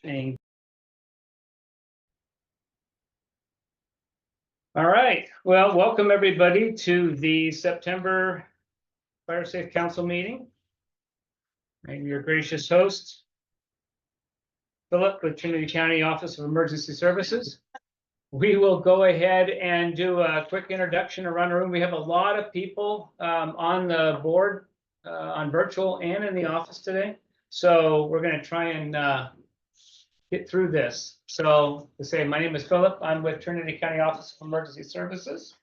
All right. Well, welcome everybody to the September Fire Safe Council meeting. I'm your gracious host, Philip with Trinity County Office of Emergency Services. We will go ahead and do a quick introduction around the room. We have a lot of people on the board, on virtual and in the office today. So we're going to try and get through this. So to say, my name is Philip. I'm with Trinity County Office of Emergency Services.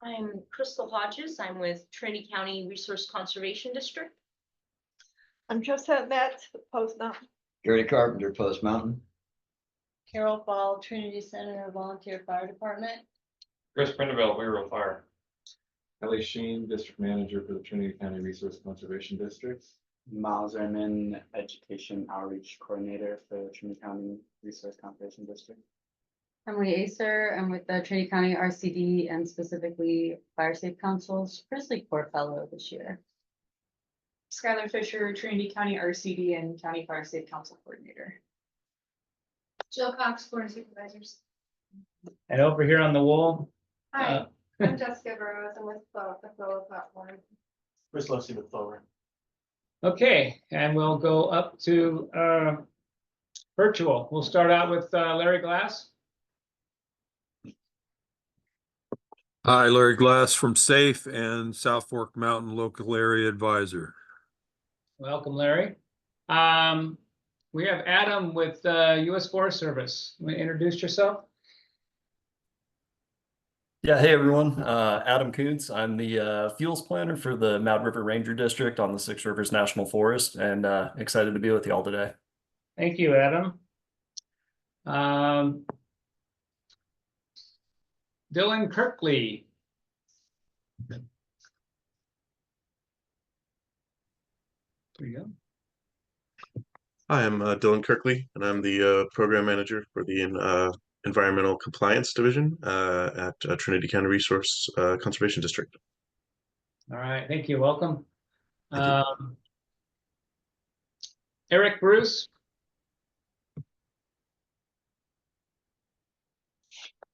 I'm Crystal Hodges. I'm with Trinity County Resource Conservation District. I'm Josette Metz, Post Mountain. Gary Carpenter, Post Mountain. Carol Ball, Trinity Center Volunteer Fire Department. Chris Prindeville, Weirville Fire. Kelly Sheen, District Manager for the Trinity County Resource Conservation District. Miles Erman, Education Outreach Coordinator for the Trinity County Resource Conservation District. Emily Acer. I'm with the Trinity County RCD and specifically Fire Safe Council's Grizzly Corps Fellow this year. Skylar Fisher, Trinity County RCD and County Fire Safe Council Coordinator. Jill Cox, Board of Supervisors. And over here on the wall. Hi, I'm Jessica Burrows. I'm with the Flow platform. Chris Lucy with Clover. Okay, and we'll go up to virtual. We'll start out with Larry Glass. Hi, Larry Glass from SAFE and South Fork Mountain Local Area Advisor. Welcome, Larry. We have Adam with U.S. Forest Service. Want to introduce yourself? Yeah, hey everyone, Adam Koontz. I'm the fuels planner for the Mad River Ranger District on the Six Rivers National Forest, and excited to be with you all today. Thank you, Adam. Dylan Kirkley. There you go. Hi, I'm Dylan Kirkley, and I'm the program manager for the Environmental Compliance Division at Trinity County Resource Conservation District. All right, thank you. Welcome. Thank Eric Bruce.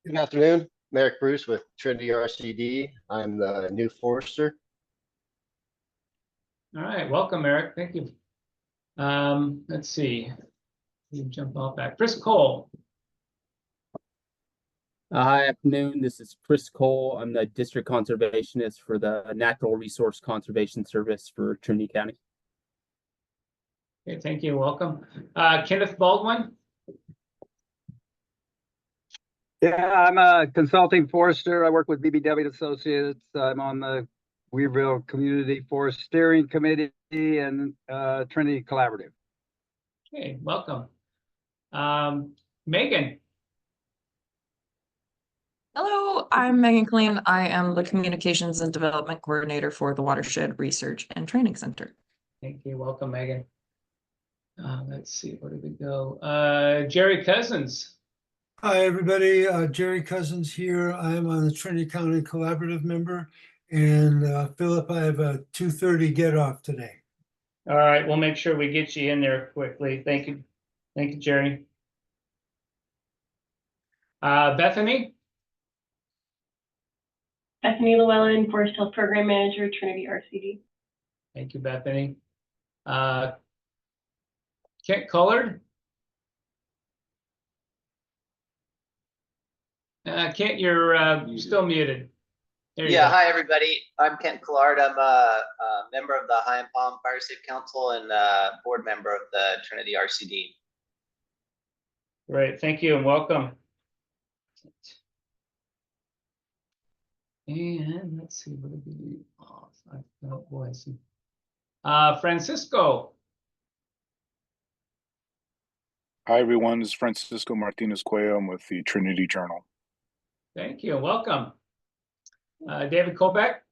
Good afternoon, I'm Eric Bruce with Trinity RCD. I'm the new forester. All right, welcome, Eric. Thank you. Let's see. You jump off back. Chris Cole. Hi, afternoon. This is Chris Cole. I'm the district conservationist for the Natural Resource Conservation Service for Trinity County. Okay, thank you. Welcome. Kenneth Baldwin. Yeah, I'm a consulting forester. I work with BBW Associates. I'm on the Weirville Community Forest Steering Committee and Trinity Collaborative. Okay, welcome. Megan. Hello, I'm Megan Killeen. I am the Communications and Development Coordinator for the Watershed Research and Training Center. Thank you. Welcome, Megan. Let's see, where did we go? Jerry Cousins. Hi, everybody. Jerry Cousins here. I am on the Trinity County Collaborative member. And Philip, I have a 2:30 get off today. All right, we'll make sure we get you in there quickly. Thank you. Thank you, Jerry. Bethany. Bethany Llewellyn, Forest Health Program Manager, Trinity RCD. Thank you, Bethany. Kent Collard. Kent, you're still muted. Yeah, hi everybody. I'm Kent Collard. I'm a member of the High and Palm Fire Safe Council and board member of the Trinity RCD. Great, thank you and welcome. And let's see, what did we do? Oh boy, I see. Francisco. Hi everyone, this is Francisco Martinez Cuello. I'm with the Trinity Journal. Thank you, welcome. David Colbeck.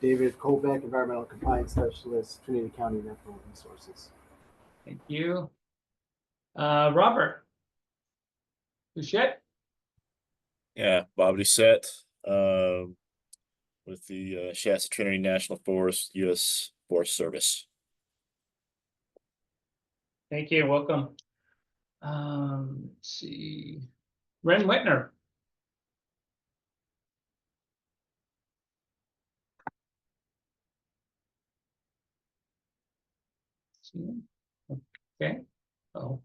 David Colbeck, Environmental Compliance Specialist, Trinity County Natural Resources. Thank you. Robert Bouchette. Yeah, Bob Doucette, with the Shasta Trinity National Forest, U.S. Forest Service. Thank you. Welcome. Let's see. Ren Whitner. Okay. Oh,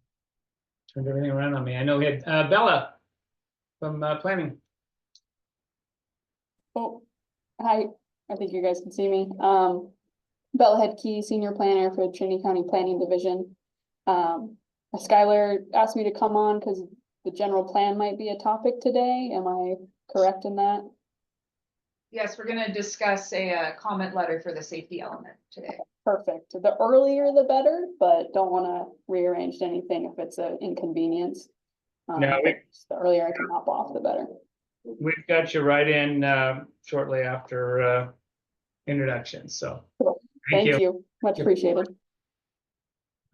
turned everything around on me. I know we had Bella from planning. Oh, hi. I think you guys can see me. Bella Headkey, Senior Planner for Trinity County Planning Division. Skylar asked me to come on because the general plan might be a topic today. Am I correct in that? Yes, we're gonna discuss a comment letter for the safety element today. Perfect. The earlier the better, but don't want to rearrange anything if it's an inconvenience. No, but the earlier I can hop off, the better. We've got you right in shortly after introduction. So Cool. Thank you. Much appreciated.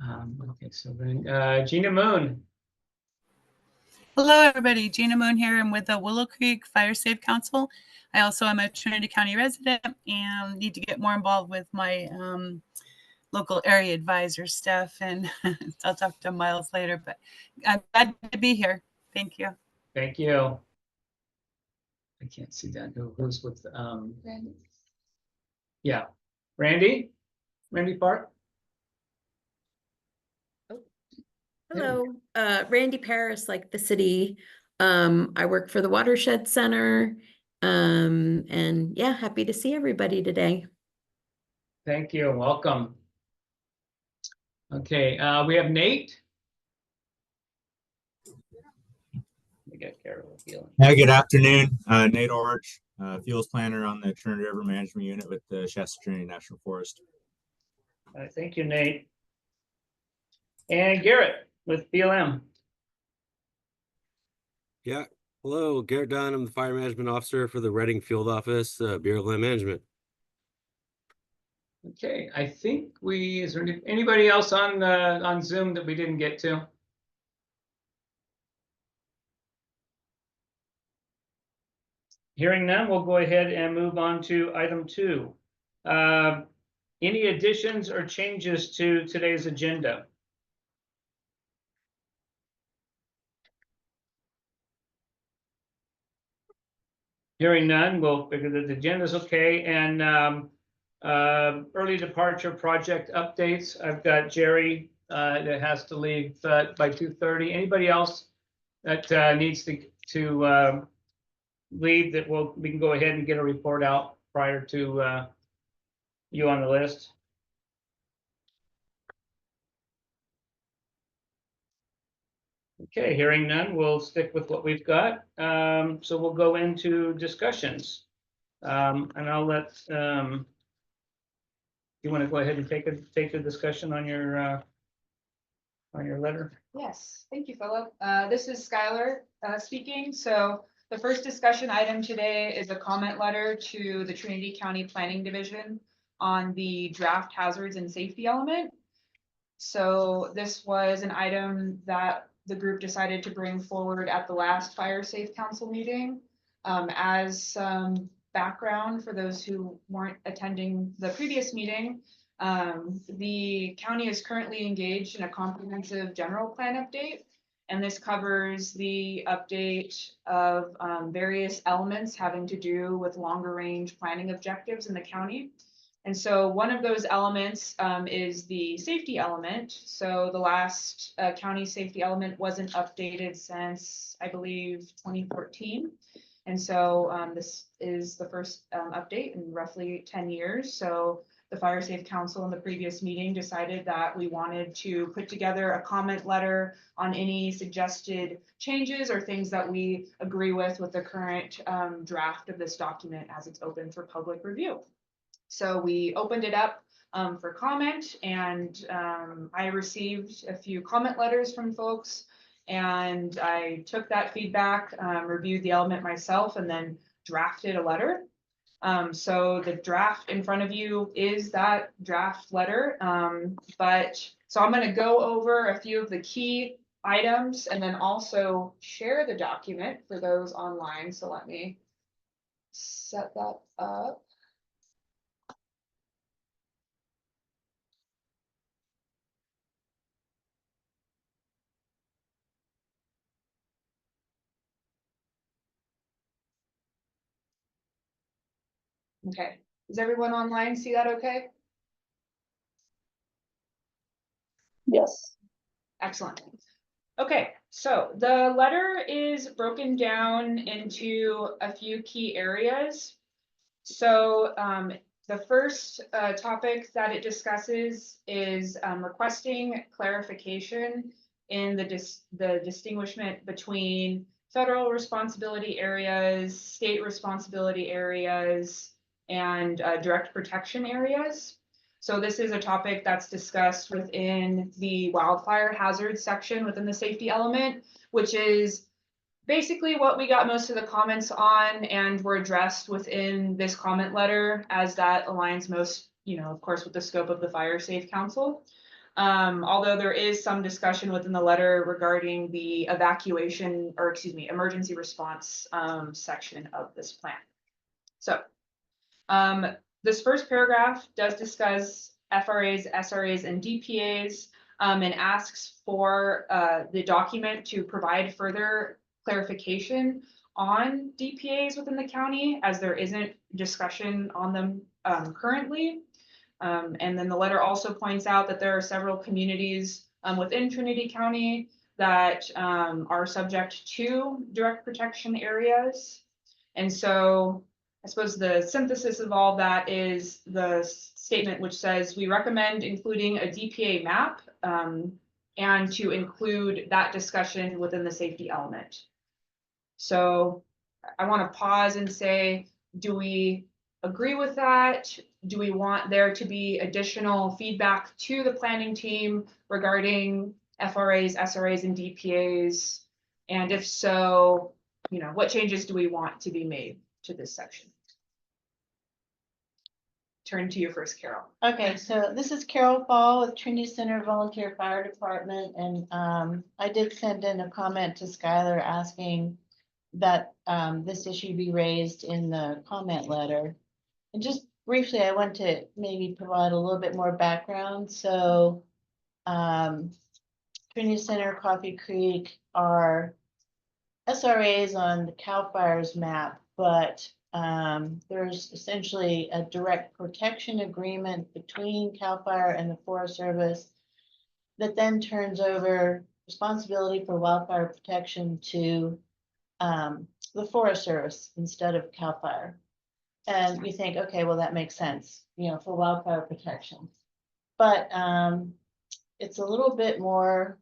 Okay, so then Gina Moon. Hello, everybody. Gina Moon here. I'm with the Willow Creek Fire Safe Council. I also am a Trinity County resident and need to get more involved with my local area advisor stuff. And I'll talk to Miles later, but I'm glad to be here. Thank you. Thank you. I can't see that. Who's with Randy. Yeah. Randy Park. Hello, Randy Paris, like the city. I work for the Watershed Center. And yeah, happy to see everybody today. Thank you. Welcome. Okay, we have Nate. We got Carol Healing. Hi, good afternoon. Nate Orch, Fuels Planner on the Trinity River Management Unit with the Shasta Trinity National Forest. Thank you, Nate. And Garrett with BLM. Yeah. Hello, Garrett Dunn. I'm the Fire Management Officer for the Reading Field Office, Bureau of Land Management. Okay, I think is there anybody else on Zoom that we didn't get to? Hearing none, we'll go ahead and move on to item 2. Any additions or changes to today's agenda? Hearing none, we'll figure that the agenda is okay. And early departure project updates. I've got Jerry that has to leave by 2:30. Anybody else that needs to leave that we can go ahead and get a report out prior to you on the list? Okay, hearing none, we'll stick with what we've got. So we'll go into discussions. And I'll let you want to go ahead and take a discussion on your letter? Yes, thank you, Philip. This is Skylar speaking. So the first discussion item today is a comment letter to the Trinity County Planning Division on the draft hazards and safety element. So this was an item that the group decided to bring forward at the last Fire Safe Council meeting. As some background for those who weren't attending the previous meeting, the county is currently engaged in a comprehensive general plan update, and this covers the update of various elements having to do with longer range planning objectives in the county. And so one of those elements is the safety element. So the last county safety element wasn't updated since, I believe, 2014. And so this is the first update in roughly 10 years. So the Fire Safe Council in the previous meeting decided that we wanted to put together a comment letter on any suggested changes or things that we agree with the current draft of this document as it's open for public review. So we opened it up for comment, and I received a few comment letters from folks, and I took that feedback, reviewed the element myself, and then drafted a letter. So the draft in front of you is that draft letter. So I'm going to go over a few of the key items and then also share the document for those online. So let me set that up. Okay, does everyone online see that okay? Yes. Excellent. Okay, so the letter is broken down into a few key areas. So the first topic that it discusses is requesting clarification in the distinguishment between federal responsibility areas, state responsibility areas, and direct protection areas. So this is a topic that's discussed within the wildfire hazard section within the safety element, which is basically what we got most of the comments on and were addressed within this comment letter, as that aligns most, of course, with the scope of the Fire Safe Council. Although there is some discussion within the letter regarding the evacuation, or excuse me, emergency response section of this plan. So this first paragraph does discuss FRAs, SRAs, and DPAs, and asks for the document to provide further clarification on DPAs within the county, as there isn't discussion on them currently. And then the letter also points out that there are several communities within Trinity County that are subject to direct protection areas. And so I suppose the synthesis of all that is the statement which says we recommend including a DPA map and to include that discussion within the safety element. So I want to pause and say, do we agree with that? Do we want there to be additional feedback to the planning team regarding FRAs, SRAs, and DPAs? And if so, what changes do we want to be made to this section? Turn to you first, Carol. Okay, so this is Carol Fall with Trinity Center Volunteer Fire Department, and I did send in a comment to Skylar asking that this issue be raised in the comment letter. And just briefly, I want to maybe provide a little bit more background. So Trinity Center, Coffee Creek are SRAs on the CAL FIRES map, but there's essentially a direct protection agreement between CAL FIRE and the Forest Service that then turns over responsibility for wildfire protection to the Forest Service instead of CAL FIRE. And you think, okay, well, that makes sense, for wildfire protection. But it's a little bit more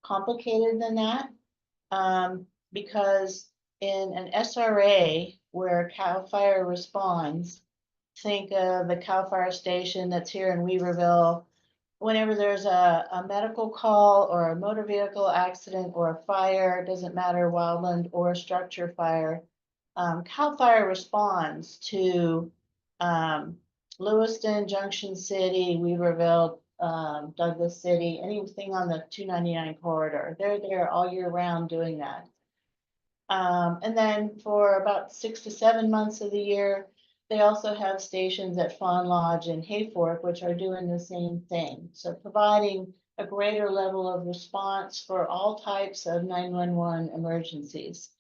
complicated than that, because in an SRA where CAL FIRE responds, think of the CAL FIRE station that's here in Weaverville. Whenever there's a medical call or a motor vehicle accident or a fire, doesn't matter, wildland or structure fire, CAL FIRE responds to Lewiston, Junction City, Weaverville, Douglas City, anything on the 299 corridor. They're there all year round doing that. And then for about 6 to 7 months of the year, they also have stations at Fawn Lodge and Hayfork, which are doing the same thing. So providing a greater level of response for all types of 911 emergencies.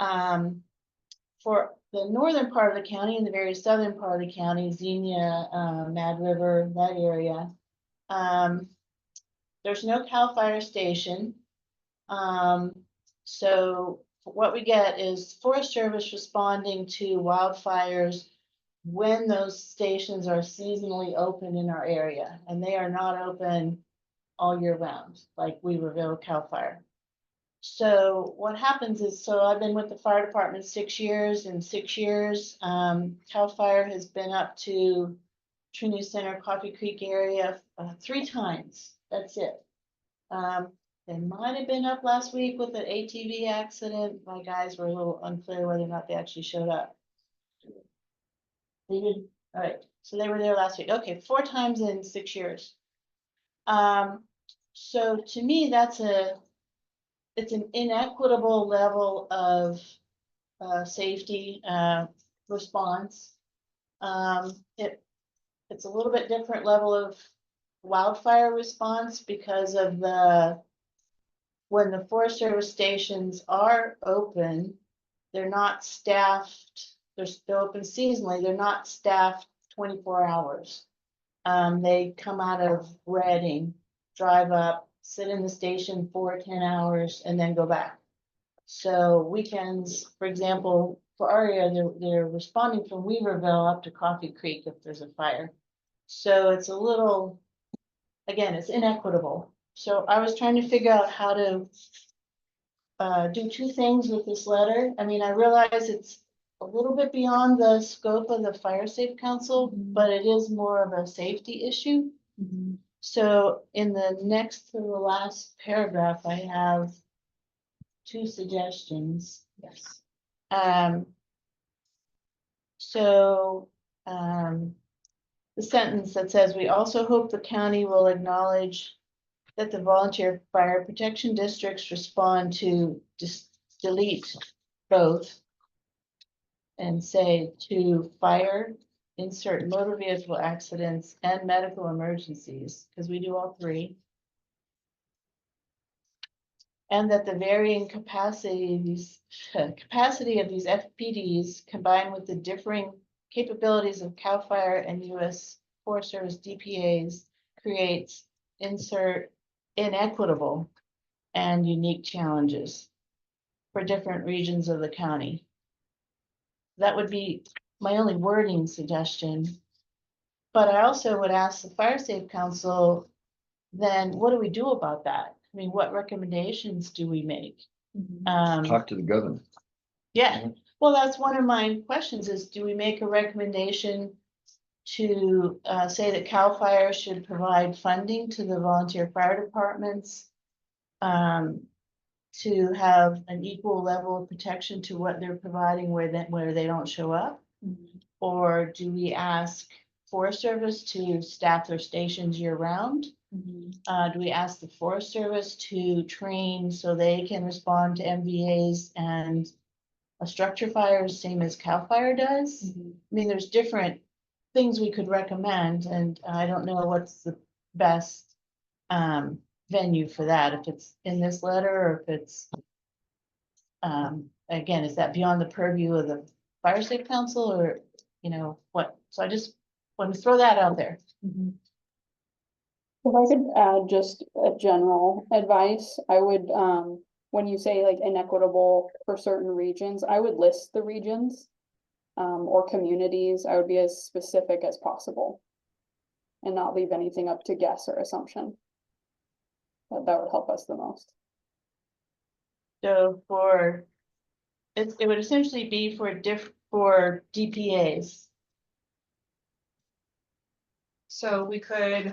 For the northern part of the county and the very southern part of the county, Xenia, Mad River, that area, there's no CAL FIRE station. So what we get is Forest Service responding to wildfires when those stations are seasonally open in our area, and they are not open all year round, like Weaverville, CAL FIRE. So what happens is, so I've been with the fire department 6 years. In 6 years, CAL FIRE has been up to Trinity Center, Coffee Creek area 3 times. That's it. They might have been up last week with an ATV accident. My guys were a little unclear whether or not they actually showed up. They did. All right. So they were there last week. Okay, 4 times in 6 years. So to me, it's an inequitable level of safety response. It's a little bit different level of wildfire response because of when the Forest Service stations are open, they're not staffed they're open seasonally, they're not staffed 24 hours. They come out of Reading, drive up, sit in the station for 10 hours and then go back. So weekends, for example, for our area, they're responding from Weaverville up to Coffee Creek if there's a fire. So it's a little, again, it's inequitable. So I was trying to figure out how to do two things with this letter. I mean, I realize it's a little bit beyond the scope of the Fire Safe Council, but it is more of a safety issue. So in the next to the last paragraph, I have two suggestions. Yes. The sentence that says, we also hope the county will acknowledge that the volunteer fire protection districts respond to delete both and say to fire, insert motor vehicle accidents and medical emergencies, because we do all three. And that the varying capacity of these FPDs combined with the differing capabilities of CAL FIRE and US Forest Service DPAs creates insert inequitable and unique challenges for different regions of the county. That would be my only wording suggestion. But I also would ask the Fire Safe Council, then what do we do about that? I mean, what recommendations do we make? Talk to the governor. Yeah, well, that's one of my questions is, do we make a recommendation to say that CAL FIRE should provide funding to the volunteer fire departments to have an equal level of protection to what they're providing where they don't show up? Or do we ask Forest Service to staff their stations year round? Do we ask the Forest Service to train so they can respond to MVAs and structure fires, same as CAL FIRE does? I mean, there's different things we could recommend, and I don't know what's the best venue for that, if it's in this letter or if it's, again, is that beyond the purview of the Fire Safe Council or, you know, what? So I just want to throw that out there. If I could add just a general advice, I would, when you say like inequitable for certain regions, I would list the regions or communities. I would be as specific as possible and not leave anything up to guess or assumption. That would help us the most. So it would essentially be for DPAs. So we could,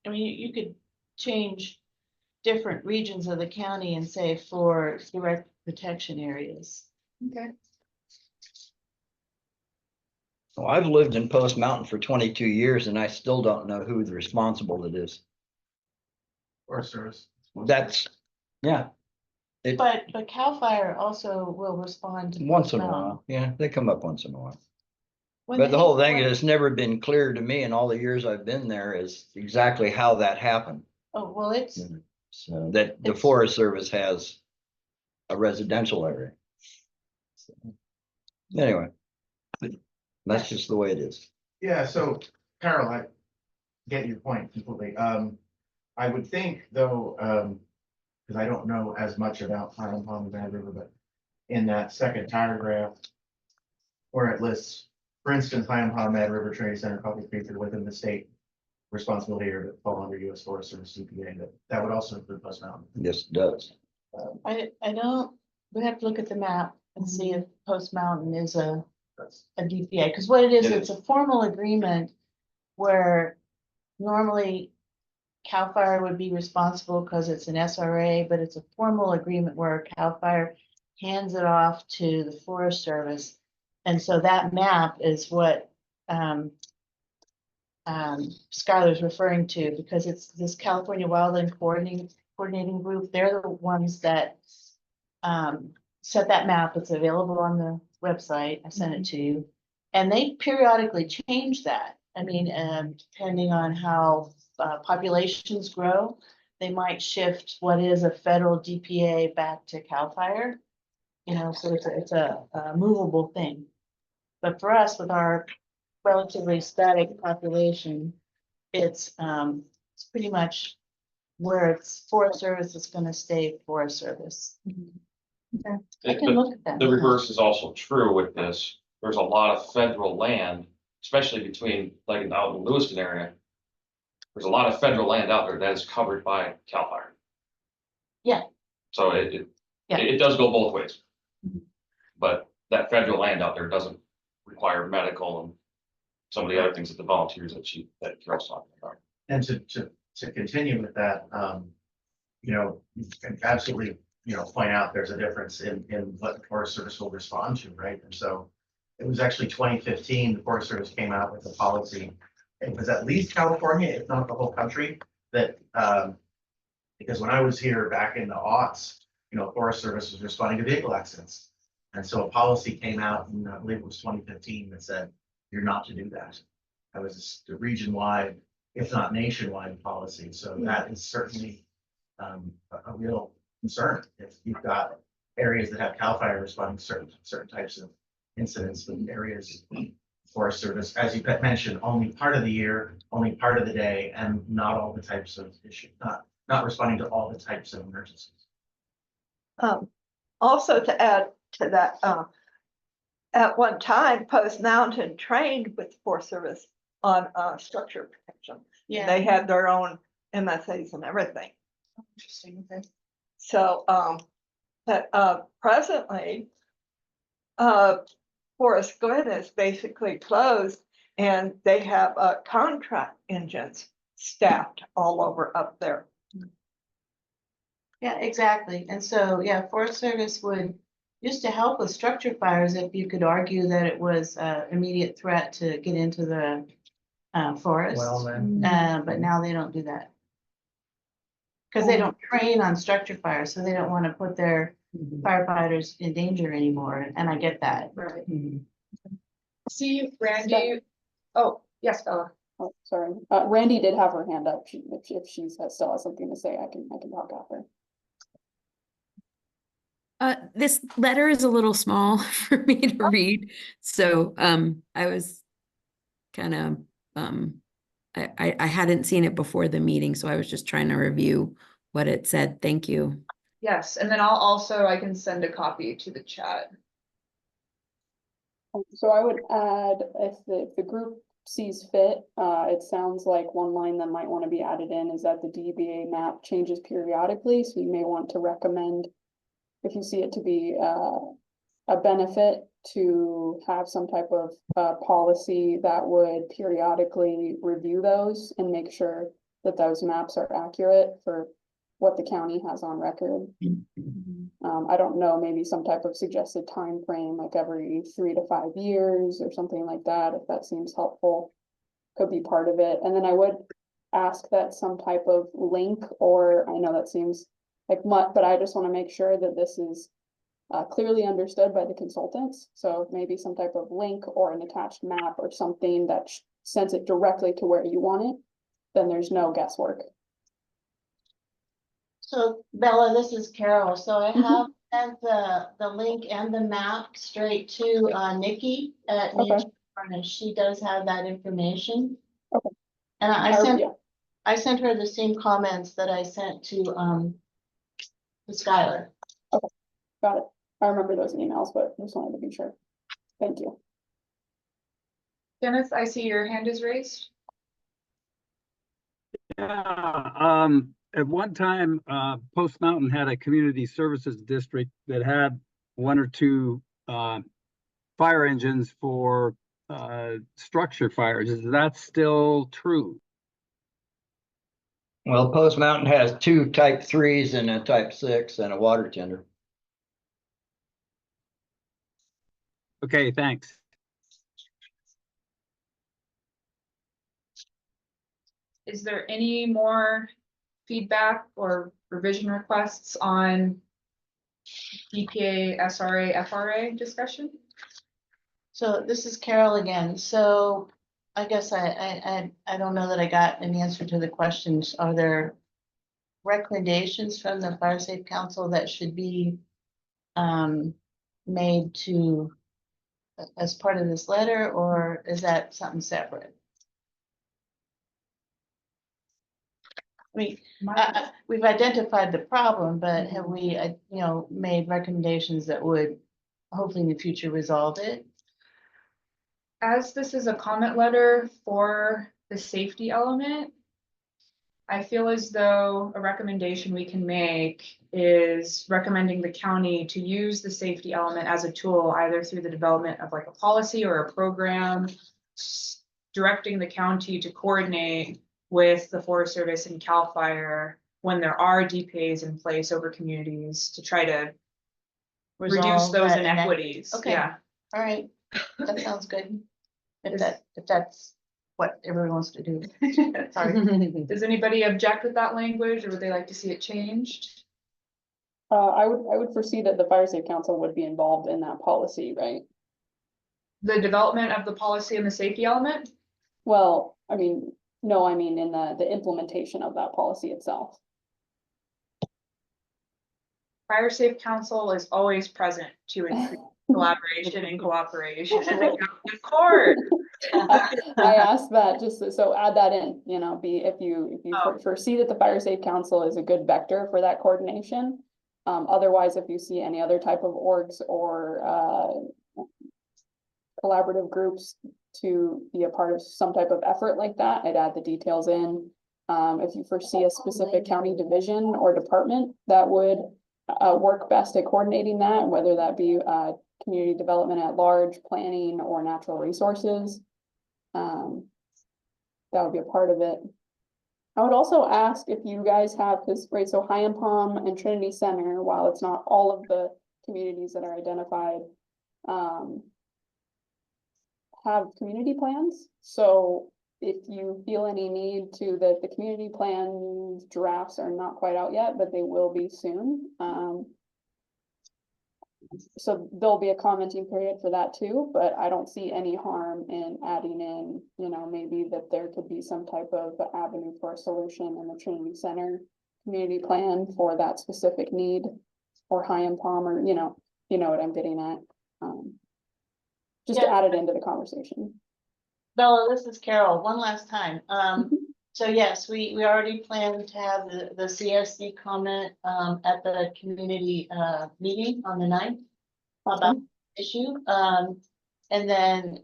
I mean, you could change different regions of the county and say for direct protection areas. Okay. Well, I've lived in Post Mountain for 22 years and I still don't know who the responsible it is. Forest Service. That's, yeah. But CAL FIRE also will respond to Once in a Post Mountain. while. Yeah, they come up once in a while. When But the they- whole thing is, it's never been clear to me in all the years I've been there is exactly how that happened. Oh, well, it's, So that the Forest Service has a residential area. So, anyway, that's just the way it is. Yeah, so Carol, I get your point completely. I would think though, because I don't know as much about Highland Pond and Bad River, but in that second paragraph where it lists, for instance, Highland Pond, Mad River, Trinity Center, Coffee Creek are within the state responsibility or that fall under US Forest Service CPA, that would also include Post Mountain. Yes, it does. I don't, we have to look at the map and see if Post Mountain is a DPA, because what it is, It it's a formal agreement where normally CAL FIRE would be responsible because it's an SRA, but it's a formal agreement where CAL FIRE hands it off to the Forest Service. And so that map is what Skylar's referring to, because it's this California Wildland Coordinating Group. They're the ones that set that map. It's available on the website. I sent it to you. And they periodically change that. I mean, depending on how populations grow, they might shift what is a federal DPA back to CAL FIRE. You know, so it's a movable thing. But for us, with our relatively static population, it's pretty much where it's Forest Service is gonna stay Forest Service. Okay, I can look at that. The reverse is also true with this. There's a lot of federal land, especially between like out in the Lewiston area. There's a lot of federal land out there that is covered by CAL FIRE. Yeah. So it does go both ways. But that federal land out there doesn't require medical and some of the other things that the volunteers that Carol's talking about. And to continue with that, you know, you can absolutely, you know, point out there's a difference in what the Forest Service will respond to, right? And so it was actually 2015, the Forest Service came out with a policy. It was at least California, if not the whole country, that because when I was here back in the aughts, you know, Forest Service was responding to vehicle accidents. And so a policy came out in, I believe it was 2015, that said, you're not to do that. That was the region-wide, if not nationwide policy. So that is certainly a real concern. If you've got areas that have CAL FIRE responding to certain types of incidents, with areas Forest Service, as you mentioned, only part of the year, only part of the day, and not all the types of issues, not responding to all the types of emergencies. Also to add to that, at one time, Post Mountain trained with Forest Service on structure protection. Yeah. They had their own MSAs and everything. Interesting, okay. So, but presently, Forest Glen is basically closed, and they have contract engines staffed all over up there. Yeah, exactly. And so, yeah, Forest Service would used to help with structure fires if you could argue that it was an immediate threat to get into the forest. Well, then. But now they don't do that. Because they don't train on structure fires, so they don't want to put their firefighters in danger anymore, and I get that. Right. See, Randy. Oh, yes, Bella. Oh, sorry. Randy did have her hand up. If she still has something to say, I can talk after. This letter is a little small for me to read, so I was kind of I hadn't seen it before the meeting, so I was just trying to review what it said. Thank you. Yes, and then I can send a copy to the chat. So I would add, if the group sees fit, it sounds like one line that might want to be added in is that the DBA map changes periodically, so you may want to recommend, if you see it to be a benefit, to have some type of policy that would periodically review those and make sure that those maps are accurate for what the county has on record. I don't know, maybe some type of suggested time frame, like every 3 to 5 years or something like that, if that seems helpful, could be part of it. And then I would ask that some type of link, or I know that seems like much, but I just want to make sure that this is clearly understood by the consultants. So maybe some type of link or an attached map or something that sends it directly to where you want it, then there's no guesswork. So Bella, this is Carol. So I have sent the link and the map straight to Nikki at Nature Furnace. She does have that information. Okay. And I sent her the same comments that I sent to Skylar. Okay, got it. I remember those emails, but just wanted to be sure. Thank you. Dennis, I see your hand is raised. Yeah, at one time, Post Mountain had a community services district that had 1 or 2 fire engines for structure fires. Is that still true? Well, Post Mountain has 2 type 3s and a type 6 and a water tender. Okay, thanks. Is there any more feedback or revision requests on DPA, SRA, FRA discussion? So this is Carol again. So I guess I don't know that I got an answer to the questions. Are there recommendations from the Fire Safe Council that should be made to as part of this letter, or is that something separate? I mean, we've identified the problem, but have we, made recommendations that would hopefully in the future resolve it? As this is a comment letter for the safety element, I feel as though a recommendation we can make is recommending the county to use the safety element as a tool, either through the development of like a policy or a program, directing the county to coordinate with the Forest Service and CAL FIRE when there are DPAs in place over communities to try to reduce Resolve those that inequities. Okay. Yeah. All right, that sounds good. If that's what everyone wants to do. Sorry. Does anybody object with that language, or would they like to see it changed? I would foresee that the Fire Safe Council would be involved in that policy, right? The development of the policy and the safety element? Well, I mean, no, I mean in the implementation of that policy itself. Fire Safe Council is always present to increase collaboration and cooperation. Of course. I asked that just so add that in, if you foresee that the Fire Safe Council is a good vector for that coordination. Otherwise, if you see any other type of orgs or collaborative groups to be a part of some type of effort like that, I'd add the details in. If you foresee a specific county division or department that would work best at coordinating that, whether that be community development at large, planning, or natural resources, that would be a part of it. I would also ask if you guys have, because right, so High and Palm and Trinity Center, while it's not all of the communities that are identified, have community plans. So if you feel any need to, the community plan drafts are not quite out yet, but they will be soon. So there'll be a commenting period for that too, but I don't see any harm in adding in, maybe that there could be some type of avenue for a solution in the Trinity Center community plan for that specific need, or High and Palm, or, you know what I'm getting at. Just to add it into the conversation. Bella, this is Carol, one last time. So yes, we already planned to have the CSD comment at the community meeting on the 9th about the issue. And then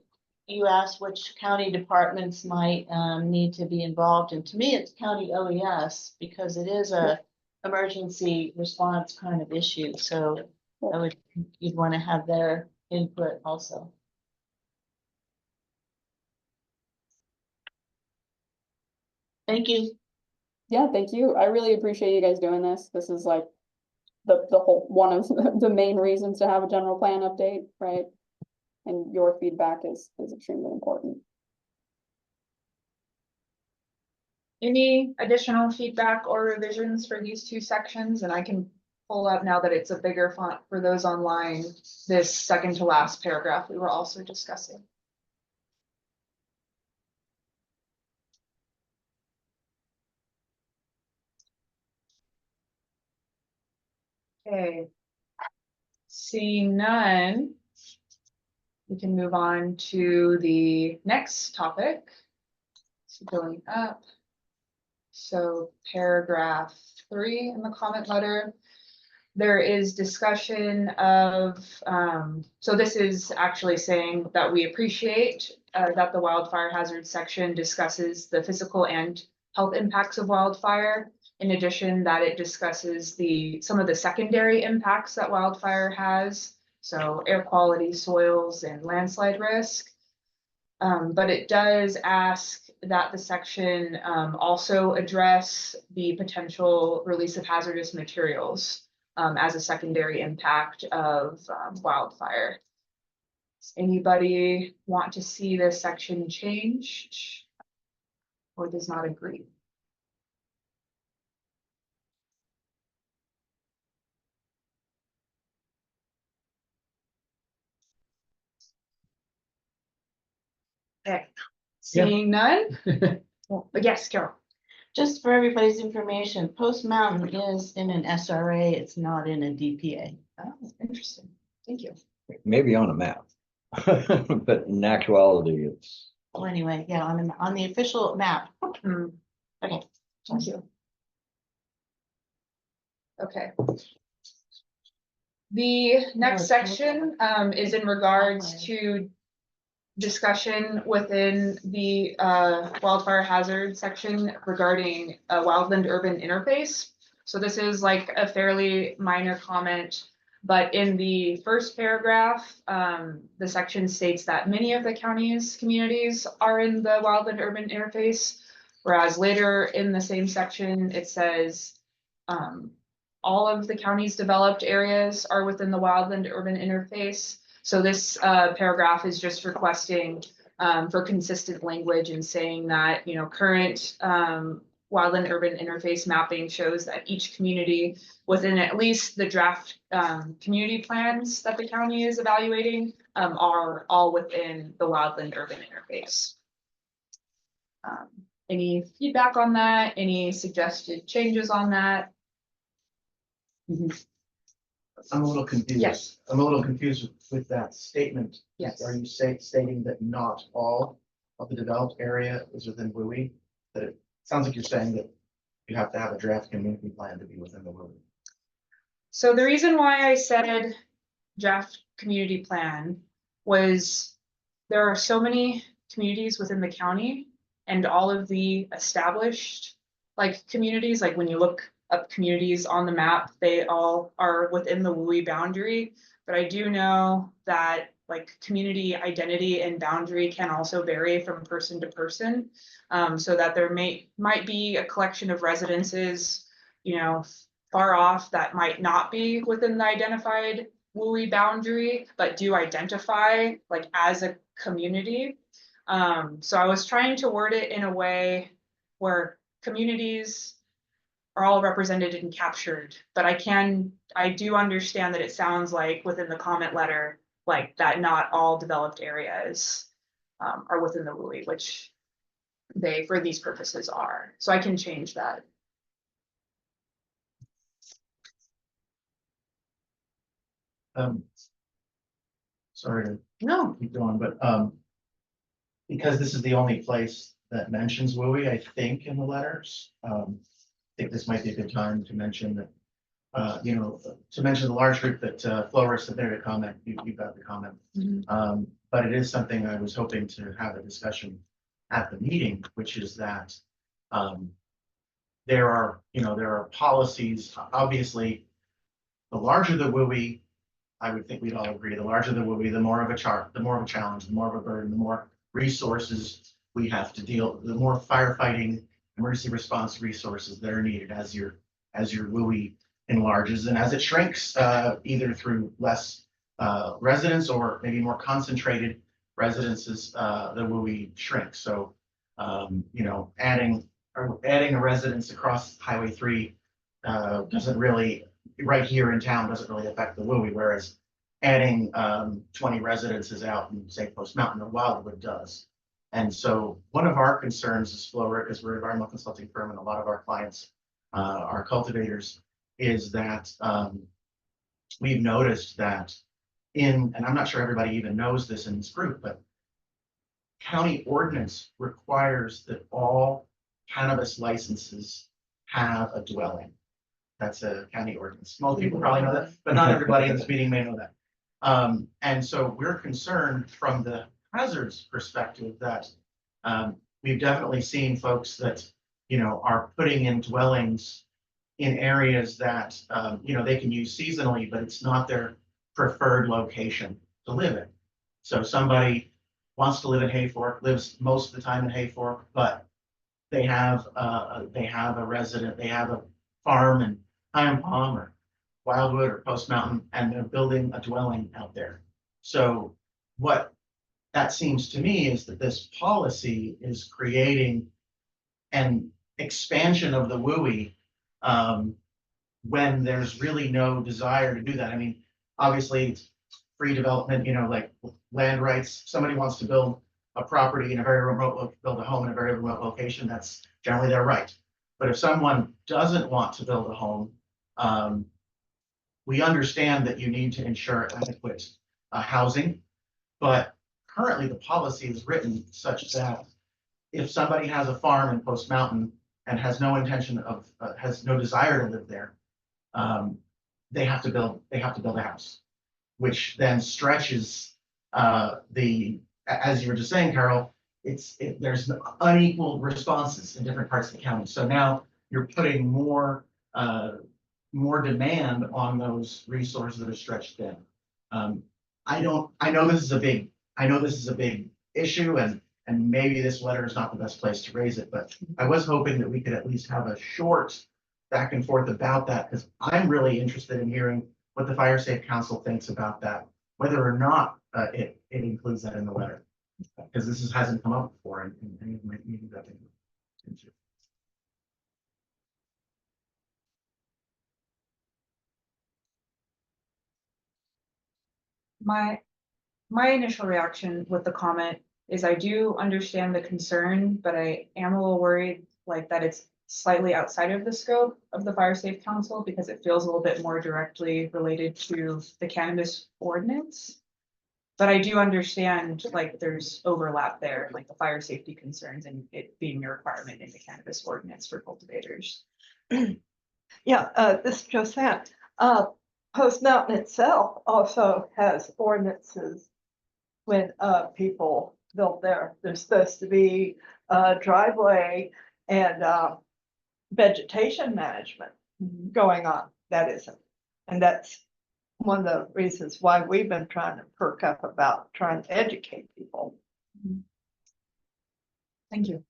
you asked which county departments might need to be involved. And to me, it's county OES because it is a emergency response kind of issue. So you'd want to have their input also. Thank you. Yeah, thank you. I really appreciate you guys doing this. This is like the whole one of the main reasons to have a general plan update, right? And your feedback is extremely important. Any additional feedback or revisions for these two sections? And I can pull up, now that it's a bigger font for those online, this second to last paragraph we were also discussing. Okay. Seeing none, we can move on to the next topic. So going up. So paragraph 3 in the comment letter, there is discussion of, so this is actually saying that we appreciate that the wildfire hazard section discusses the physical and health impacts of wildfire. In addition, that it discusses some of the secondary impacts that wildfire has, so air quality, soils, and landslide risk. But it does ask that the section also address the potential release of hazardous materials as a secondary impact of wildfire. Does anybody want to see this section changed or does not agree? Okay, seeing none? Well, yes, Carol. Just for everybody's information, Post Mountain is in an SRA, it's not in a DPA. Oh, interesting. Thank you. Maybe on a map. But in actuality, it's, Well, anyway, yeah, on the official map. Okay, Thank you. Okay. The next section is in regards to discussion within the wildfire hazard section regarding a wildland urban interface. So this is like a fairly minor comment, but in the first paragraph, the section states that many of the county's communities are in the wildland urban interface, whereas later in the same section, it says all of the county's developed areas are within the wildland urban interface. So this paragraph is just requesting for consistent language and saying that, you know, current wildland urban interface mapping shows that each community within at least the draft community plans that the county is evaluating are all within the wildland urban interface. Any feedback on that? Any suggested changes on that? I'm a little confused. Yes. I'm a little confused with that statement. Yes. Are you stating that not all of the developed area is within WUI? That it sounds like you're saying that you have to have a draft community plan to be within the WUI. So the reason why I said draft community plan was there are so many communities within the county and all of the established like communities, like when you look up communities on the map, they all are within the WUI boundary. But I do know that like community identity and boundary can also vary from person to person. So that there might be a collection of residences, you know, far off that might not be within the identified WUI boundary, but do identify like as a community. So I was trying to word it in a way where communities are all represented and captured, but I do understand that it sounds like within the comment letter, like that not all developed areas are within the WUI, which they, for these purposes, are. So I can change that. Sorry to No. keep going, but because this is the only place that mentions WUI, I think, in the letters. I think this might be a good time to mention that, you know, to mention the large group that Flora submitted a comment. You got the comment. But it is something I was hoping to have a discussion at the meeting, which is that there are policies. Obviously, the larger the WUI, I would think we'd all agree, the larger the WUI, the more of a challenge, the more of a burden, the more resources we have to deal, the more firefighting, emergency response resources that are needed as your WUI enlarges and as it shrinks, either through less residents or maybe more concentrated residences, the WUI shrinks. So, you know, adding a residence across Highway 3 doesn't really, right here in town, doesn't really affect the WUI, whereas adding 20 residences out in, say, Post Mountain or Wildwood does. And so one of our concerns is Flora, because we're an environmental consulting firm and a lot of our clients are cultivators, is that we've noticed that and I'm not sure everybody even knows this in this group, but county ordinance requires that all cannabis licenses have a dwelling. That's a county ordinance. Most people probably know that, but not everybody in this meeting may know that. And so we're concerned from the hazards perspective that we've definitely seen folks that, you know, are putting in dwellings in areas that, you know, they can use seasonally, but it's not their preferred location to live in. So somebody wants to live in Hayfork, lives most of the time in Hayfork, but they have a farm in Pine Palm or Wildwood or Post Mountain, and they're building a dwelling out there. So what that seems to me is that this policy is creating an expansion of the WUI when there's really no desire to do that. I mean, obviously, it's free development, you know, like land rights. Somebody wants to build a property in a very remote, build a home in a very remote location, that's generally their right. But if someone doesn't want to build a home, we understand that you need to ensure adequate housing. But currently, the policy is written such that if somebody has a farm in Post Mountain and has no intention of, has no desire to live there, they have to build a house, which then stretches as you were just saying, Carol, there's unequal responses in different parts of the county. So now you're putting more demand on those resources that are stretched thin. I know this is a big issue, and maybe this letter is not the best place to raise it, but I was hoping that we could at least have a short back and forth about that, because I'm really interested in hearing what the Fire Safe Council thinks about that, whether or not it includes that in the letter, because this hasn't come up before in any of my meetings I've been into. My initial reaction with the comment is I do understand the concern, but I am a little worried like that it's slightly outside of the scope of the Fire Safe Council because it feels a little bit more directly related to the cannabis ordinance. But I do understand like there's overlap there, like the fire safety concerns and it being a requirement in the cannabis ordinance for cultivators. Yeah, this is Josanne. Post Mountain itself also has ordinances when people build there. There's supposed to be driveway and vegetation management going on. That isn't. And that's one of the reasons why we've been trying to perk up about trying to educate people. Thank you.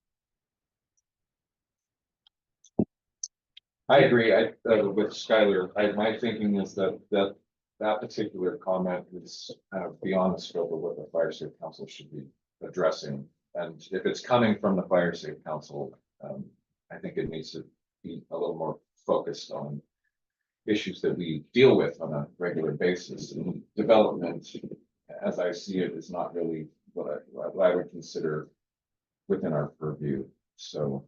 I agree. With Skylar, my thinking is that particular comment is kind of beyond the scope of what the Fire Safe Council should be addressing. And if it's coming from the Fire Safe Council, I think it needs to be a little more focused on issues that we deal with on a regular basis. And development, as I see it, is not really what I would consider within our purview. So,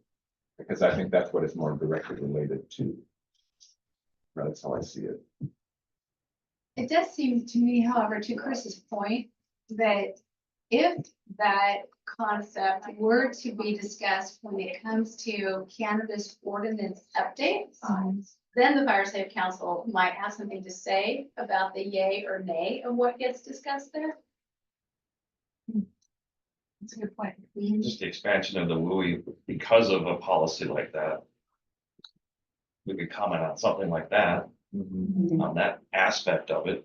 because I think that's what is more directly related to. That's how I see it. It does seem to me, however, to Chris's point, that if that concept were to be discussed when it comes to cannabis ordinance updates, then the Fire Safe Council might have something to say about the yay or nay of what gets discussed there. That's a good point. Just the expansion of the WUI because of a policy like that. We could comment on something like that, on that aspect of it.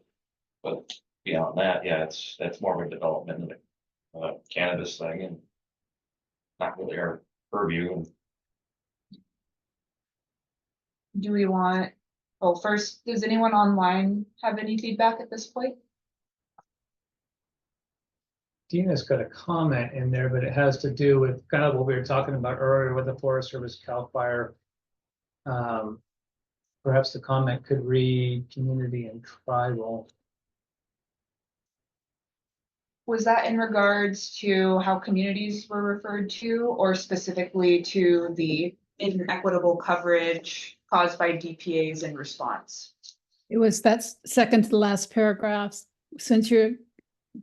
But beyond that, yeah, that's more of a development of a cannabis thing and not really our purview. And Do we want, oh, first, does anyone online have any feedback at this point? Dina's got a comment in there, but it has to do with kind of what we were talking about earlier with the Forest Service CAL FIRE. Perhaps the comment could read community and tribal. Was that in regards to how communities were referred to or specifically to the inequitable coverage caused by DPAs in response? It was that second to the last paragraph. Since you're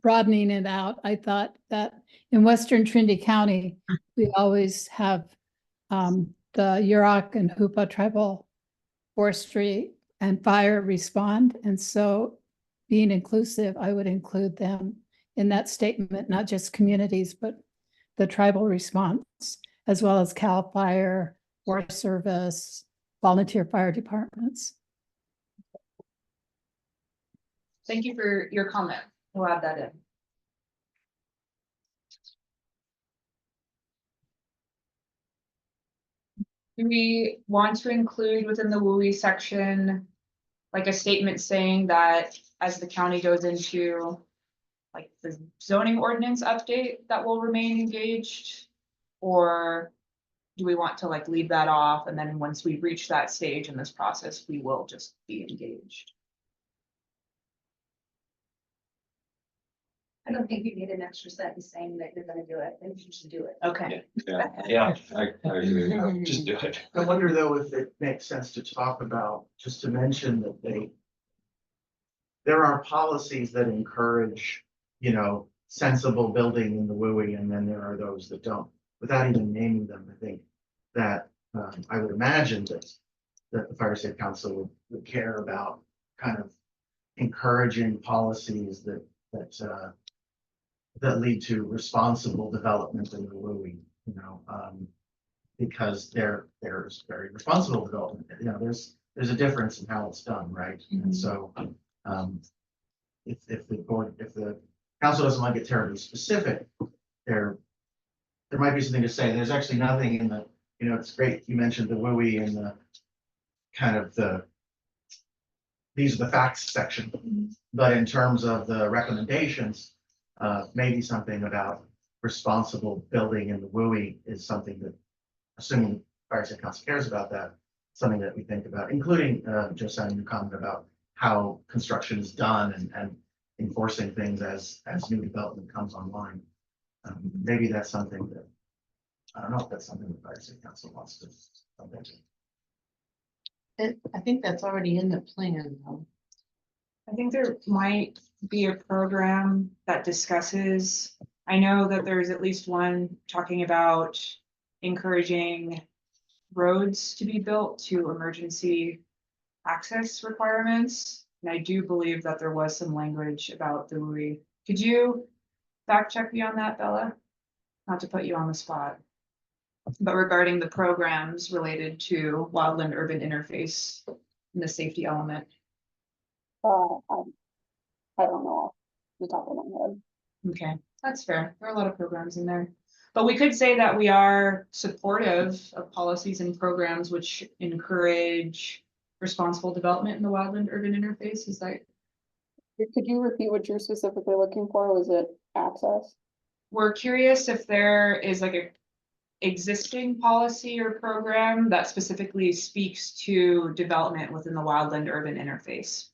broadening it out, I thought that in Western Trinity County, we always have the Yurok and Hoopa tribal forestry and fire respond. And so being inclusive, I would include them in that statement, not just communities, but the tribal response, as well as CAL FIRE, Forest Service, volunteer fire departments. Thank you for your comment. We'll add that in. Do we want to include within the WUI section, like a statement saying that as the county goes into like the zoning ordinance update that will remain engaged? Or do we want to like leave that off and then once we reach that stage in this process, we will just be engaged? I don't think you need an extra sentence saying that you're gonna do it, I think you should do it. Okay. Yeah, I agree. Just do it. I wonder though if it makes sense to talk about, just to mention that there are policies that encourage, sensible building in the WUI, and then there are those that don't. Without even naming them, I think that I would imagine that the Fire Safe Council would care about kind of encouraging policies that lead to responsible development in the WUI, you know, because there's very responsible development. You know, there's a difference in how it's done, right? And so if the council doesn't want to get terribly specific, there might be something to say. There's actually nothing in the, you know, it's great you mentioned the WUI and the kind of these are the facts section, but in terms of the recommendations, maybe something about responsible building in the WUI is something that, assuming Fire Safe Council cares about that, something that we think about, including Josiah, your comment about how construction is done and enforcing things as new development comes online. Maybe that's something that, I don't know if that's something the Fire Safe Council wants to jump into. I think that's already in the plan, though. I think there might be a program that discusses, I know that there's at least one talking about encouraging roads to be built to emergency access requirements. And I do believe that there was some language about the WUI. Could you fact check me on that, Bella? Not to put you on the spot, but regarding the programs related to wildland urban interface and the safety element. I don't know off the top of my head. Okay, that's fair. There are a lot of programs in there. But we could say that we are supportive of policies and programs which encourage responsible development in the wildland urban interface. Is that? Could you repeat what you're specifically looking for? Was it access? We're curious if there is like a existing policy or program that specifically speaks to development within the wildland urban interface.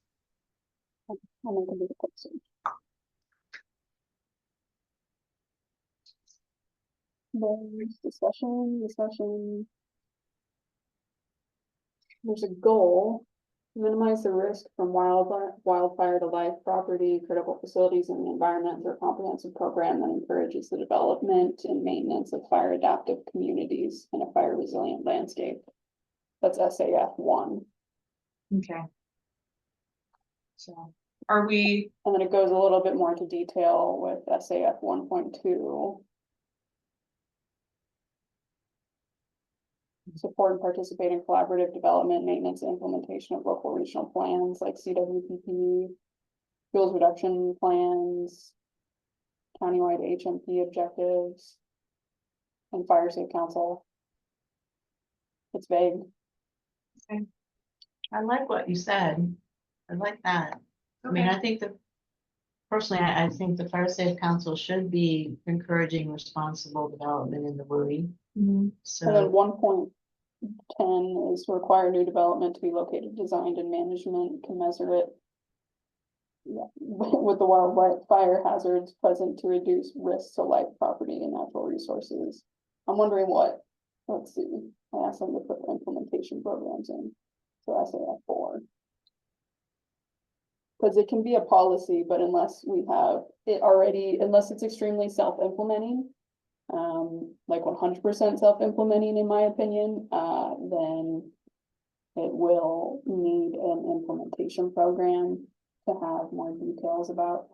There's discussion. There's a goal to minimize the risk from wildfire to life property, critical facilities and the environment through a comprehensive program that encourages the development and maintenance of fire adaptive communities in a fire resilient landscape. That's SAF 1. Okay. So are we? And then it goes a little bit more into detail with SAF 1.2. Support and participate in collaborative development, maintenance, and implementation of local regional plans like CWPP, fuels reduction plans, countywide HMP objectives, and Fire Safe Council. It's vague. Okay. I like what you said. I like that. I mean, I think that personally, I think the Fire Safe Council should be encouraging responsible development in the WUI. So And then 1.10 is require new development to be located, designed, and management commensurate with the wildfire hazards present to reduce risks to life, property, and natural resources. I'm wondering what, let's see, I asked them to put implementation programs in. So SAF 4. Because it can be a policy, but unless we have it already, unless it's extremely self-implementing, like 100% self-implementing, in my opinion, then it will need an implementation program to have more details about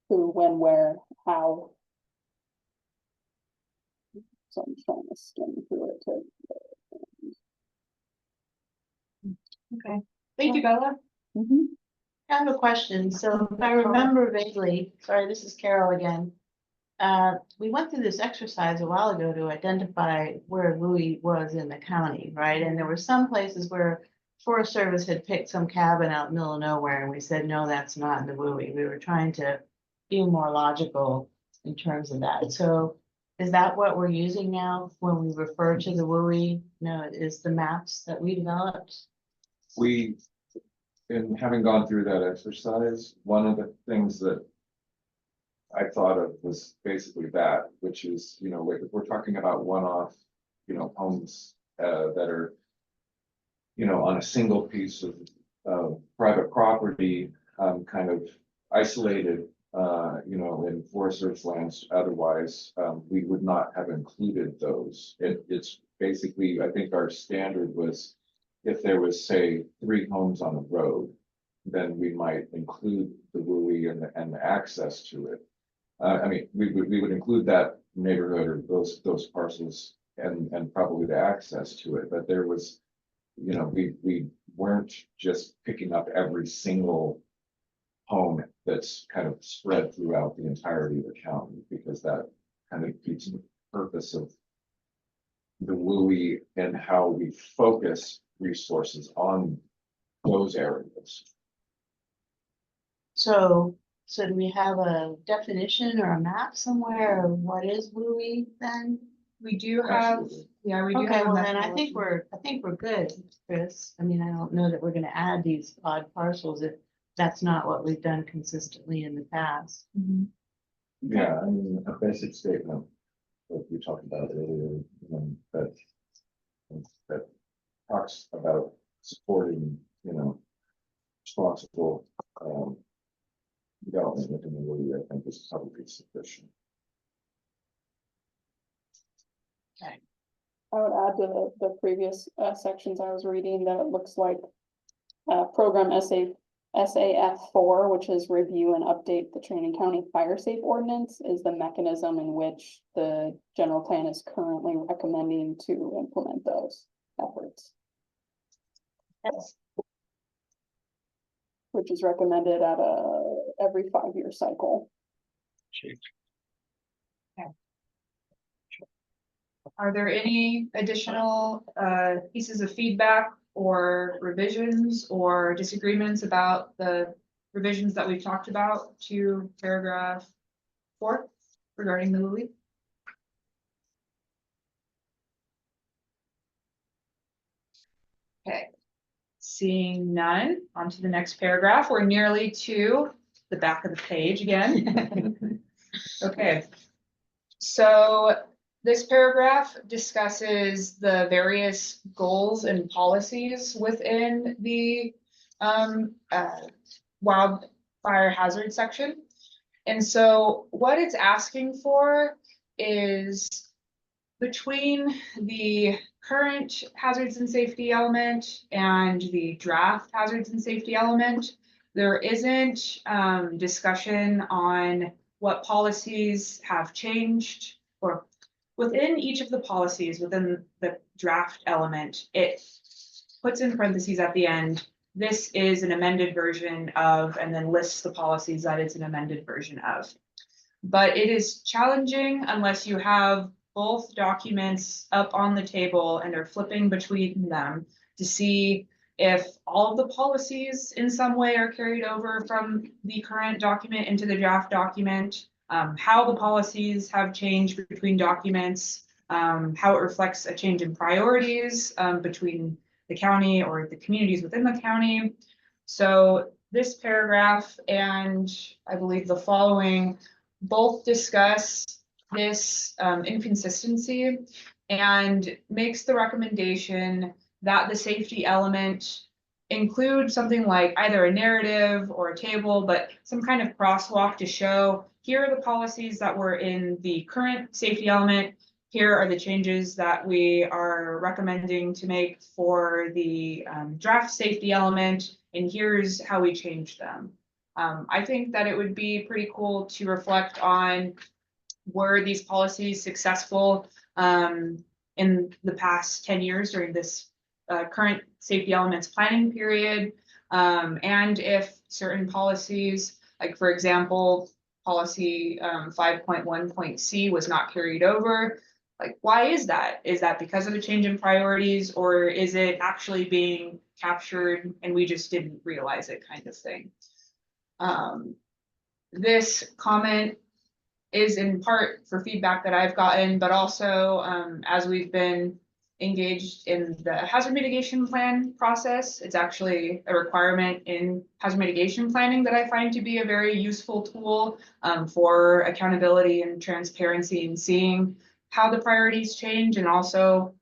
who, when, where, how. So I'm trying to skim through it to. Okay, thank you, Bella. I have a question. So if I remember vaguely, sorry, this is Carol again. We went through this exercise a while ago to identify where WUI was in the county, right? And there were some places where Forest Service had picked some cabin out in the middle of nowhere, and we said, no, that's not in the WUI. We were trying to be more logical in terms of that. So is that what we're using now when we refer to the WUI? No, is the maps that we developed? We, in having gone through that exercise, one of the things that I thought of was basically that, which is, you know, if we're talking about one-off, you know, homes that are, you know, on a single piece of private property, kind of isolated in Forest Service lands, otherwise, we would not have included those. It's basically, I think our standard was if there was, say, 3 homes on the road, then we might include the WUI and the access to it. I mean, we would include that neighborhood or those parcels and probably the access to it, but there was, we weren't just picking up every single home that's kind of spread throughout the entirety of the county, because that kind of keeps the purpose of the WUI and how we focus resources on those areas. So do we have a definition or a map somewhere of what is WUI then? We do have, Absolutely. yeah, we do Okay, have. a well then I think methodology. we're good, Chris. I mean, I don't know that we're gonna add these odd parcels if that's not what we've done consistently in the past. Yeah, I mean, a basic statement that we talked about earlier, that talks about supporting, responsible development within the WUI, I think is probably sufficient. Okay. I would add to the previous sections I was reading that it looks like program SAF4, which is review and update the Trinity County Fire Safe Ordinance, is the mechanism in which the general plan is currently recommending to implement those efforts. Yes. Which is recommended at every 5-year cycle. Are there any additional pieces of feedback or revisions or disagreements about the revisions that we've talked about to paragraph 4 regarding the WUI? Okay, seeing none, on to the next paragraph. We're nearly to the back of the page again. Okay, so this paragraph discusses the various goals and policies within the wildfire hazard section. And so what it's asking for is between the current hazards and safety element and the draft hazards and safety element, there isn't discussion on what policies have changed, or within each of the policies within the draft element, it puts in parentheses at the end, this is an amended version of, and then lists the policies that it's an amended version of. But it is challenging unless you have both documents up on the table and are flipping between them to see if all of the policies in some way are carried over from the current document into the draft document, how the policies have changed between documents, how it reflects a change in priorities between the county or the communities within the county. So this paragraph and I believe the following both discuss this inconsistency and makes the recommendation that the safety element include something like either a narrative or a table, but some kind of crosswalk to show here are the policies that were in the current safety element. Here are the changes that we are recommending to make for the draft safety element, and here's how we change them. I think that it would be pretty cool to reflect on, were these policies successful in the past 10 years during this current safety elements planning period? And if certain policies, like for example, policy 5.1.c was not carried over, like why is that? Is that because of a change in priorities, or is it actually being captured and we just didn't realize it, kind of thing? This comment is in part for feedback that I've gotten, but also as we've been engaged in the hazard mitigation plan process, it's actually a requirement in hazard mitigation planning that I find to be a very useful tool for accountability and transparency and seeing how the priorities change, and also,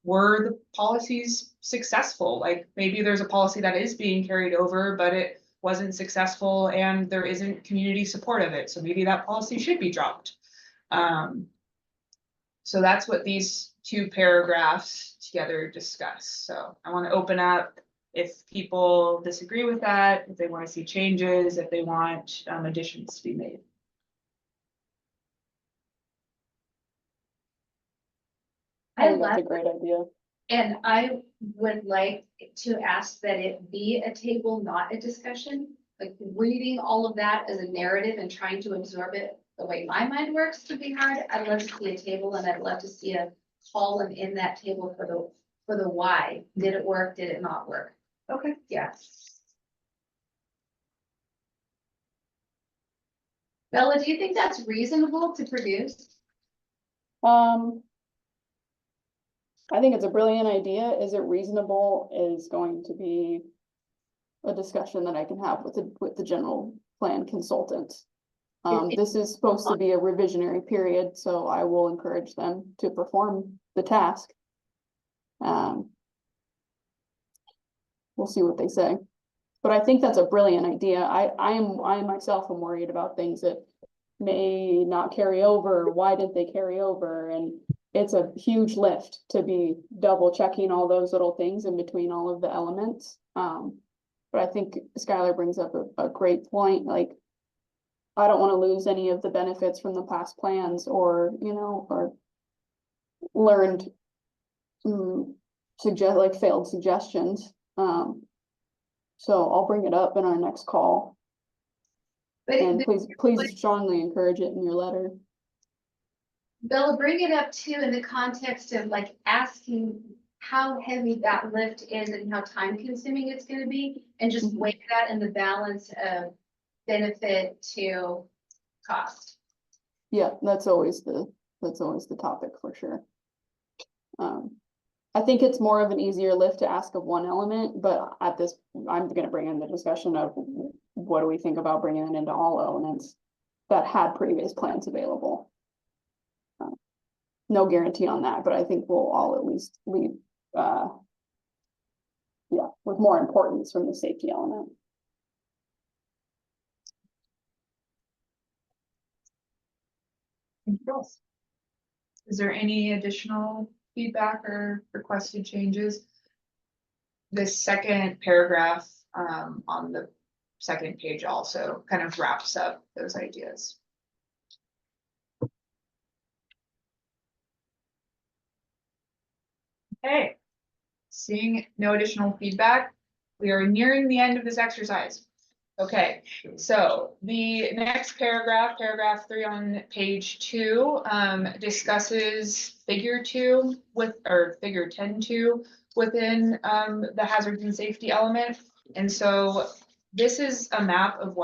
were the policies successful? Like maybe there's a policy that is being carried over, but it wasn't successful and there isn't community support of it. So maybe that policy should be dropped. So that's what these two paragraphs together discuss. So I want to open up if people disagree with that, if they want to see changes, if they want additions to be made. I think that's a great idea. And I would like to ask that it be a table, not a discussion. Like reading all of that as a narrative and trying to absorb it the way my mind works could be hard. I'd love to see a table and I'd love to see a column in that table for the why. Did it work? Did it not work? Okay. Yeah. Bella, do you think that's reasonable to produce? I think it's a brilliant idea. Is it reasonable is going to be a discussion that I can have with the general plan consultant. This is supposed to be a revisionary period, so I will encourage them to perform the task. We'll see what they say. But I think that's a brilliant idea. I myself am worried about things that may not carry over. Why didn't they carry over? And it's a huge lift to be double checking all those little things in between all of the elements. But I think Skylar brings up a great point. Like, I don't want to lose any of the benefits from the past plans or, or learned failed suggestions. So I'll bring it up in our next call. And please strongly encourage it in your letter. Bella, bring it up too in the context of like asking how heavy that lift is and how time consuming it's going to be, and just weigh that in the balance of benefit to cost. Yeah, that's always the topic for sure. I think it's more of an easier lift to ask of one element, but I'm going to bring in the discussion of what do we think about bringing it into all elements that had previous plans available. No guarantee on that, but I think we'll all at least leave, with more importance from the safety element. Anything else? Is there any additional feedback or requested changes? This second paragraph on the second page also kind of wraps up those ideas. Okay, seeing no additional feedback, we are nearing the end of this exercise. Okay, so the next paragraph, paragraph 3 on page 2, discusses figure 2 figure 10.2 within the hazards and safety element. And so this is a map of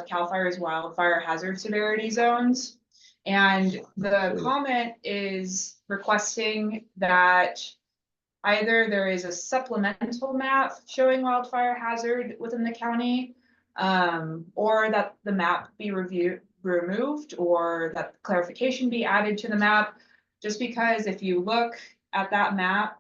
CAL FIRE's wildfire hazard severity zones. And the comment is requesting that either there is a supplemental map showing wildfire hazard within the county, or that the map be removed, or that clarification be added to the map. Just because if you look at that map,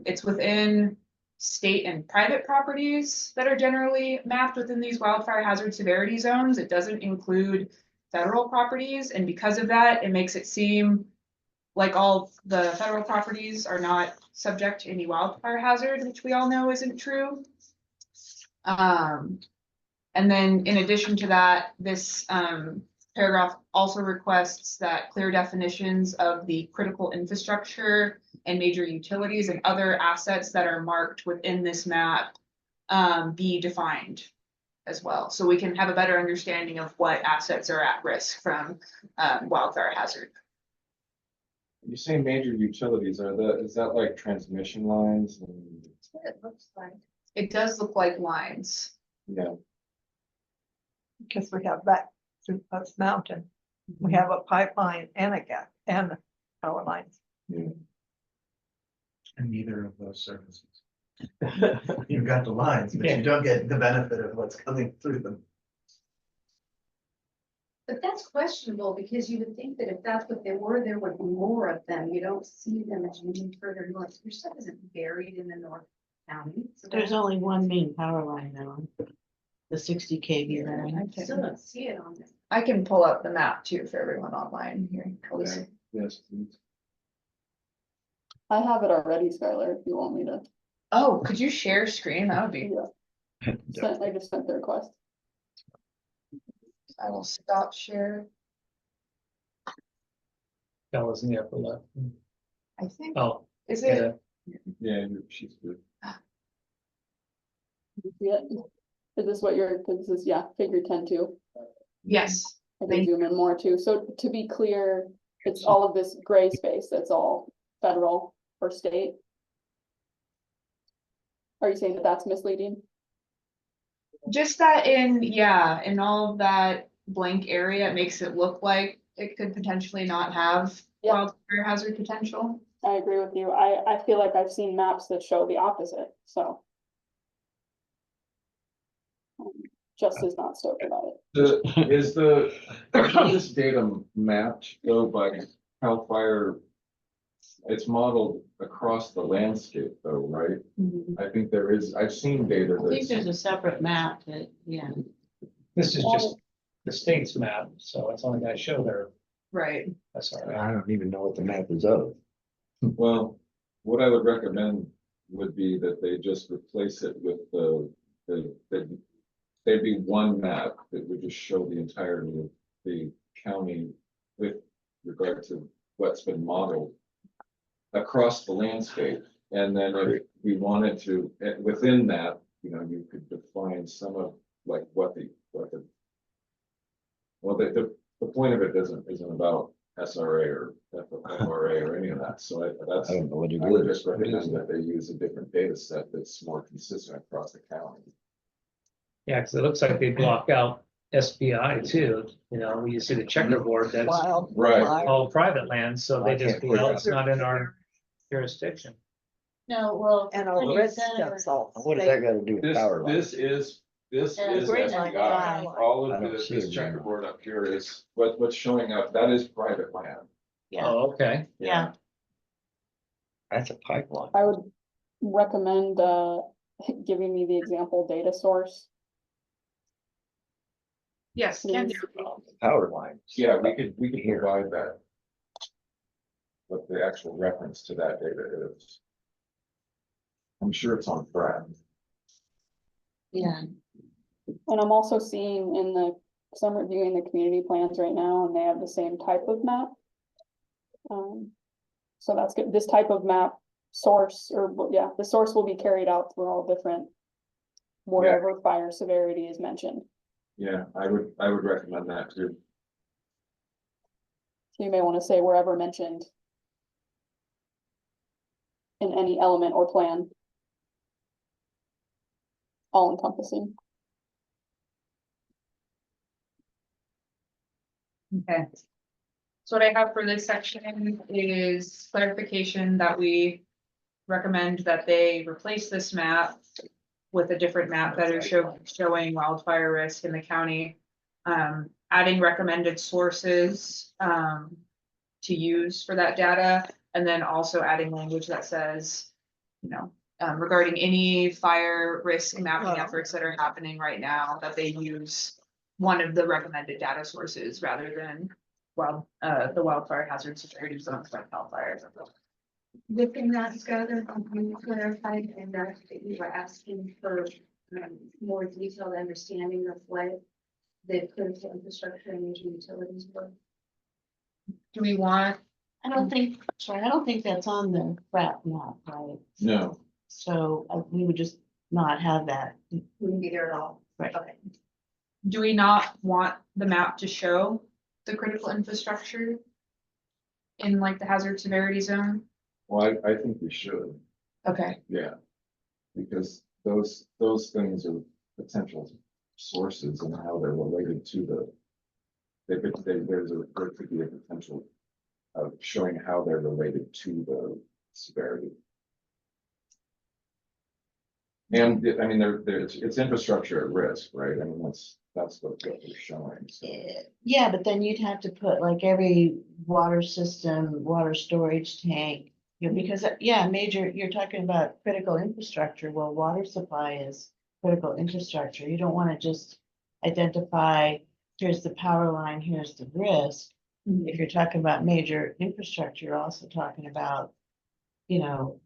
it's within state and private properties that are generally mapped within these wildfire hazard severity zones. It doesn't include federal properties, and because of that, it makes it seem like all the federal properties are not subject to any wildfire hazard, which we all know isn't true. And then in addition to that, this paragraph also requests that clear definitions of the critical infrastructure and major utilities and other assets that are marked within this map be defined as well. So we can have a better understanding of what assets are at risk from wildfire hazard. You say major utilities, is that like transmission lines and? That's what it looks like. It does look like lines. Yeah. Because we have back through Puss Mountain, we have a pipeline and a gap and power lines. Yeah. And neither of those services. You've got the lines, but you don't get the benefit of what's coming through them. But that's questionable because you would think that if that's what they were, there would be more of them. You don't see them as you move further north. Your stuff isn't buried in the North County. So There's only one main power line now. the 60 kV I line. can- Still don't see it on there. I can pull up the map too for everyone online here. Okay. Yes, please. I have it already, Skylar, if you want me to. Oh, could you share screen? That would be, I just sent the request. I will stop share. That was in the upper left. I think, Oh, is yeah. it? Yeah, she's good. Yeah. Is this what you're, cause this is, yeah, figure 10 too. Yes. I can zoom in more too. So to be clear, it's all of this gray space, that's all federal or state. Are you saying that that's misleading? Just that in all of that blank area, it makes it look like it could potentially not have Yeah. wildfire hazard potential. I agree with you. I feel like I've seen maps that show the opposite, so. Just is not stoked about it. Is this data mapped though by CAL FIRE? It's modeled across the landscape though, right? I think there is, I've seen data I think that's. there's a separate map that, yeah. This is just the state's map, so it's only gonna show their, Right. that's all right. I don't even know what the map is of. Well, what I would recommend would be that they just replace it with there'd be one map that would just show the entirety of the county with regard to what's been modeled across the landscape. And then if we wanted to, within that, you know, you could define some of like well, the point of it isn't about SRA or FRA or any of that. So that's, I don't know what it I would is. just recommend that they use a different data set that's more consistent across the county. Yeah, because it looks like they block out SBI too, you know, when you see the checkerboard, that's Right. all private land, so they just, well, it's not in our jurisdiction. No, well. And when all you red send stuff's it- all. What does that got to do with This, power lines? this Yeah, is green line SBI. line. All I of don't this, see this a green line. checkerboard up here is what's showing up. That is private land. Yeah, Oh, okay. yeah. That's a pipeline. I would recommend giving me the example data source. Yes, can do. Power lines. Yeah, we could provide that. What the actual reference to that data is. I'm sure it's on Brad. Yeah. And I'm also seeing in the, because I'm reviewing the community plans right now and they have the same type of map. So that's good. This type of map source, or yeah, the source will be carried out through all different, wherever fire severity is mentioned. Yeah, I would recommend that too. So you may want to say wherever mentioned in any element or plan. All encompassing. Okay. So what I have for this section is clarification that we recommend that they replace this map with a different map that is showing wildfire risk in the county. Adding recommended sources to use for that data, and then also adding language that says, you know, regarding any fire risk mapping efforts that are happening right now, that they use one of the recommended data sources rather than the wildfire hazard severity zones like CAL FIRE. Within that, Skylar, you clarified and that you were asking for more detailed understanding of what the critical infrastructure and major utilities were. Do we want? I don't think that's on the FRAP map, right? No. So we would just not have that. Wouldn't be there at all. Right. Okay. Do we not want the map to show the critical infrastructure in like the hazard severity zone? Well, I think we should, Okay, yeah. Because those things are potential sources and how they're related to there could be a potential of showing how they're related to the severity. And I mean, it's infrastructure at risk, right? I mean, that's what they're showing. So. Yeah, but then you'd have to put like every water system, water storage tank, you know, because yeah, you're talking about critical infrastructure. Well, water supply is critical infrastructure. You don't want to just identify, here's the power line, here's the risk. If you're talking about major infrastructure, you're also talking about, the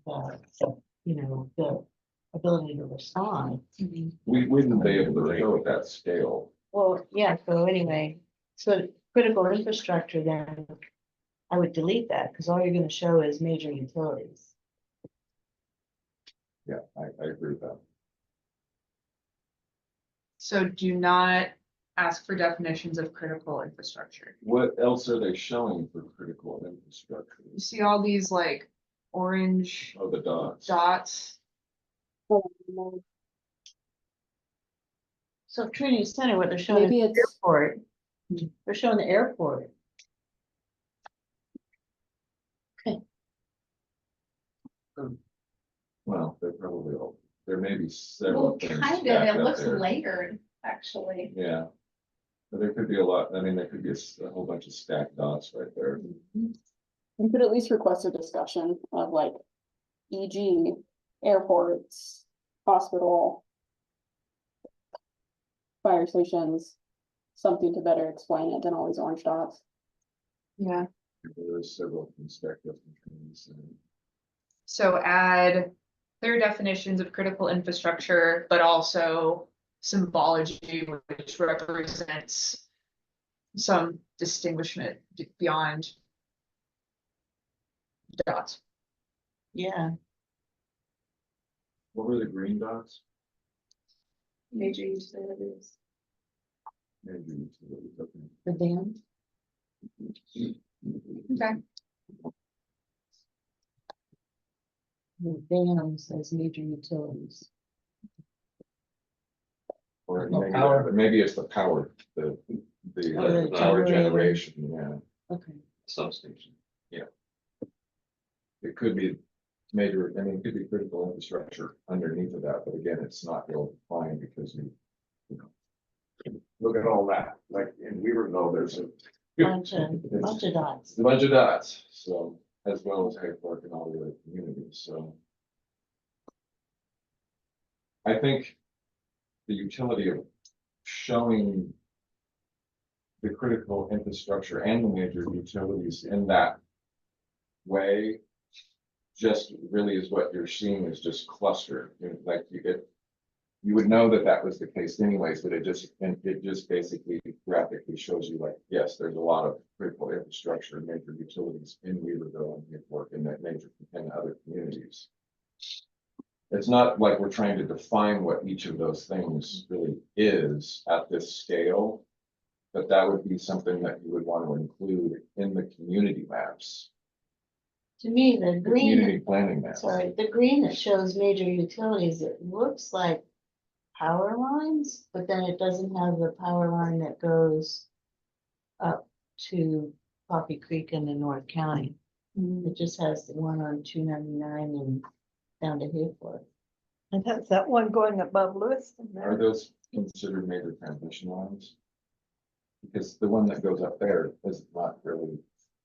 ability to respond. We wouldn't be able to show at that scale. Well, yeah, so anyway, so critical infrastructure, then I would delete that because all you're gonna show is major utilities. Yeah, I agree with that. So do not ask for definitions of critical infrastructure. What else are they showing for critical infrastructure? You see all these like orange Oh, the dots. dots. So Trinity Center, what they're showing Maybe is the it's- airport. They're showing the airport. Well, they're probably all, there may be several Well, things kind of, stacked it up looks there. layered, actually. Yeah. But there could be a lot, I mean, there could be a whole bunch of stacked dots right there. We could at least request a discussion of like, e.g. airports, hospital, fire stations, something to better explain it than all these orange dots. Yeah. There's several things stacked up in Trinity Center. So add clear definitions of critical infrastructure, but also symbology which represents some distinguishment beyond dots. Yeah, What were the green dots? major utilities. Major utilities, okay. The dam. Okay. The dam says major utilities. Or No, maybe, power. but maybe it's the power, the power generator. generation, yeah. Okay. Substation. Yeah. It could be major, I mean, it could be critical infrastructure underneath of that, but again, it's not real defined because you know, look at all that, like in Weaverville, there's a Bunch of dots. a bunch of dots, so, as well as Hyde Park and all the other communities, so. I think the utility of showing the critical infrastructure and the major utilities in that way just really is what you're seeing is just clustered, you know, like you would know that that was the case anyways, but it just basically graphically shows you like, yes, there's a lot of critical infrastructure and major utilities in Weaverville and Newport and that major and other communities. It's not like we're trying to define what each of those things really is at this scale, but that would be something that you would want to include in the community maps. To me, the Community green, planning maps. sorry, the green that shows major utilities, it looks like power lines, but then it doesn't have the power line that goes up to Coffee Creek in the North County. It just has the one on 299 and down to Hayfork. And has that one going above Lewiston Are there? those considered major transmission lines? Because the one that goes up there is not really,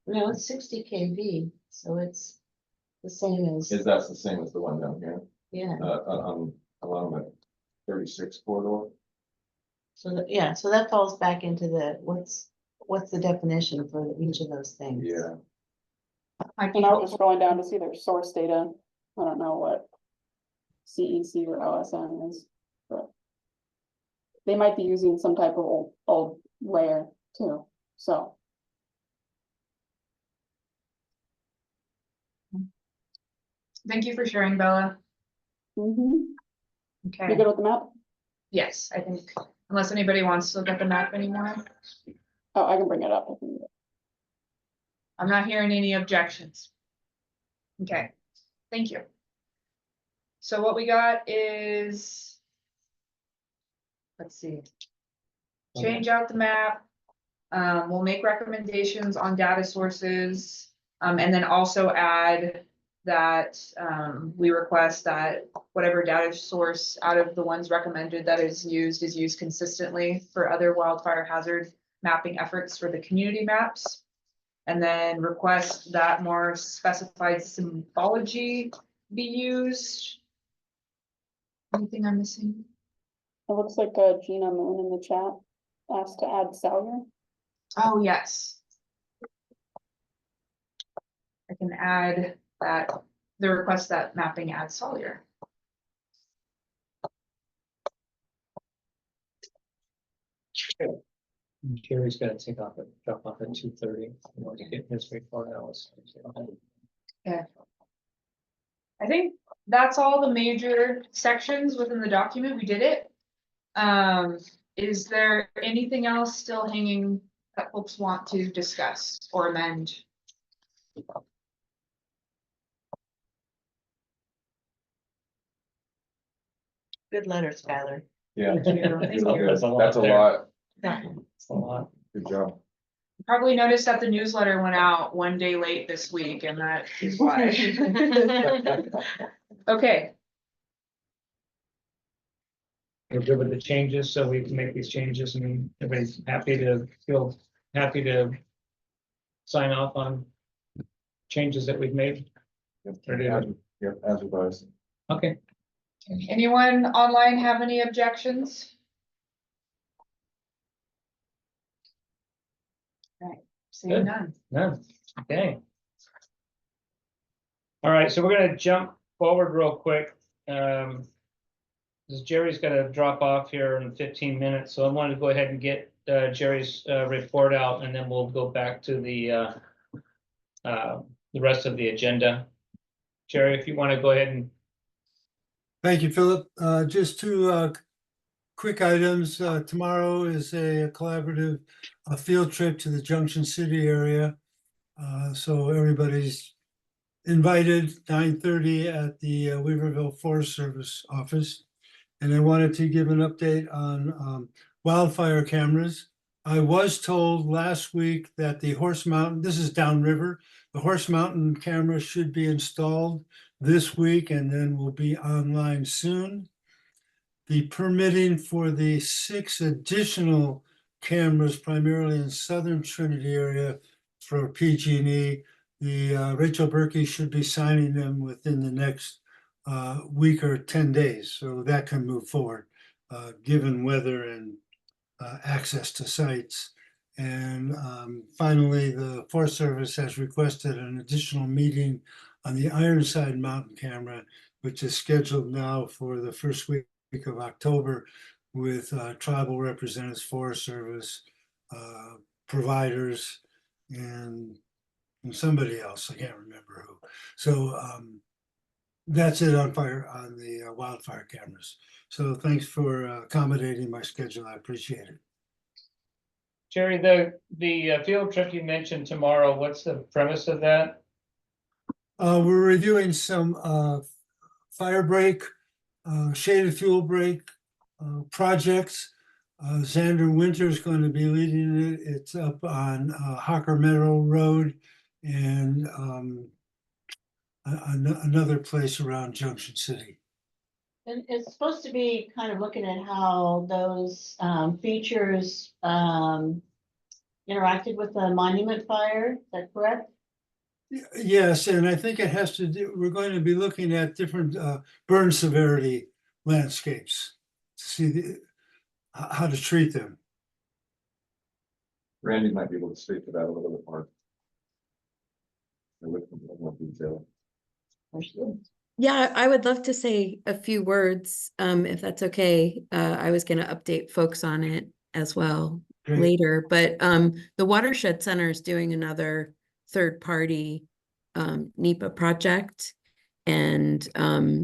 No, it's 60 kV, so it's the same as, is that the same as the one down here? yeah. Along the 36 corridor? So that, yeah, so that falls back into the, what's the definition for each of those things? Yeah. And I was scrolling down to see their source data. I don't know what CEC or OSN is, but they might be using some type of old layer too, so. Thank you for sharing, Bella. You Okay. good with the map? Yes, I think, unless anybody wants to look at the map anymore, Oh, I can bring it up if you need it. I'm not hearing any objections. Okay, thank you. So what we got is, let's see. Change out the map. We'll make recommendations on data sources, and then also add that, we request that whatever data source out of the ones recommended that is used consistently for other wildfire hazard mapping efforts for the community maps. And then request that more specified symbology be used. Anything I'm missing? It looks like Gina Moon in the chat asked to add Salyer. Oh, yes. I can add that, the request that mapping add Sawyer. Jerry's gotta drop off at 2:30 in order to get his report out. Yeah. I think that's all the major sections within the document. We did it. Is there anything else still hanging that folks want to discuss or amend? Good letter, Skylar. Yeah. Thank you. Thank you. That's a lot. Yeah. It's a lot. Good job. Probably noticed that the newsletter went out one day late this week, and that is why. Okay, We're good with the changes, so we can make these changes and everybody's happy to sign off on changes that we've made. Yep, as advised. Okay, anyone online have any objections? Right, seeing Good. none. none, okay. All right, so we're gonna jump forward real quick. Because Jerry's gonna drop off here in 15 minutes, so I wanted to go ahead and get Jerry's report out, and then we'll go back to the rest of the agenda. Jerry, if you want to go ahead and. Thank you, Philip. Just two quick items. Tomorrow is a collaborative field trip to the Junction City area. So everybody's invited, 9:30 at the Weaverville Forest Service office. And I wanted to give an update on wildfire cameras. I was told last week that the Horse Mountain, this is downriver, the Horse Mountain camera should be installed this week and then will be online soon. The permitting for the 6 additional cameras, primarily in southern Trinity area for PG&E, the Rachel Berkey should be signing them within the next week or 10 days, so that can move forward, given weather and access to sites. And finally, the Forest Service has requested an additional meeting on the Ironside Mountain camera, which is scheduled now for the first week of October with tribal representatives, Forest Service, providers, and somebody else, I can't remember who. So that's it on the wildfire cameras. So thanks for accommodating my schedule. I appreciate it. Jerry, the field trip you mentioned tomorrow, what's the premise of that? We're reviewing some fire break, shaded fuel break projects. Xander Winter is going to be leading it. It's up on Hawker Meadow Road and another place around Junction City. And it's supposed to be kind of looking at how those features interacted with the monument fire. Is that correct? Yes, and I think it has to do, we're going to be looking at different burn severity landscapes to see how to treat them. Randy might be able to speak to that a little bit more. With more detail. Yeah, I would love to say a few words, if that's okay. I was going to update folks on it as well later, but the Watershed Center is doing another third-party NEPA project. And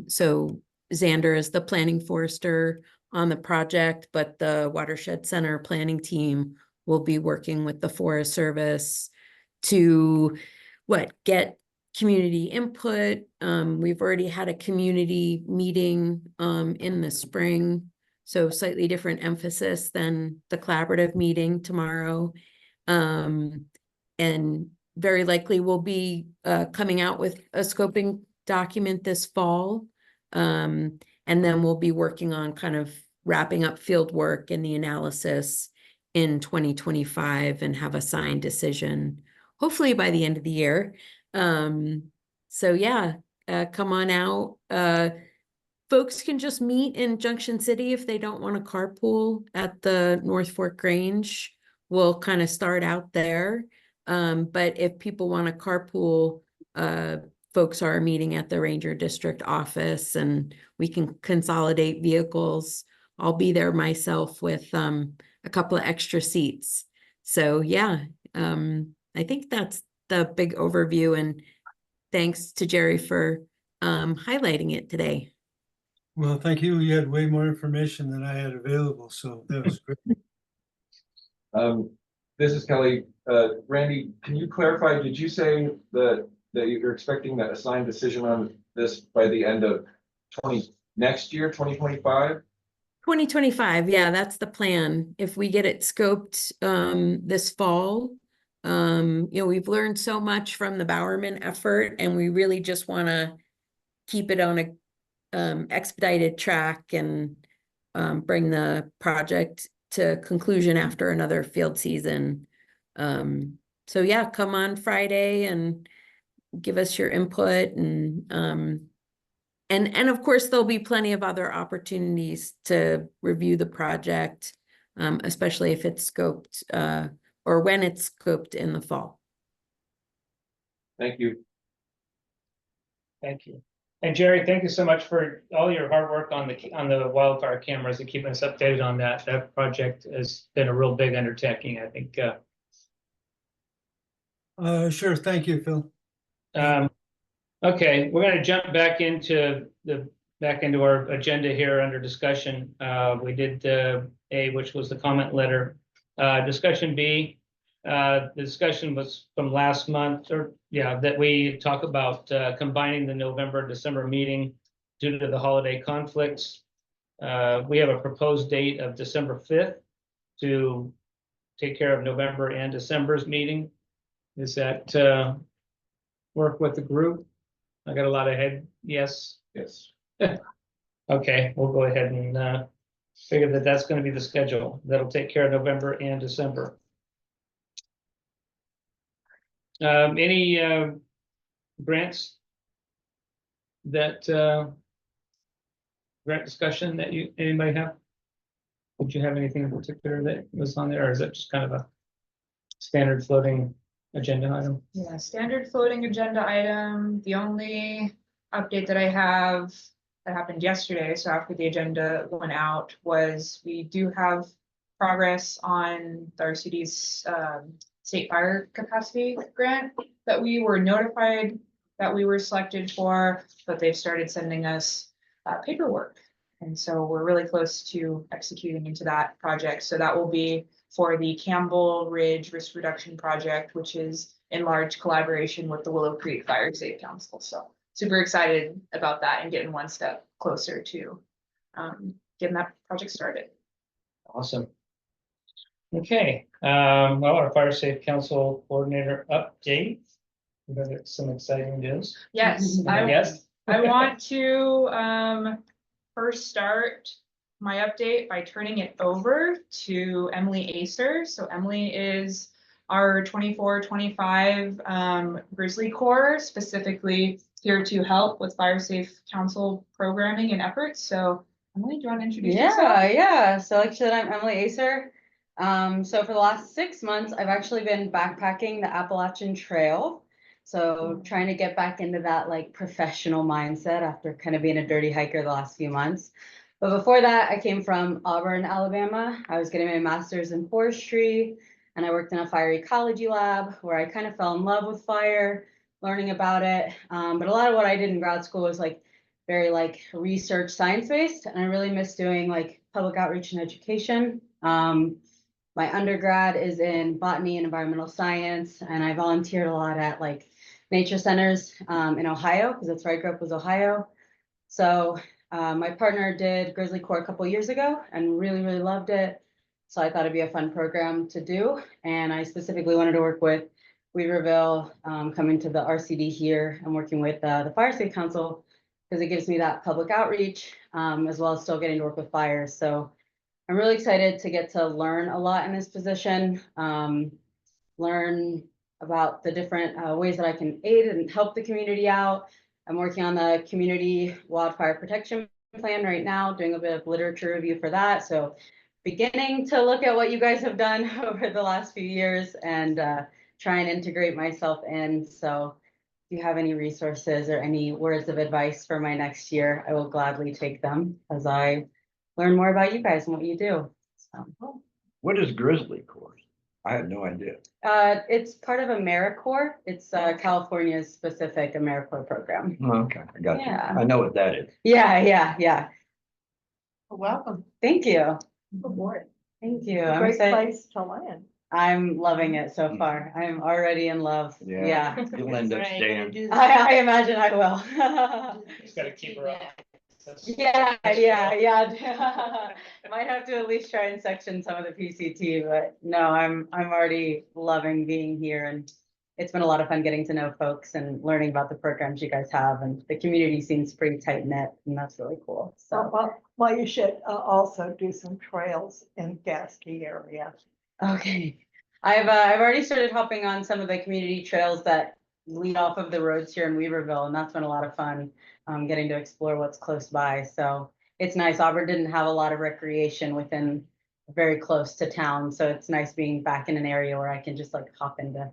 so Xander is the planning forester on the project, but the Watershed Center planning team will be working with the Forest Service to get community input. We've already had a community meeting in the spring, so slightly different emphasis than the collaborative meeting tomorrow. And very likely we'll be coming out with a scoping document this fall. And then we'll be working on kind of wrapping up field work and the analysis in 2025 and have a signed decision, hopefully by the end of the year. So yeah, come on out. folks can just meet in Junction City if they don't want to carpool at the North Fork Grange. We'll kind of start out there. But if people want to carpool, folks are meeting at the Ranger District office and we can consolidate vehicles. I'll be there myself with a couple of extra seats. So yeah, I think that's the big overview, and thanks to Jerry for highlighting it today. Well, thank you. You had way more information than I had available, so that was great. This is Kelly. Randy, can you clarify, did you say that you're expecting that assigned decision on this by the end of next year, 2025? 2025, yeah, that's the plan. If we get it scoped this fall, we've learned so much from the Bowerman effort, and we really just want to keep it on a expedited track and bring the project to conclusion after another field season. So yeah, come on Friday and give us your input, and of course, there'll be plenty of other opportunities to review the project, especially if it's scoped or when it's scoped in the fall. Thank you. Thank you. And Jerry, thank you so much for all your hard work on the wildfire cameras and keeping us updated on that. That project has been a real big undertaking, I think. Sure. Thank you, Phil. Okay, we're going to jump back into our agenda here under discussion. We did A, which was the comment letter. Discussion B, the discussion was from last month, that we talk about combining the November, December meeting due to the holiday conflicts. We have a proposed date of December 5th to take care of November and December's meeting. Does that work with the group? I got a lot of head, yes? Yes. Okay, we'll go ahead and figure that that's going to be the schedule. That'll take care of November and December. Any grants that grant discussion that anybody have? Did you have anything in particular that was on there, or is it just kind of a standard floating agenda item? Yeah, standard floating agenda item. The only update that I have that happened yesterday, so after the agenda went out, was we do have progress on the RCD's state fire capacity grant that we were notified that we were selected for, but they've started sending us paperwork. And so we're really close to executing into that project. So that will be for the Campbell Ridge Risk Reduction Project, which is in large collaboration with the Willow Creek Fire Safe Council. So super excited about that and getting one step closer to getting that project started. Awesome. Okay, well, our Fire Safe Council Coordinator update. We got some exciting news. Yes, I want to first start my update by turning it over to Emily Acer. So Emily is our 24-25 Grizzly Corps, specifically here to help with Fire Safe Council programming and efforts. So Emily, do you want to introduce yourself? Yeah. So like I said, I'm Emily Acer. So for the last 6 months, I've actually been backpacking the Appalachian Trail. So trying to get back into that like professional mindset after kind of being a dirty hiker the last few months. But before that, I came from Auburn, Alabama. I was getting my master's in forestry, and I worked in a fire ecology lab where I kind of fell in love with fire, learning about it. But a lot of what I did in grad school was like very like research science based, and I really miss doing like public outreach and education. My undergrad is in botany and environmental science, and I volunteered a lot at like nature centers in Ohio, because that's where I grew up, was Ohio. So my partner did Grizzly Corps a couple years ago and really, really loved it. So I thought it'd be a fun program to do. And I specifically wanted to work with Weaverville, coming to the RCD here and working with the Fire Safe Council, because it gives me that public outreach, as well as still getting to work with fires. So I'm really excited to get to learn a lot in this position, learn about the different ways that I can aid and help the community out. I'm working on the community wildfire protection plan right now, doing a bit of literature review for that. So beginning to look at what you guys have done over the last few years and try and integrate myself in. So if you have any resources or any words of advice for my next year, I will gladly take them as I learn more about you guys and what you do. So, What is Grizzly Corps? I had no idea. it's part of AmeriCorps. It's California's specific AmeriCorps program. Oh, okay, I got you. Yeah. I know what that is. Yeah. Welcome. Thank you. Good morning. Thank you. A I'm great excited. place to land. I'm loving it so far. I'm already in love. Yeah. You'll end up Right, staying. do the- I imagine I will. Just gotta keep her up. Yeah. Might have to at least try and section some of the PCT, but no, I'm already loving being here, and it's been a lot of fun getting to know folks and learning about the programs you guys have, and the community seems pretty tight knit, and that's really cool. So Well, you should also do some trails in Gasky area. okay, I've already started hopping on some of the community trails that lead off of the roads here in Weaverville, and that's been a lot of fun. Getting to explore what's close by. So it's nice. Auburn didn't have a lot of recreation within very close to town. So it's nice being back in an area where I can just like hop into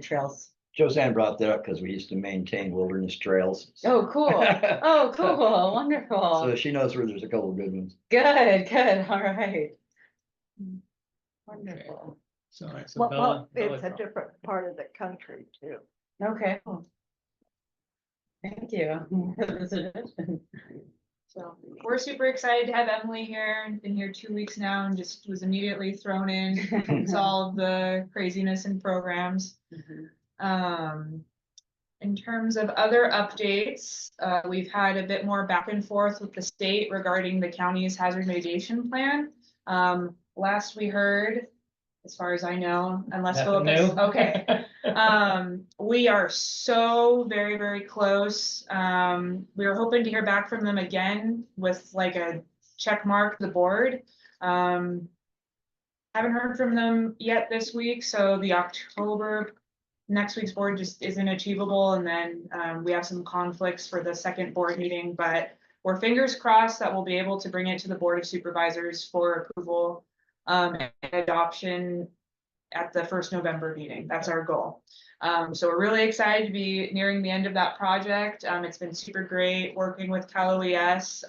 trails. Josanne brought that up because we used to maintain wilderness trails. Oh, cool. Oh, cool. Wonderful. So she knows where there's a couple of good ones. Good. All right. Wonderful. So, Well, it's a different part of the country too. Okay. Thank you. So we're super excited to have Emily here. Been here 2 weeks now and just was immediately thrown in to all of the craziness and programs. In terms of other updates, we've had a bit more back and forth with the state regarding the county's hazard mitigation plan. Last we heard, as far as I know, unless Nothing Philip is, new? okay. We are so very, very close. We were hoping to hear back from them again with like a check mark the board. Haven't heard from them yet this week, so the next week's board just isn't achievable, and then we have some conflicts for the second board meeting, but we're fingers crossed that we'll be able to bring it to the Board of Supervisors for approval and adoption at the first November meeting. That's our goal. So we're really excited to be nearing the end of that project. It's been super great working with Cal OES.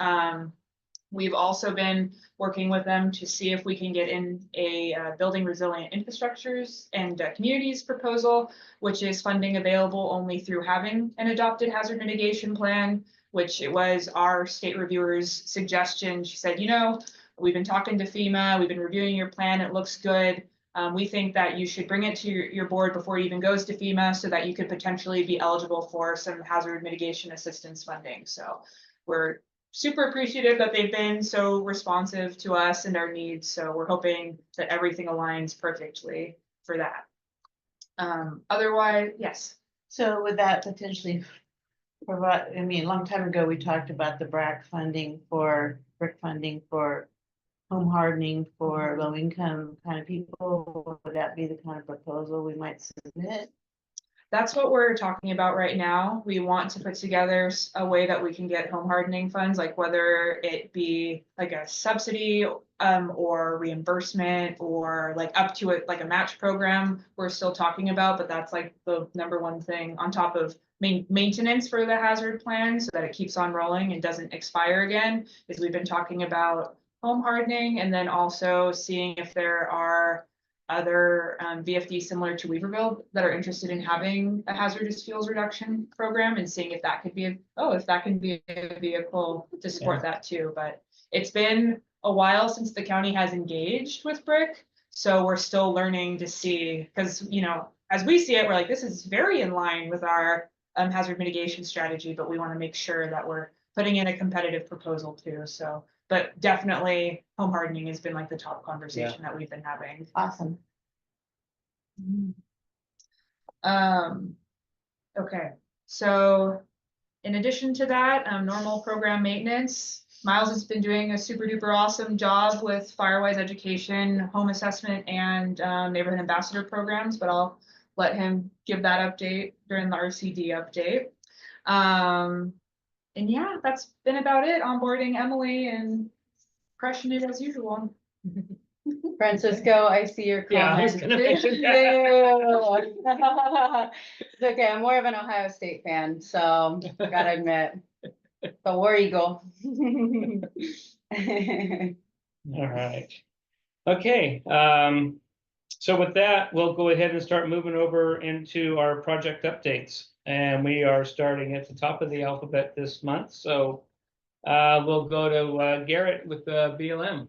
We've also been working with them to see if we can get in a building resilient infrastructures and communities proposal, which is funding available only through having an adopted hazard mitigation plan, which it was our state reviewer's suggestion. She said, we've been talking to FEMA, we've been reviewing your plan, it looks good. We think that you should bring it to your board before it even goes to FEMA so that you could potentially be eligible for some hazard mitigation assistance funding. So we're super appreciative that they've been so responsive to us and our needs. So we're hoping that everything aligns perfectly for that. Otherwise, yes. So would that potentially provide, a long time ago, we talked about the BRAC funding for, BRIC funding for home hardening for low income kind of people. Would that be the kind of proposal we might submit? That's what we're talking about right now. We want to put together a way that we can get home hardening funds, like whether it be like a subsidy or reimbursement or like up to it, like a match program we're still talking about, but that's like the number one thing on top of maintenance for the hazard plan so that it keeps on rolling and doesn't expire again, is we've been talking about home hardening and then also seeing if there are other VFDs similar to Weaverville that are interested in having a hazardous fuels reduction program and seeing if that could be a vehicle to support that too. But it's been a while since the county has engaged with BRIC, so we're still learning to see, because as we see it, we're like, this is very in line with our hazard mitigation strategy, but we want to make sure that we're putting in a competitive proposal too. So, but definitely home hardening has been like the top conversation that we've been having. Awesome. Okay, so in addition to that, normal program maintenance, Miles has been doing a super duper awesome job with Firewise education, home assessment, and neighborhood ambassador programs, but I'll let him give that update during the RCD update. And yeah, that's been about it. Onboarding Emily and crushing it as usual. Francisco, I see your Yeah, I was comment. gonna mention that. It's okay, I'm more of an Ohio State fan, so gotta admit. The War Eagle. All right. Okay, so with that, we'll go ahead and start moving over into our project updates. And we are starting at the top of the alphabet this month, so we'll go to Garrett with the BLM.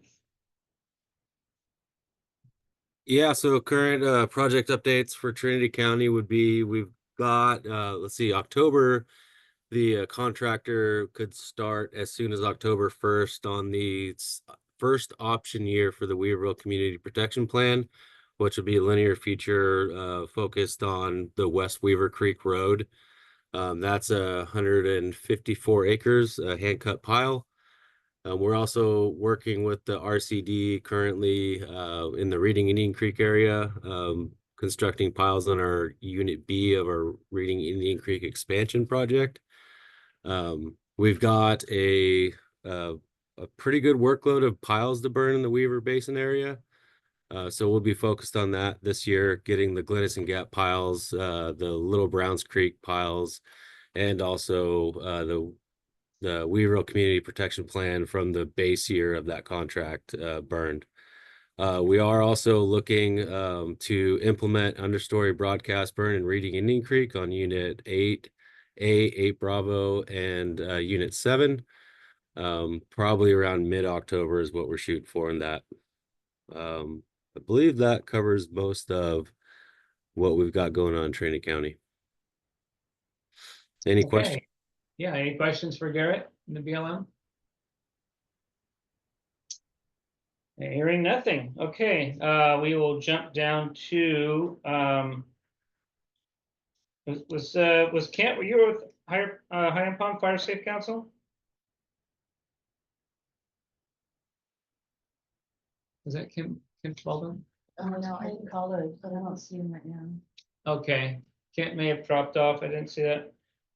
Yeah, so current project updates for Trinity County would be, we've got let's see, October, the contractor could start as soon as October 1st on the first option year for the Weaverville Community Protection Plan, which would be a linear feature focused on the West Weaver Creek Road. That's 154 acres, a hand cut pile. We're also working with the RCD currently in the Reading Indian Creek area, constructing piles on our Unit B of our Reading Indian Creek expansion project. We've got a pretty good workload of piles to burn in the Weaver Basin area. So we'll be focused on that this year, getting the Glennison Gap piles, the Little Browns Creek piles, and also the Weaverville Community Protection Plan from the base year of that contract burned. We are also looking to implement understory broadcast burn in Reading Indian Creek on Unit 8A, 8 Bravo, and Unit 7. Probably around mid-October is what we're shooting for in that. I believe that covers most of what we've got going on in Trinity County. Any questions? Okay. Yeah, any questions for Garrett in the BLM? Hearing nothing. Okay, we will jump down to was Kent, were you with High Pond Fire Safe Council? Is that Kim Spalding? Oh, no, I can call those, but I don't see them right now. Okay, Kent may have dropped off. I didn't see that.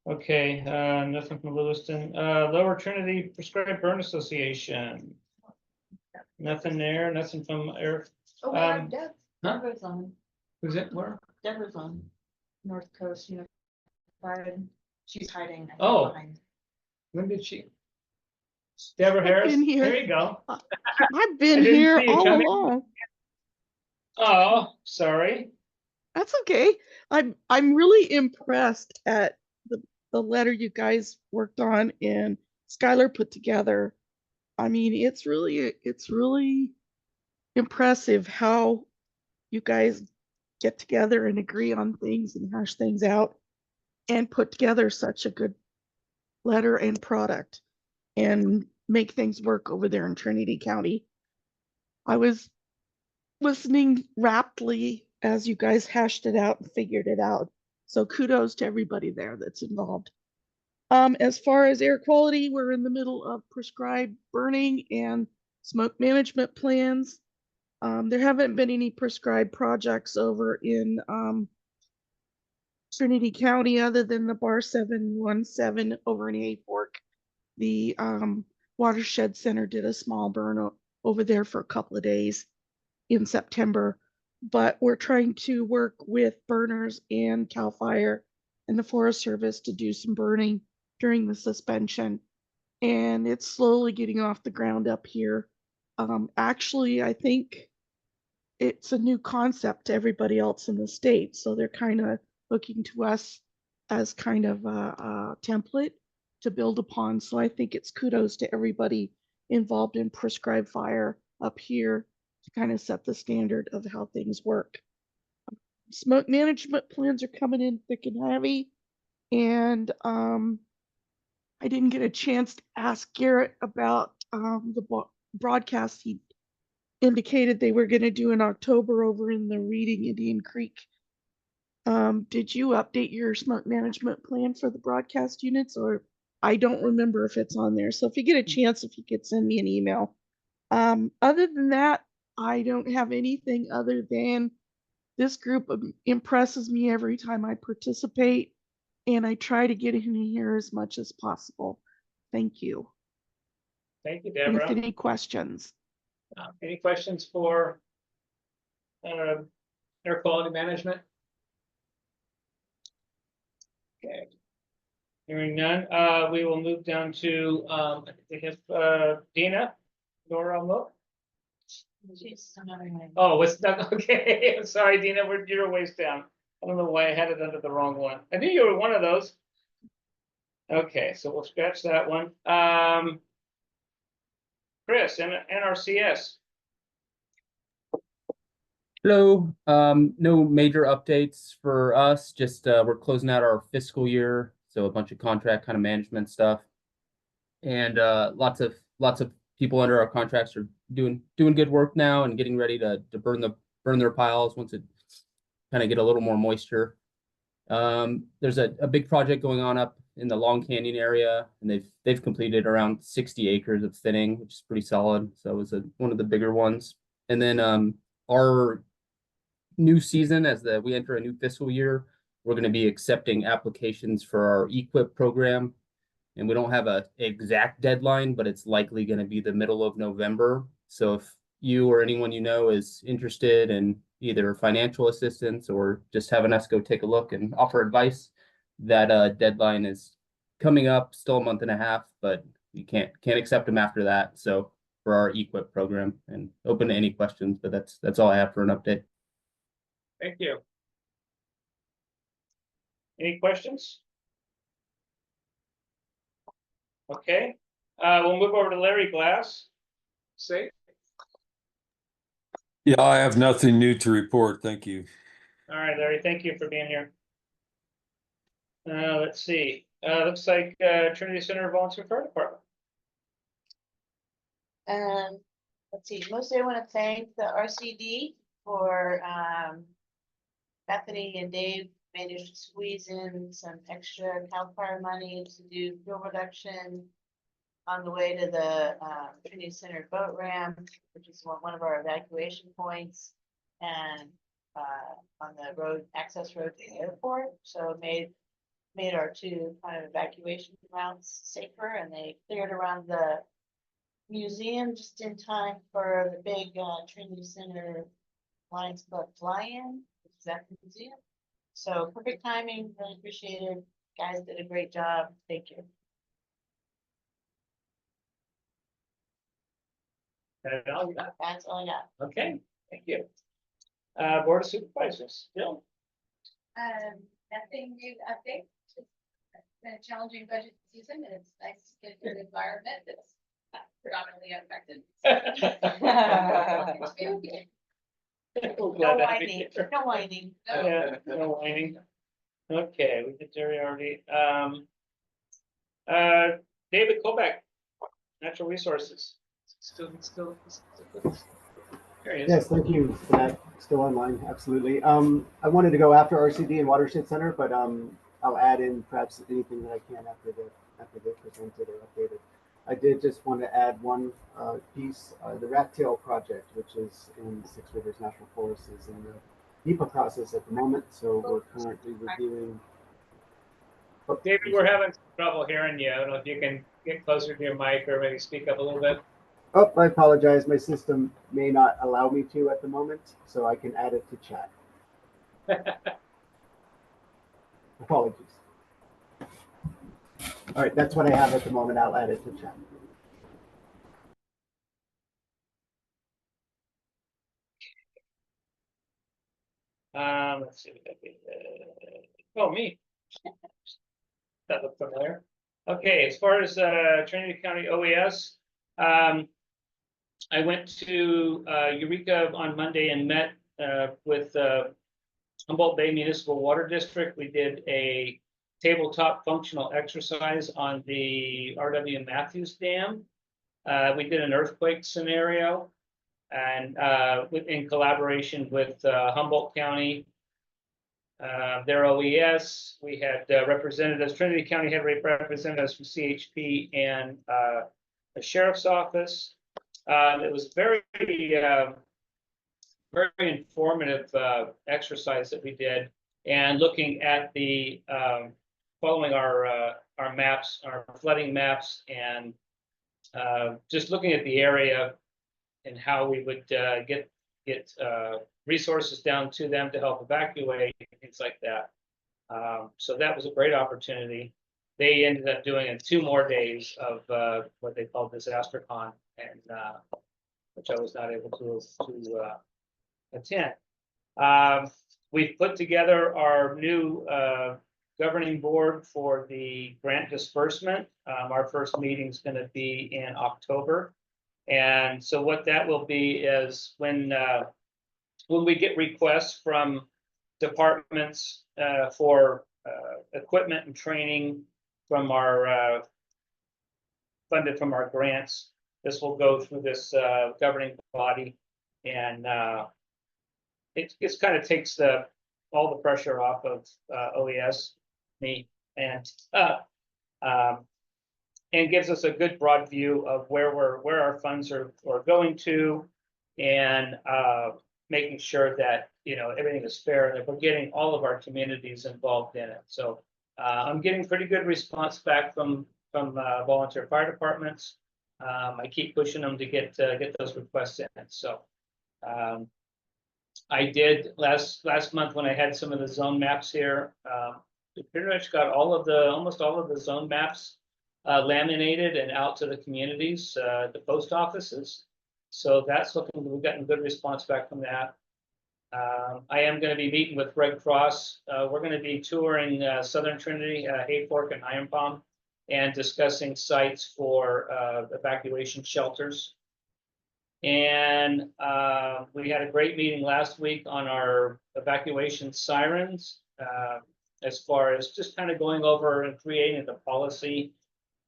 Okay, nothing from Lewiston. Lower Trinity Prescribed Burn Association. Nothing there. Nothing from Eric. Oh, wait, Deb. Huh? Deborah's on. Who's it? Where? Deborah's on. North Coast Unified. She's hiding. I think, Oh. behind. When did she? Deborah Harris. been here. There you go. I've been I didn't here see you all coming. along. Oh, sorry. That's okay. I'm really impressed at the letter you guys worked on and Skylar put together. I mean, it's really impressive how you guys get together and agree on things and hash things out and put together such a good letter and product and make things work over there in Trinity County. I was listening raptly as you guys hashed it out and figured it out. So kudos to everybody there that's involved. As far as air quality, we're in the middle of prescribed burning and smoke management plans. There haven't been any prescribed projects over in Trinity County other than the Bar 717 over in A Fork. The Watershed Center did a small burn over there for a couple of days in September, but we're trying to work with burners and CAL FIRE and the Forest Service to do some burning during the suspension. And it's slowly getting off the ground up here. Actually, I think it's a new concept to everybody else in the state. So they're kind of looking to us as kind of a template to build upon. So I think it's kudos to everybody involved in prescribed fire up here to kind of set the standard of how things work. Smoke management plans are coming in thick and heavy. And I didn't get a chance to ask Garrett about the broadcast he indicated they were going to do in October over in the Reading Indian Creek. Did you update your smoke management plan for the broadcast units, or I don't remember if it's on there. So if you get a chance, if you could send me an email. Other than that, I don't have anything other than this group impresses me every time I participate, and I try to get in here as much as possible. Thank you. Thank you, And if Deborah. any questions? Any questions for air quality management? Okay. Hearing none, we will move down to, I think we have Dina, Nora, look. Oh, it's not, okay, I'm sorry, Dina, you're a ways down. I don't know why I had it under the wrong one. I knew you were one of those. Okay, so we'll scratch that one. Chris, NRCS. Hello, no major updates for us, just we're closing out our fiscal year, so a bunch of contract kind of management stuff. And lots of people under our contracts are doing good work now and getting ready to burn their piles once it kind of get a little more moisture. There's a big project going on up in the Long Canyon area, and they've completed around 60 acres of thinning, which is pretty solid. So it was one of the bigger ones. And then our new season, as we enter a new fiscal year, we're going to be accepting applications for our EQIP program. And we don't have an exact deadline, but it's likely going to be the middle of November. So if you or anyone you know is interested in either financial assistance or just having us go take a look and offer advice, that deadline is coming up, still a month and a half, but you can't accept them after that. So for our EQIP program, and open to any questions, but that's all I have for an update. Thank you. Any questions? Okay, we'll move over to Larry Glass. Say. Yeah, I have nothing new to report. Thank you. All right, Larry, thank you for being here. Let's see. Looks like Trinity Center Volunteer Fire Department. Let's see, mostly I want to thank the RCD for Bethany and Dave managed to squeeze in some extra CAL FIRE money to do fuel reduction on the way to the Trinity Center boat ramp, which is one of our evacuation points, and on the road access road to the airport. So it made our two kind of evacuation routes safer, and they cleared around the museum just in time for the big Trinity Center Lions Club fly-in, which is at the museum. So perfect timing, really appreciate it. Guys did a great job. Thank you. That's all you got? That's all I got. Okay, thank you. Board of Supervisors, Bill. Nothing new to update. It's been a challenging budget season, and it's nice to get an environment that's not predominantly unaffected. No whining. No whining. Yeah, no whining. Okay, we did Jerry already. David Kobeck, Natural Resources. Still. There he is. Yes, thank you for that. Still online, absolutely. I wanted to go after RCD and Watershed Center, but I'll add in perhaps anything that I can after they're presented or updated. I did just want to add one piece, the Rat Tail project, which is in Six Rivers National Forest, is in the NEPA process at the moment. So we're currently reviewing. Oh, David, we're having some trouble hearing you. I don't know if you can get closer to your mic or maybe speak up a little bit. Oh, I apologize. My system may not allow me to at the moment, so I can add it to chat. Apologies. All right, that's what I have at the moment. I'll add it to chat. Let's see. Oh, me. That looked familiar. Okay, as far as Trinity County OES, I went to Eureka on Monday and met with Humboldt Bay Municipal Water District. We did a tabletop functional exercise on the R.W. Matthews Dam. We did an earthquake scenario, and in collaboration with Humboldt County, their OES. We had representatives, Trinity County had representatives from CHP and the Sheriff's Office. It was very informative exercise that we did, and looking at the following our maps, our flooding maps, and just looking at the area and how we would get resources down to them to help evacuate, things like that. So that was a great opportunity. They ended up doing 2 more days of what they call disaster con, and which I was not able to attend. We've put together our new governing board for the grant disbursement. Our first meeting is going to be in October. And so what that will be is when we get requests from departments for equipment and training from our funded from our grants, this will go through this governing body, and it kind of takes all the pressure off of OES, me, and gives us a good broad view of where our funds are going to, and making sure that everything is fair and that we're getting all of our communities involved in it. So I'm getting pretty good response back from volunteer fire departments. I keep pushing them to get those requests in. So I did last month when I had some of the zone maps here. Pretty much got almost all of the zone maps laminated and out to the communities, the post offices. So that's looking, we've gotten good response back from that. I am going to be meeting with Red Cross. We're going to be touring Southern Trinity, Hayfork, and Iron Palm, and discussing sites for evacuation shelters. And we had a great meeting last week on our evacuation sirens, as far as just kind of going over and creating the policy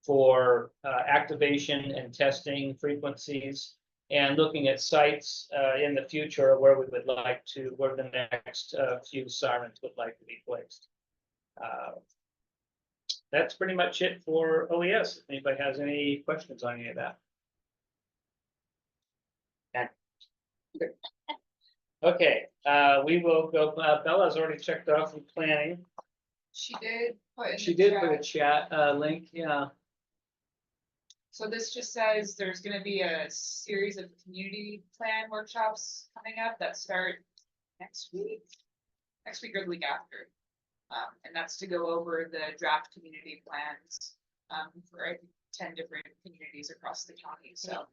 for activation and testing frequencies, and looking at sites in the future where we would like to, where the next few sirens would like to be placed. That's pretty much it for OES. If anybody has any questions on any of that. Okay, we will go. Bella's already checked off with planning. She did put in She the did put a chat. link, yeah. So this just says there's gonna be a series of community plan workshops coming up that start next week or the week after. And that's to go over the draft community plans for I think 10 different communities across the county. So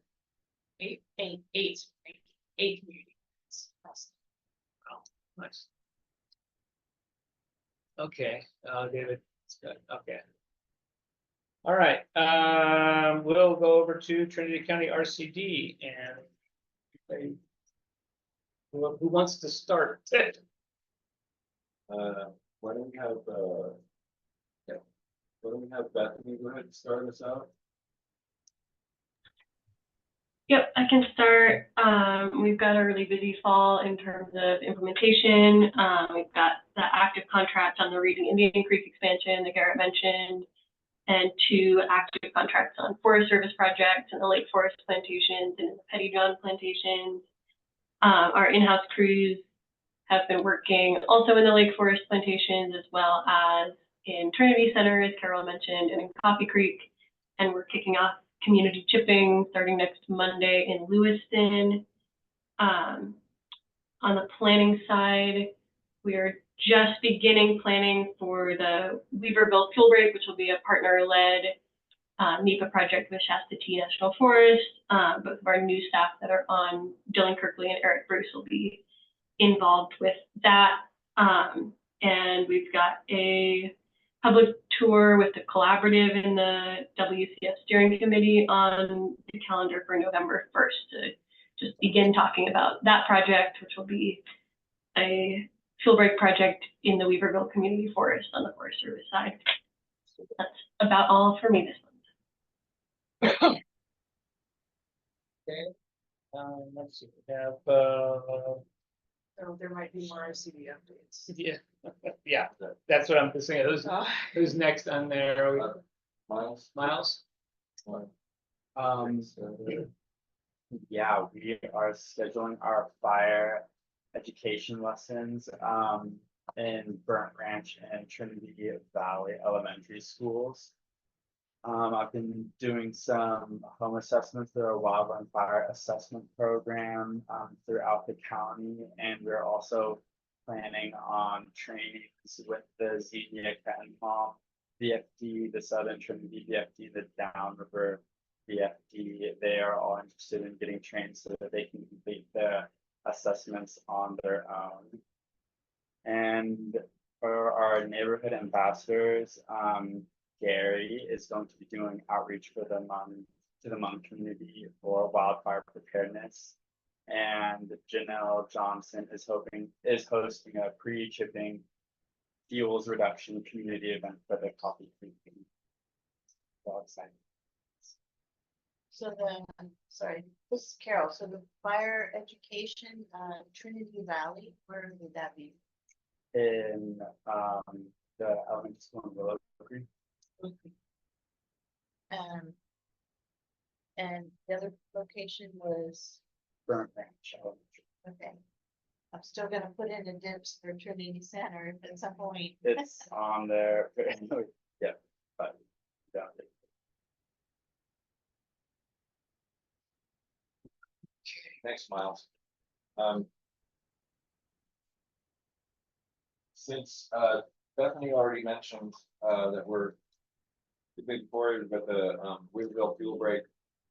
eight communities across. Oh, nice. Okay, David, it's good. Okay. All right, we'll go over to Trinity County RCD, and who wants to start? Why don't we have, Bethany go ahead and start us out? Yep, I can start. We've got a really busy fall in terms of implementation. We've got the active contract on the Reading Indian Creek expansion that Garrett mentioned, and 2 active contracts on Forest Service projects in the Lake Forest plantations and in the Petty John plantations. Our in-house crews have been working also in the Lake Forest plantations, as well as in Trinity Center, as Carol mentioned, and in Coffee Creek. And we're kicking off community chipping starting next Monday in Lewiston. On the planning side, we are just beginning planning for the Weaverville Fuel Break, which will be a partner-led NEPA project with Shasta T National Forest. Both of our new staff that are on, Dylan Kirkley and Eric Bruce, will be involved with that. And we've got a public tour with the collaborative and the WCF steering committee on the calendar for November 1st to just begin talking about that project, which will be a fuel break project in the Weaverville Community Forest on the Forest Service side. So that's about all for me this month. Okay, let's see, we have, So there might be more RCD updates. yeah, yeah, that's what I'm saying. Who's next on there? Miles? Miles? Yeah, we are scheduling our fire education lessons in Burnt Ranch and Trinity Valley Elementary Schools. I've been doing some home assessments through our wildland fire assessment program throughout the county, and we're also planning on trainings with the Xenia Canton VFD, the Southern Trinity VFD, the Downriver VFD. They are all interested in getting trained so that they can complete the assessments on their own. And for our neighborhood ambassadors, Gary is going to be doing outreach for the Hmong community for wildfire preparedness. And Janelle Johnson is hosting a pre-chipping fuels reduction community event for the Coffee Creek. Well excited. So sorry, this is Carol. So the fire education, Trinity Valley, where would that be? In the elementary school in Willow Creek. And the other location was, Burnt Ranch Elementary. okay. I'm still gonna put in a dips for Trinity Center if at some point. It's on there. Yeah, but yeah. Thanks, Miles. Since Bethany already mentioned that we're moving forward with the Weaverville Fuel Break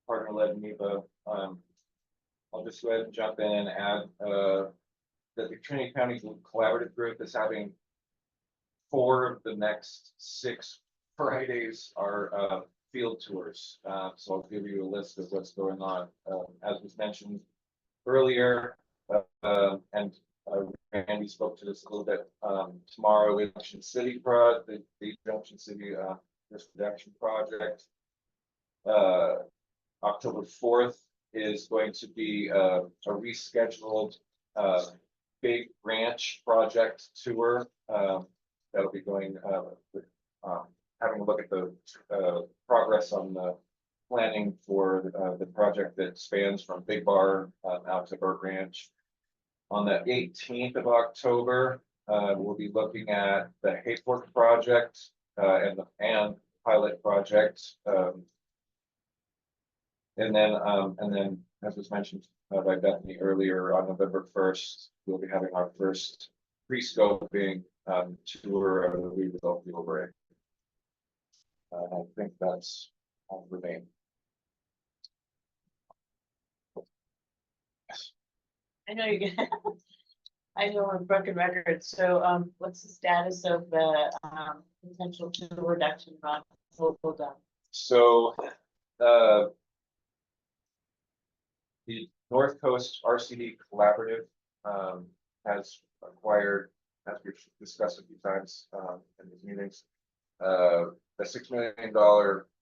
partner-led NEPA, I'll just go ahead and jump in and add that the Trinity County Collaborative Group is having 4 of the next 6 Fridays are field tours. So I'll give you a list of what's going on. As was mentioned earlier, and Randy spoke to this a little bit. Tomorrow in Junction City, the Junction City risk reduction project. October 4th is going to be a rescheduled Big Ranch project tour. That'll be going having a look at the progress on the planning for the project that spans from Big Bar out to Burnt Ranch. On the 18th of October, we'll be looking at the Hayfork project and the pilot project. And then, as was mentioned by Bethany earlier, on November 1st, we'll be having our first pre-scoping tour of the Weaverville Fuel Break. I think that's all for me. I know you're gonna, I know we're broken records. So what's the status of the potential fuel reduction on local dump? So the North Coast RCD Collaborative has acquired, as we've discussed a few times in these meetings, a $6 million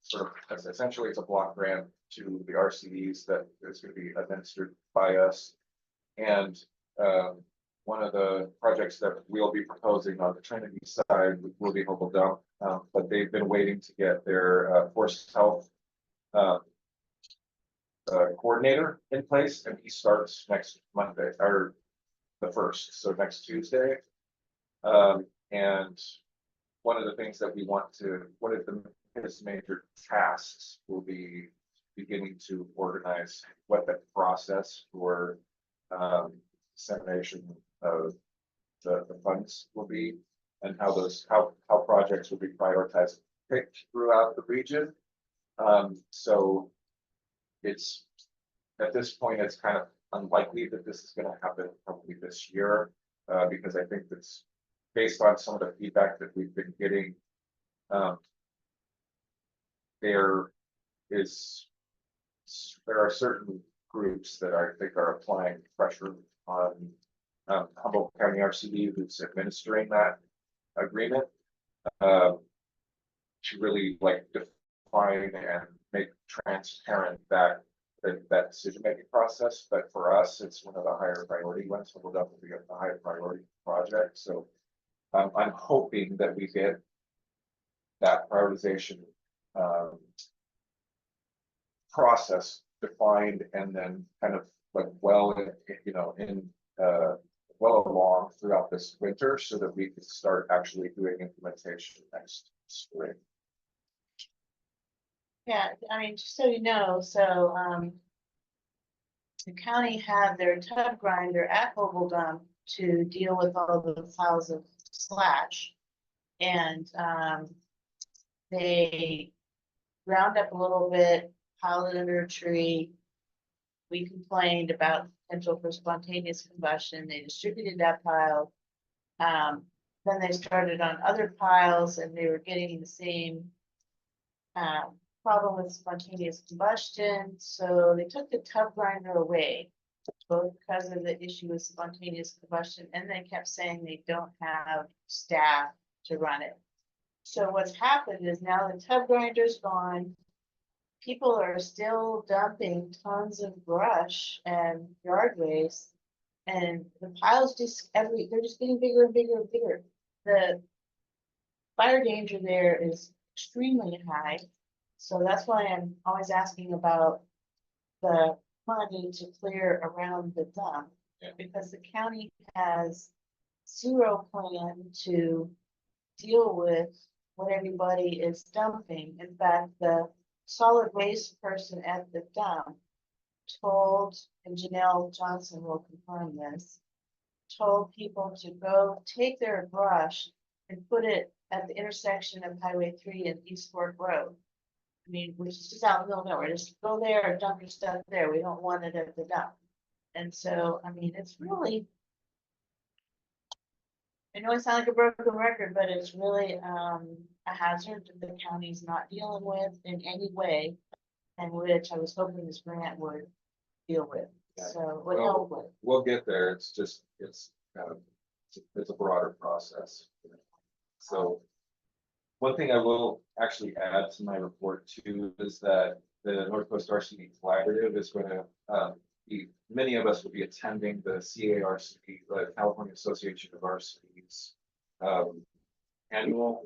sort of, essentially it's a block grant to the RCDs that is going to be administered by us. And one of the projects that we'll be proposing on the Trinity side will be mobile dump, but they've been waiting to get their forest health coordinator in place, and he starts next Monday, or the 1st, so next Tuesday. And one of the things that we want to, one of his major tasks will be beginning to organize what the process for dissemination of the funds will be, and how projects will be prioritized, picked throughout the region. So it's, at this point, it's kind of unlikely that this is going to happen probably this year, because I think that's based on some of the feedback that we've been getting. There are certain groups that I think are applying pressure on Humboldt County RCD, who's administering that agreement, to really like define and make transparent that decision-making process. But for us, it's one of the higher priority ones, so we'll definitely be a higher priority project. So I'm hoping that we get that prioritization process defined, and then kind of like, well, you know, in well along throughout this winter so that we could start actually doing implementation next spring. Yeah, I mean, just so you know, so, the county had their tub grinder at Mobile Dump to deal with all the piles of slash. And, they ground up a little bit, piled it under a tree. We complained about potential for spontaneous combustion. They distributed that pile. Then they started on other piles and they were getting the same problem with spontaneous combustion. So they took the tub grinder away, both because of the issue with spontaneous combustion, and they kept saying they don't have staff to run it. So what's happened is now the tub grinder's gone. People are still dumping tons of brush and yard waste, and the piles they're just getting bigger and bigger and bigger. The fire danger there is extremely high. So that's why I'm always asking about the money to clear around the dump. Yeah. Because the county has zero plan to deal with what everybody is dumping. In fact, the solid waste person at the dump told, and Janelle Johnson will confirm this, told people to go take their brush and put it at the intersection of Highway 3 and East Fork Road. I mean, which is just out in the middle of nowhere. Just go there and dump your stuff there. We don't want it at the dump. And so, I mean, it's really, I know it sounds like a broken record, but it's really a hazard that the county's not dealing with in any way, and which I was hoping this grant would deal with. Yeah. So would Well, help with. We'll get there. It's just, it's a broader process. So one thing I will actually add to my report too is that the Northwest RCD Collaborative is going to many of us will be attending the CARC, the California Association of RCDs annual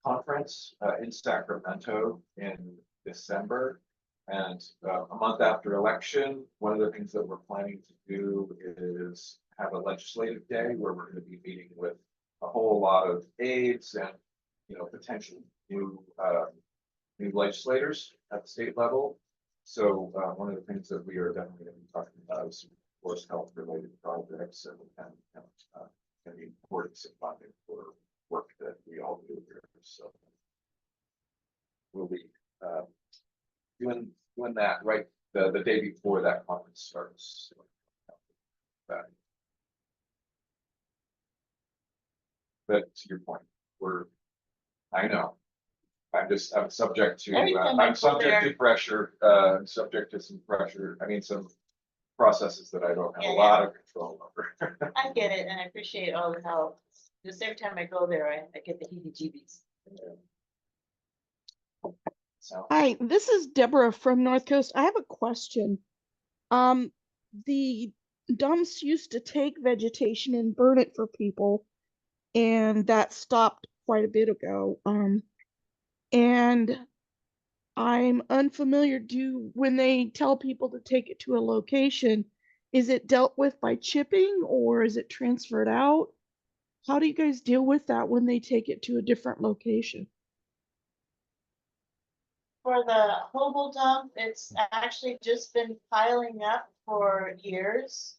conference in Sacramento in December. And a month after election, one of the things that we're planning to do is have a legislative day where we're going to be meeting with a whole lot of aides and, you know, potential new legislators at the state level. So one of the things that we are definitely going to be talking about is, of course, health related projects and the importance of funding for work that we all do here. So we'll be doing that right the day before that conference starts. But to your point, I know. I'm subject to I'm subject to pressure, subject to some pressure. I mean, some processes that I don't have a lot of control over. I get it, and I appreciate all the help. Just every time I go there, I get the heebie-jeebies. So. Hi, this is Deborah from North Coast. I have a question. The dumps used to take vegetation and burn it for people, and that stopped quite a bit ago. And I'm unfamiliar. When they tell people to take it to a location, is it dealt with by chipping or is it transferred out? How do you guys deal with that when they take it to a different location? For the mobile dump, it's actually just been piling up for years.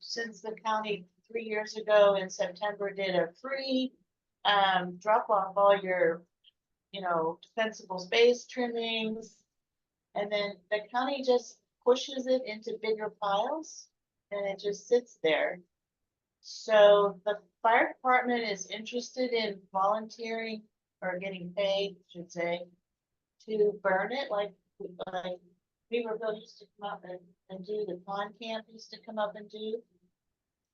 Since the county 3 years ago in September did a free drop off all your, you know, defensible space trimmings. And then the county just pushes it into bigger piles and it just sits there. So the fire department is interested in volunteering or getting paid, I should say, to burn it like Beaverville used to come up and do, the pond camp used to come up and do.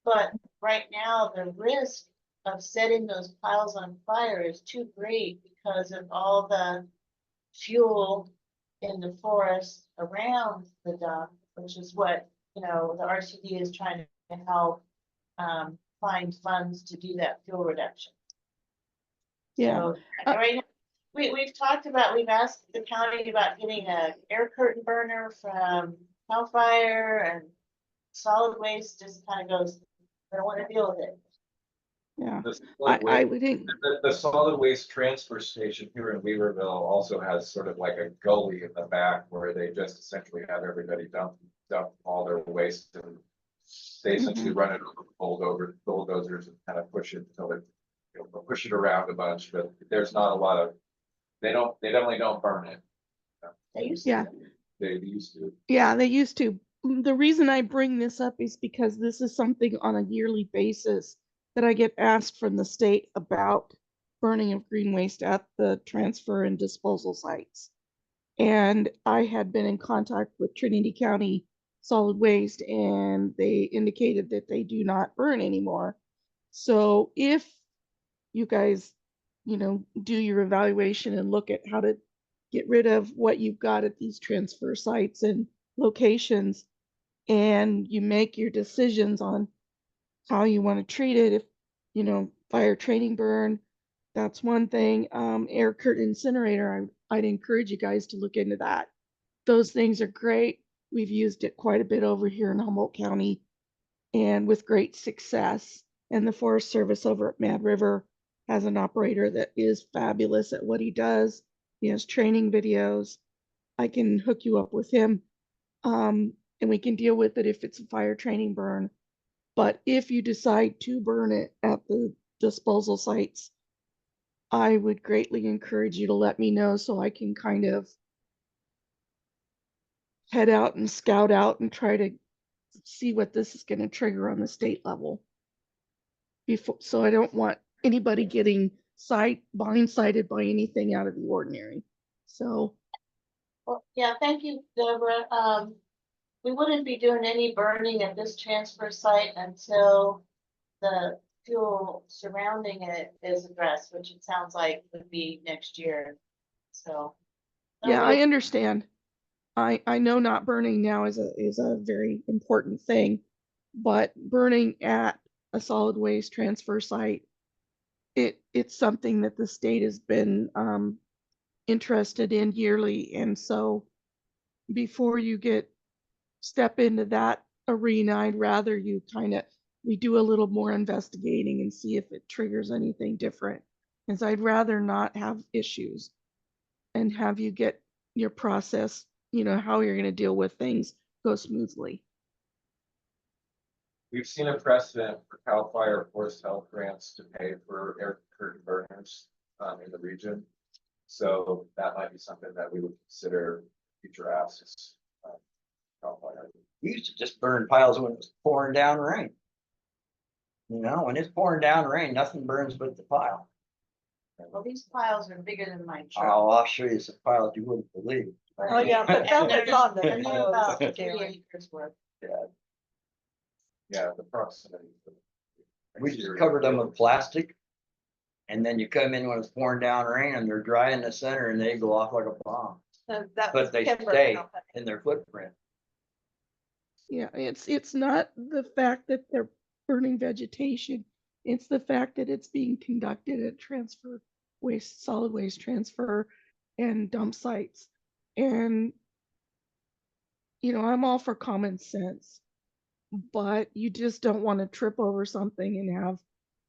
But right now, the risk of setting those piles on fire is too great because of all the fuel in the forest around the dump, which is what, you know, the RCD is trying to help find funds to do that fuel reduction. Yeah. So right now, we've asked the county about getting a air curtain burner from Cal Fire, and solid waste just kind of goes, I don't want to deal with it. Yeah, The solid I waste- would think, The solid waste transfer station here in Weaverville also has sort of like a gully in the back where they just essentially have everybody dump all their waste, and they essentially run it over bulldozers and kind of push it until it, push it around a bunch, but there's not a lot of, they definitely don't burn it. They used yeah. to. They used to. Yeah, they used to. The reason I bring this up is because this is something on a yearly basis that I get asked from the state about burning of green waste at the transfer and disposal sites. And I had been in contact with Trinity County Solid Waste, and they indicated that they do not burn anymore. So if you guys, do your evaluation and look at how to get rid of what you've got at these transfer sites and locations, and you make your decisions on how you want to treat it. If, fire training burn, that's one thing. Air curtain incinerator, I'd encourage you guys to look into that. Those things are great. We've used it quite a bit over here in Humboldt County and with great success. And the Forest Service over at Mad River has an operator that is fabulous at what he does. He has training videos. I can hook you up with him. And we can deal with it if it's a fire training burn. But if you decide to burn it at the disposal sites, I would greatly encourage you to let me know so I can kind of head out and scout out and try to see what this is going to trigger on the state level. So I don't want anybody getting blindsided by anything out of the ordinary. So, Well, yeah, thank you, Deborah. We wouldn't be doing any burning at this transfer site until the fuel surrounding it is addressed, which it sounds like would be next year. So. yeah, I understand. I know not burning now is a very important thing, but burning at a solid waste transfer site, it's something that the state has been interested in yearly. And so before you step into that arena, I'd rather we do a little more investigating and see if it triggers anything different. Because I'd rather not have issues and have you get your process, how you're going to deal with things go smoothly. We've seen a precedent for CAL FIRE Forest Health grants to pay for air curtain burners in the region. So that might be something that we would consider future asks. CAL FIRE. We used to just burn piles when it was pouring down rain. When it's pouring down rain, nothing burns but the pile. Well, these piles are bigger than my truck. Oh, I'll show you some piles you wouldn't believe. Oh, yeah, but that was on the And they're about news. 3 acres worth. Yeah, the proximity. We just covered them with plastic. And then you come in when it's pouring down rain and they're dry in the center and they go off like a bomb. So that was But they Kimber stay Company. in their footprint. Yeah, it's not the fact that they're burning vegetation. It's the fact that it's being conducted at solid waste transfer and dump sites. And, I'm all for common sense, but you just don't want to trip over something and have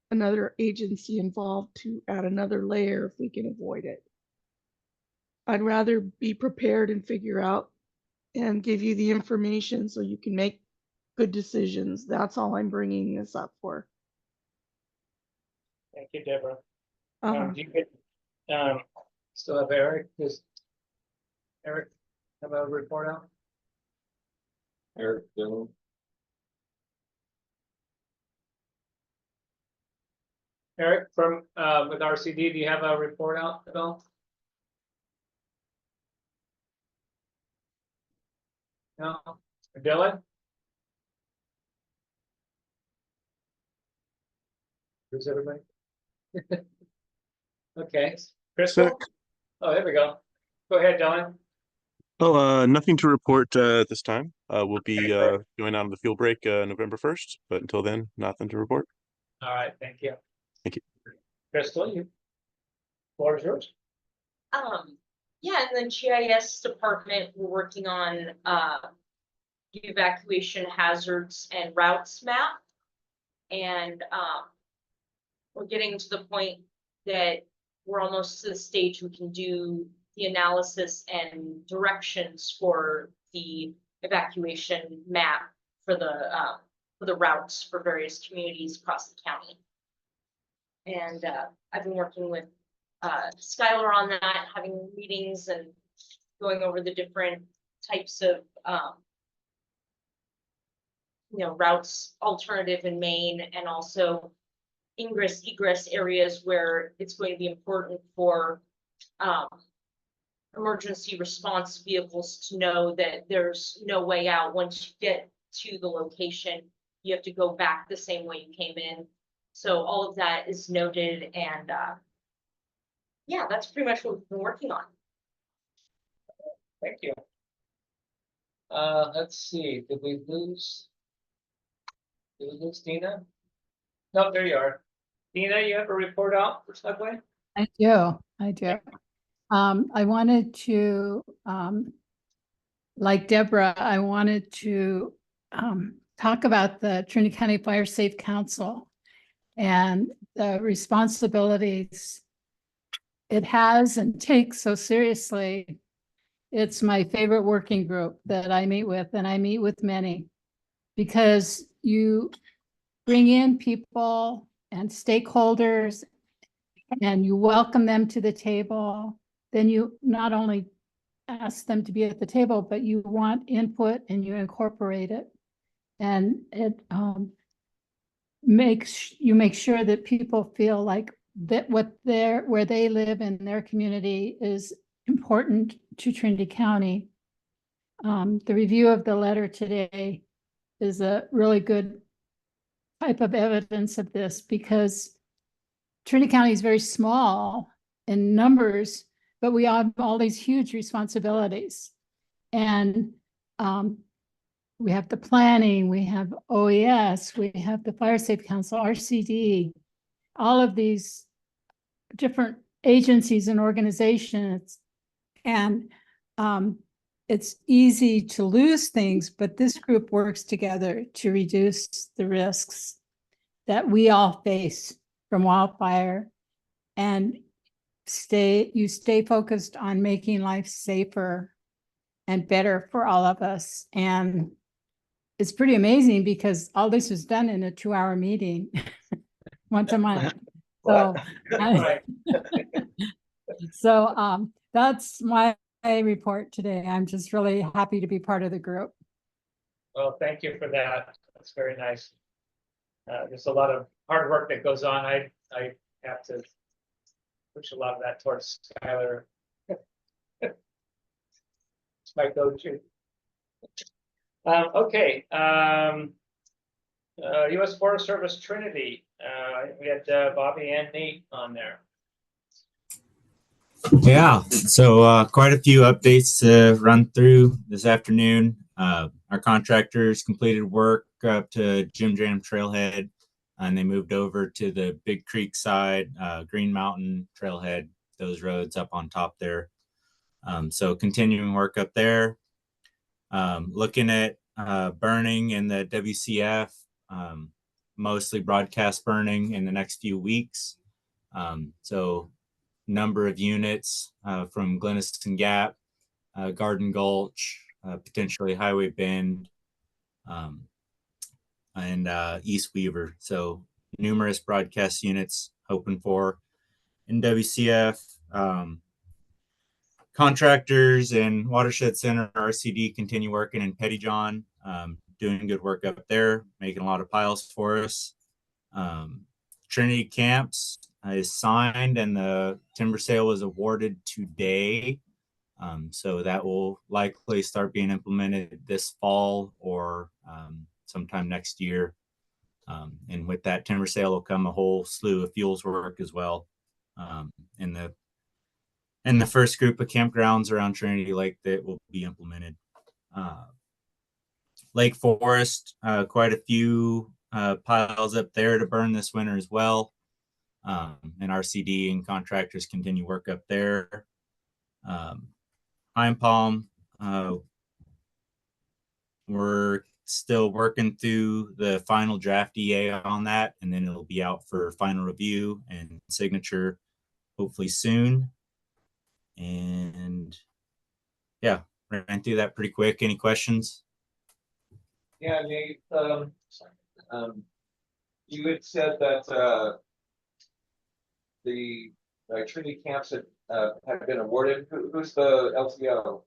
another agency involved to add another layer if we can avoid it. I'd rather be prepared and figure out and give you the information so you can make good decisions. That's all I'm bringing this up for. Thank you, Deborah. Uh-huh. Do you get, still have Eric? Does Eric have a report out? Eric Dillon. Eric from with RCD, do you have a report out at all? No? Dylan? Who's everybody? Okay, Crystal? Oh, there we go. Go ahead, Dylan. Oh, nothing to report at this time. We'll be going out on the field break November 1st, but until then, nothing to report. All right, thank you. Thank you. Crystal, floor is yours. Yeah, and then GIS department, we're working on evacuation hazards and routes map. And we're getting to the point that we're almost to the stage we can do the analysis and directions for the evacuation map for the routes for various communities across the county. And I've been working with Skylar on that, having meetings and going over the different types of routes, alternative in Maine, and also ingress egress areas where it's going to be important for emergency response vehicles to know that there's no way out. Once you get to the location, you have to go back the same way you came in. So all of that is noted, and yeah, that's pretty much what we've been working on. Thank you. Let's see, did we lose Dina? No, there you are. Dina, you have a report out for Subway? I do. I wanted to, like Deborah, I wanted to talk about the Trinity County Fire Safe Council and the responsibilities it has and takes so seriously. It's my favorite working group that I meet with, and I meet with many, because you bring in people and stakeholders and you welcome them to the table. Then you not only ask them to be at the table, but you want input and you incorporate it. And it make sure that people feel like that where they live in their community is important to Trinity County. The review of the letter today is a really good type of evidence of this, because Trinity County is very small in numbers, but we have all these huge responsibilities. And we have the planning, we have OES, we have the Fire Safe Council, RCD, all of these different agencies and organizations. And it's easy to lose things, but this group works together to reduce the risks that we all face from wildfire, and you stay focused on making life safer and better for all of us. And it's pretty amazing because all this was done in a 2-hour meeting once a month. So, that's my report today. I'm just really happy to be part of the group. Well, thank you for that. That's very nice. There's a lot of hard work that goes on. I have to push a lot of that towards Skylar. It's my go-to. Okay. U.S. Forest Service Trinity. We had Bobby and Nate on there. Yeah, so quite a few updates to run through this afternoon. Our contractors completed work up to Jim Jam Trailhead, and they moved over to the Big Creek side, Green Mountain Trailhead, those roads up on top there. So continuing work up there. Looking at burning in the WCF, mostly broadcast burning in the next few weeks. So number of units from Glenniston Gap, Garden Gulch, potentially Highway Bend, and East Weaver. So numerous broadcast units hoping for in WCF. Contractors and Watershed Center RCD continue working in Pettyjohn, doing good work up there, making a lot of piles for us. Trinity Camps is signed and the timber sale was awarded today. So that will likely start being implemented this fall or sometime next year. And with that timber sale will come a whole slew of fuels work as well. And the first group of campgrounds around Trinity Lake that will be implemented. Lake Forest, quite a few piles up there to burn this winter as well. And RCD and contractors continue work up there. Pine Palm, we're still working through the final draft EA on that, and then it'll be out for final review and signature hopefully soon. And yeah, ran through that pretty quick. Any questions? Yeah, Nate, you had said that, the Trinity camps had been awarded. Who's the LTO?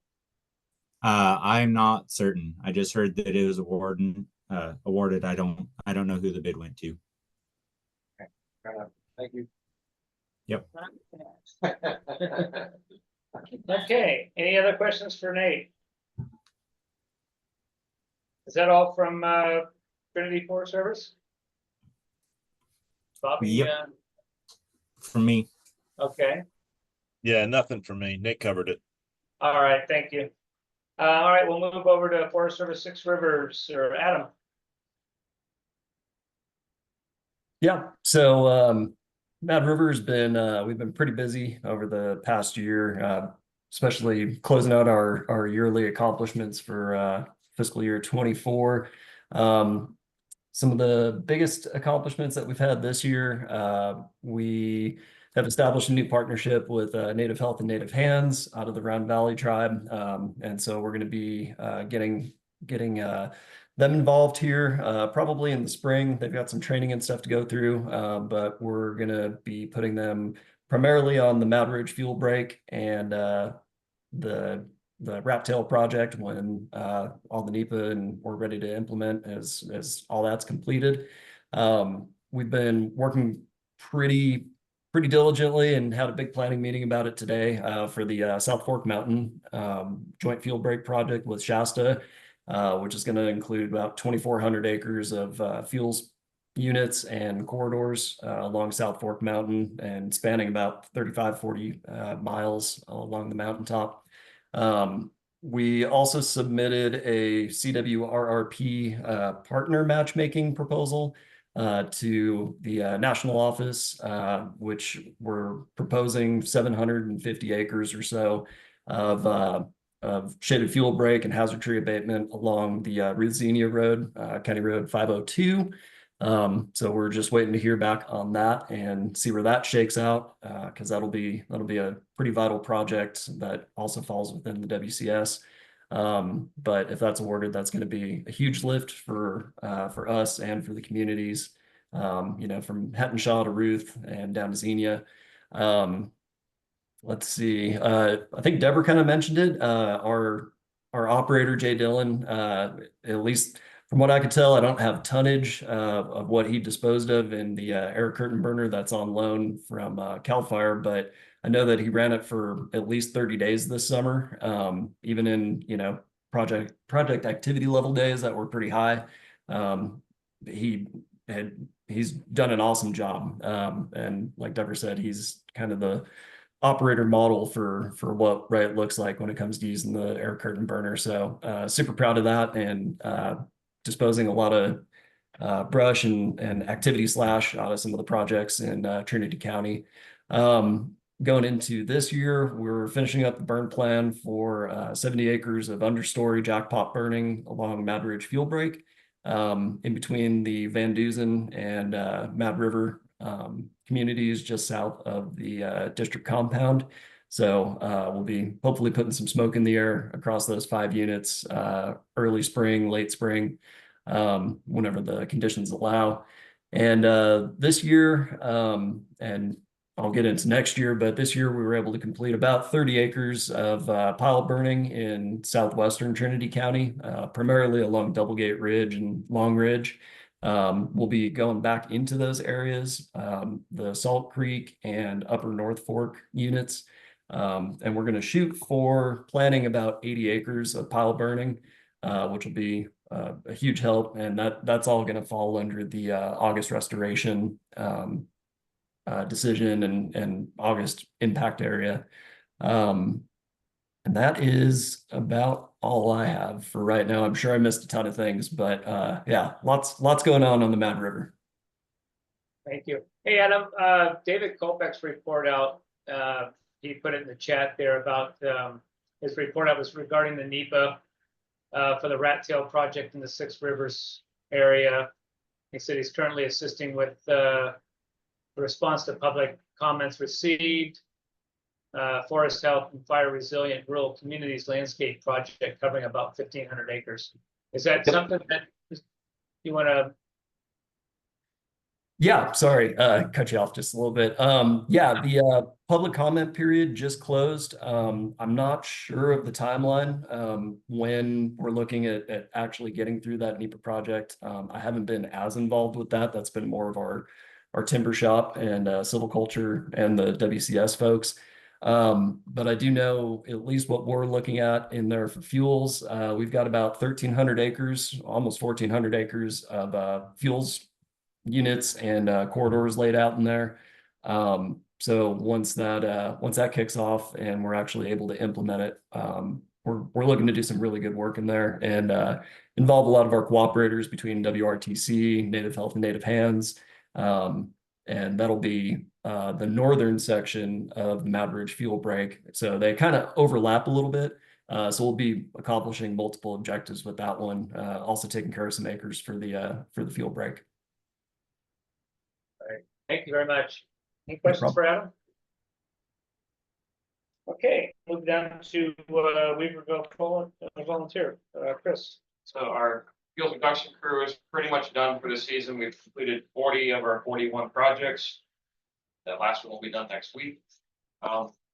I'm not certain. I just heard that it was awarded. I don't know who the bid went to. Okay, fair enough. Thank you. Yep. Okay, any other questions for Nate? Is that all from Trinity Forest Service? Bobby? Yep. For me. Okay, Yeah, nothing for me. Nick covered it. all right, thank you. All right, we'll move over to Forest Service Six Rivers, or Adam. Yeah, so Mad River's been we've been pretty busy over the past year, especially closing out our yearly accomplishments for fiscal year 24. Some of the biggest accomplishments that we've had this year, we have established a new partnership with Native Health and Native Hands out of the Round Valley tribe. And so we're going to be getting them involved here probably in the spring. They've got some training and stuff to go through, but we're going to be putting them primarily on the Mad Ridge fuel break and the Rat Tail project when all the NEPA and we're ready to implement as all that's completed. We've been working pretty diligently and had a big planning meeting about it today for the South Fork Mountain joint fuel break project with Shasta, which is going to include about 2,400 acres of fuels units and corridors along South Fork Mountain and spanning about 40 miles along the mountaintop. We also submitted a CWRRP partner matchmaking proposal to the national office, which we're proposing 750 acres or so of shaded fuel break and hazard tree abatement along the Ruth Xenia Road, County Road 502. So we're just waiting to hear back on that and see where that shakes out, because that'll be a pretty vital project that also falls within the WCS. But if that's awarded, that's going to be a huge lift for us and for the communities, from Hettenshaw to Ruth and down to Xenia. Let's see. I think Deborah kind of mentioned it. Our operator, Jay Dillon, at least from what I could tell, I don't have tonnage of what he disposed of in the air curtain burner that's on loan from CAL FIRE, but I know that he ran it for at least 30 days this summer, even in project activity level days that were pretty high. He's done an awesome job, and like Deborah said, he's kind of the operator model for what right looks like when it comes to using the air curtain burner. So super proud of that, and disposing a lot of brush and activity slash out of some of the projects in Trinity County. Going into this year, we're finishing up the burn plan for 70 acres of understory jackpot burning along Mad Ridge fuel break, in between the Van Dusen and Mad River communities just south of the district compound. So we'll be hopefully putting some smoke in the air across those 5 units early spring, late spring, whenever the conditions allow. And this year, and I'll get into next year, but this year we were able to complete about 30 acres of pile burning in southwestern Trinity County, primarily along Doublegate Ridge and Long Ridge. We'll be going back into those areas, the Salt Creek and Upper North Fork units. And we're going to shoot for planting about 80 acres of pile burning, which will be a huge help. And that's all going to fall under the August restoration decision and August impact area. And that is about all I have for right now. I'm sure I missed a ton of things, but yeah, lots going on the Mad River. Thank you. Hey, Adam, David Kolpeck's report out, he put it in the chat there about his report out was regarding the NEPA for the rat tail project in the Six Rivers area. He said he's currently assisting with the response to public comments received, forest health and fire resilient rural communities landscape project covering about 1,500 acres. Is that something that you want to? Yeah, sorry, cut you off just a little bit. Yeah, the public comment period just closed. I'm not sure of the timeline when we're looking at actually getting through that NEPA project. I haven't been as involved with that. That's been more of our timber shop and silviculture and the WCS folks. But I do know at least what we're looking at in there for fuels. We've got about 1,300 acres, almost 1,400 acres of fuels units and corridors laid out in there. So once that kicks off and we're actually able to implement it, we're looking to do some really good work in there and involve a lot of our cooperators between WRTC, Native Health and Native Hands. And that'll be the northern section of the Mountain Ridge Fuel Break. So they kind of overlap a little bit. So we'll be accomplishing multiple objectives with that one, also taking care of some acres for the fuel break. All right. Thank you very much. Any questions for Adam? Okay, move down to Weaverville volunteer, Chris. So our fuel production crew is pretty much done for the season. We've completed 40 of our 41 projects. That last one will be done next week.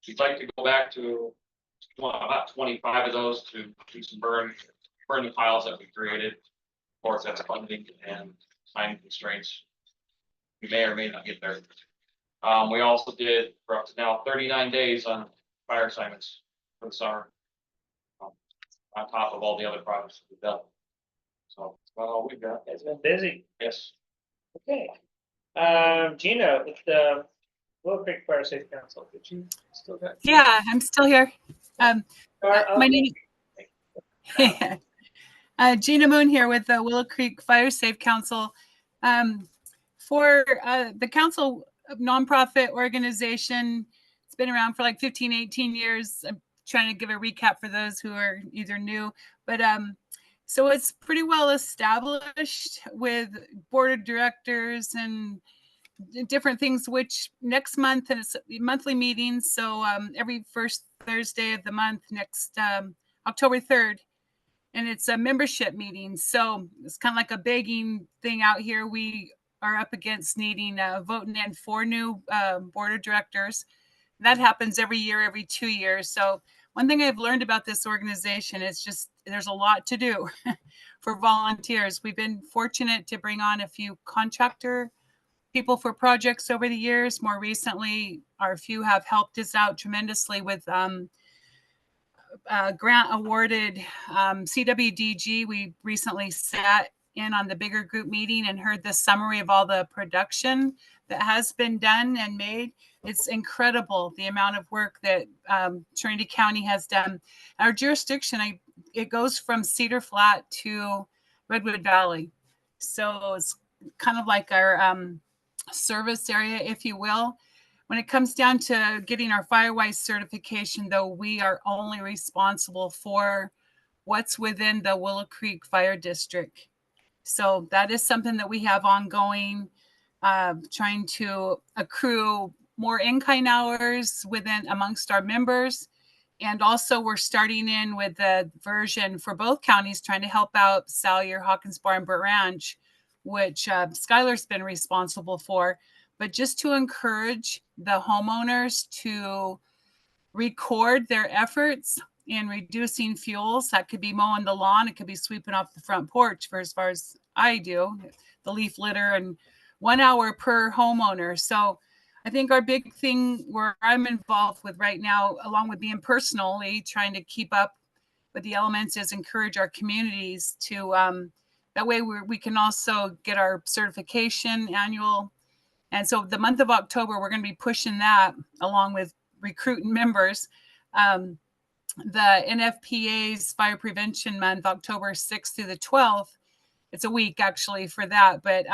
We'd like to go back to about 25 of those to do some burn the piles that we created. Of course, that's funding and time constraints. We may or may not get there. We also did, for up to now, 39 days on fire assignments for the summer, on top of all the other projects we've done. So that's about all we've got. It's been busy. Yes. Okay. Gina, with the Willow Creek Fire Safe Council, did you still got? Yeah, I'm still here. My name Gina Moon here with the Willow Creek Fire Safe Council. For the council nonprofit organization, it's been around for like 15, 18 years. I'm trying to give a recap for those who are either new, but so it's pretty well established with board of directors and different things, which next month, and it's monthly meetings. So every first Thursday of the month, next October 3rd, and it's a membership meeting. So it's kind of like a begging thing out here. We are up against needing voting in 4 new board of directors. That happens every year, every 2 years. So one thing I've learned about this organization is just there's a lot to do for volunteers. We've been fortunate to bring on a few contractor people for projects over the years. More recently, our few have helped us out tremendously with grant awarded CWDG. We recently sat in on the bigger group meeting and heard the summary of all the production that has been done and made. It's incredible the amount of work that Trinity County has done. Our jurisdiction, it goes from Cedar Flat to Redwood Valley. So it's kind of like our service area, if you will. When it comes down to getting our Firewise certification, though, we are only responsible for what's within the Willow Creek Fire District. So that is something that we have ongoing, trying to accrue more in-kind hours amongst our members. And also we're starting in with the version for both counties, trying to help out Salyer, Hawkins Bar, and Burt Ranch, which Skylar's been responsible for. But just to encourage the homeowners to record their efforts in reducing fuels. That could be mowing the lawn. It could be sweeping off the front porch, for as far as I do, the leaf litter, and 1 hour per homeowner. So I think our big thing where I'm involved with right now, along with being personally trying to keep up with the elements, is encourage our communities to, that way we can also get our certification annual. And so the month of October, we're going to be pushing that along with recruiting members. The NFPA's Fire Prevention Month, October 6th through the 12th. It's a week actually for that, but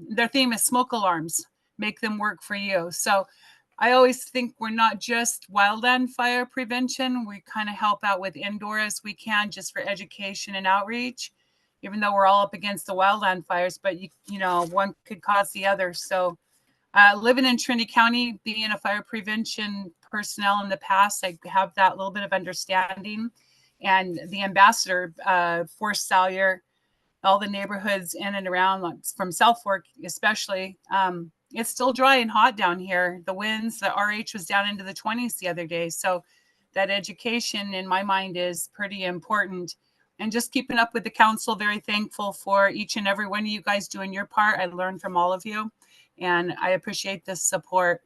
their theme is smoke alarms, make them work for you. So I always think we're not just wildland fire prevention. We kind of help out with indoor as we can, just for education and outreach, even though we're all up against the wildland fires, but you know, one could cause the other. So living in Trinity County, being a fire prevention personnel in the past, I have that little bit of understanding. And the ambassador, Forest Salyer, all the neighborhoods in and around, like from South Fork especially, it's still dry and hot down here. The winds, the RH was down into the 20s the other day. So that education in my mind is pretty important. And just keeping up with the council, very thankful for each and every one of you guys doing your part. I learned from all of you and I appreciate this support.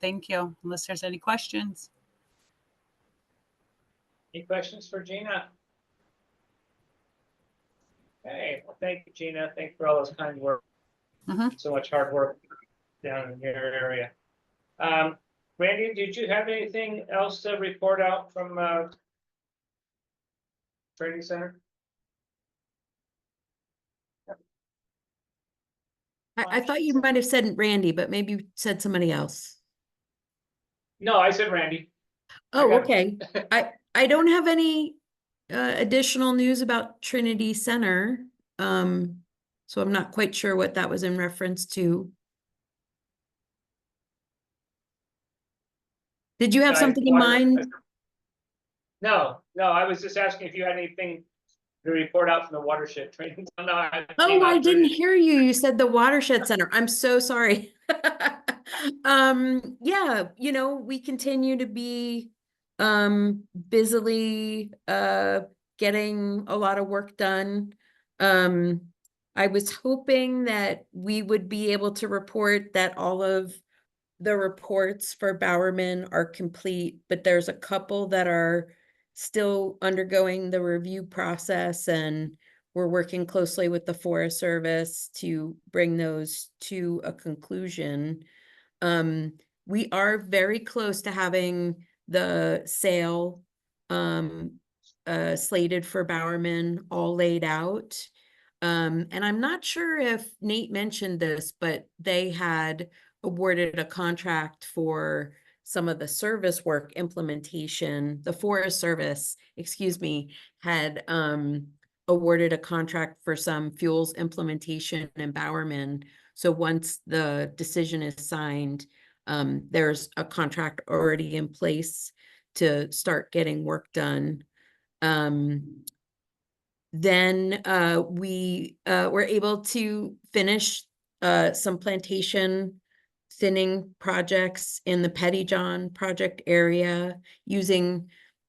Thank you, unless there's any questions. Any questions for Gina? Hey, well, thank you, Gina. Thanks for all those kind words. So much hard work down in your area. Randy, did you have anything else to report out from Training Center? I thought you might have said Randy, but maybe you said somebody else. No, I said Randy. Oh, okay. I don't have any additional news about Trinity Center. So I'm not quite sure what that was in reference to. Did you have something in mind? No, I was just asking if you had anything to report out from the watershed training. No, Oh, I didn't hear you. You said the watershed center. I'm so sorry. Yeah, you know, we continue to be busily getting a lot of work done. I was hoping that we would be able to report that all of the reports for Bowerman are complete, but there's a couple that are still undergoing the review process, and we're working closely with the Forest Service to bring those to a conclusion. We are very close to having the sale slated for Bowerman all laid out. And I'm not sure if Nate mentioned this, but they had awarded a contract for some of the service work implementation. The Forest Service, excuse me, had awarded a contract for some fuels implementation in Bowerman. So once the decision is signed, there's a contract already in place to start getting work done. Then we were able to finish some plantation thinning projects in the Pettyjohn project area using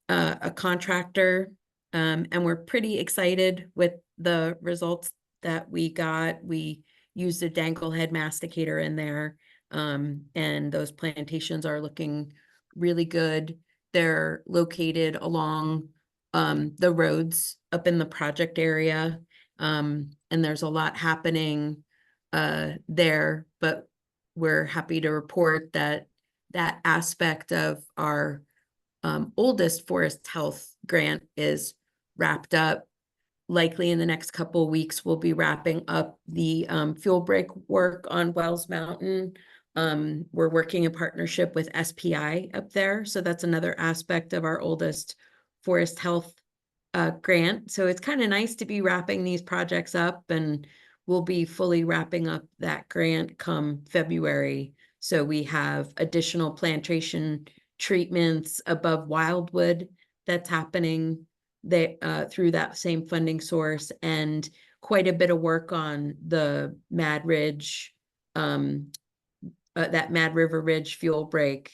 a contractor. And we're pretty excited with the results that we got. We used a danglehead masticator in there, and those plantations are looking really good. They're located along the roads up in the project area. And there's a lot happening there, but we're happy to report that that aspect of our oldest forest health grant is wrapped up. Likely in the next couple of weeks, we'll be wrapping up the fuel break work on Wells Mountain. We're working in partnership with SPI up there. So that's another aspect of our oldest forest health grant. So it's kind of nice to be wrapping these projects up, and we'll be fully wrapping up that grant come February. So we have additional plantation treatments above Wildwood that's happening through that same funding source, and quite a bit of work on the Mad Ridge, that Mad River Ridge fuel break.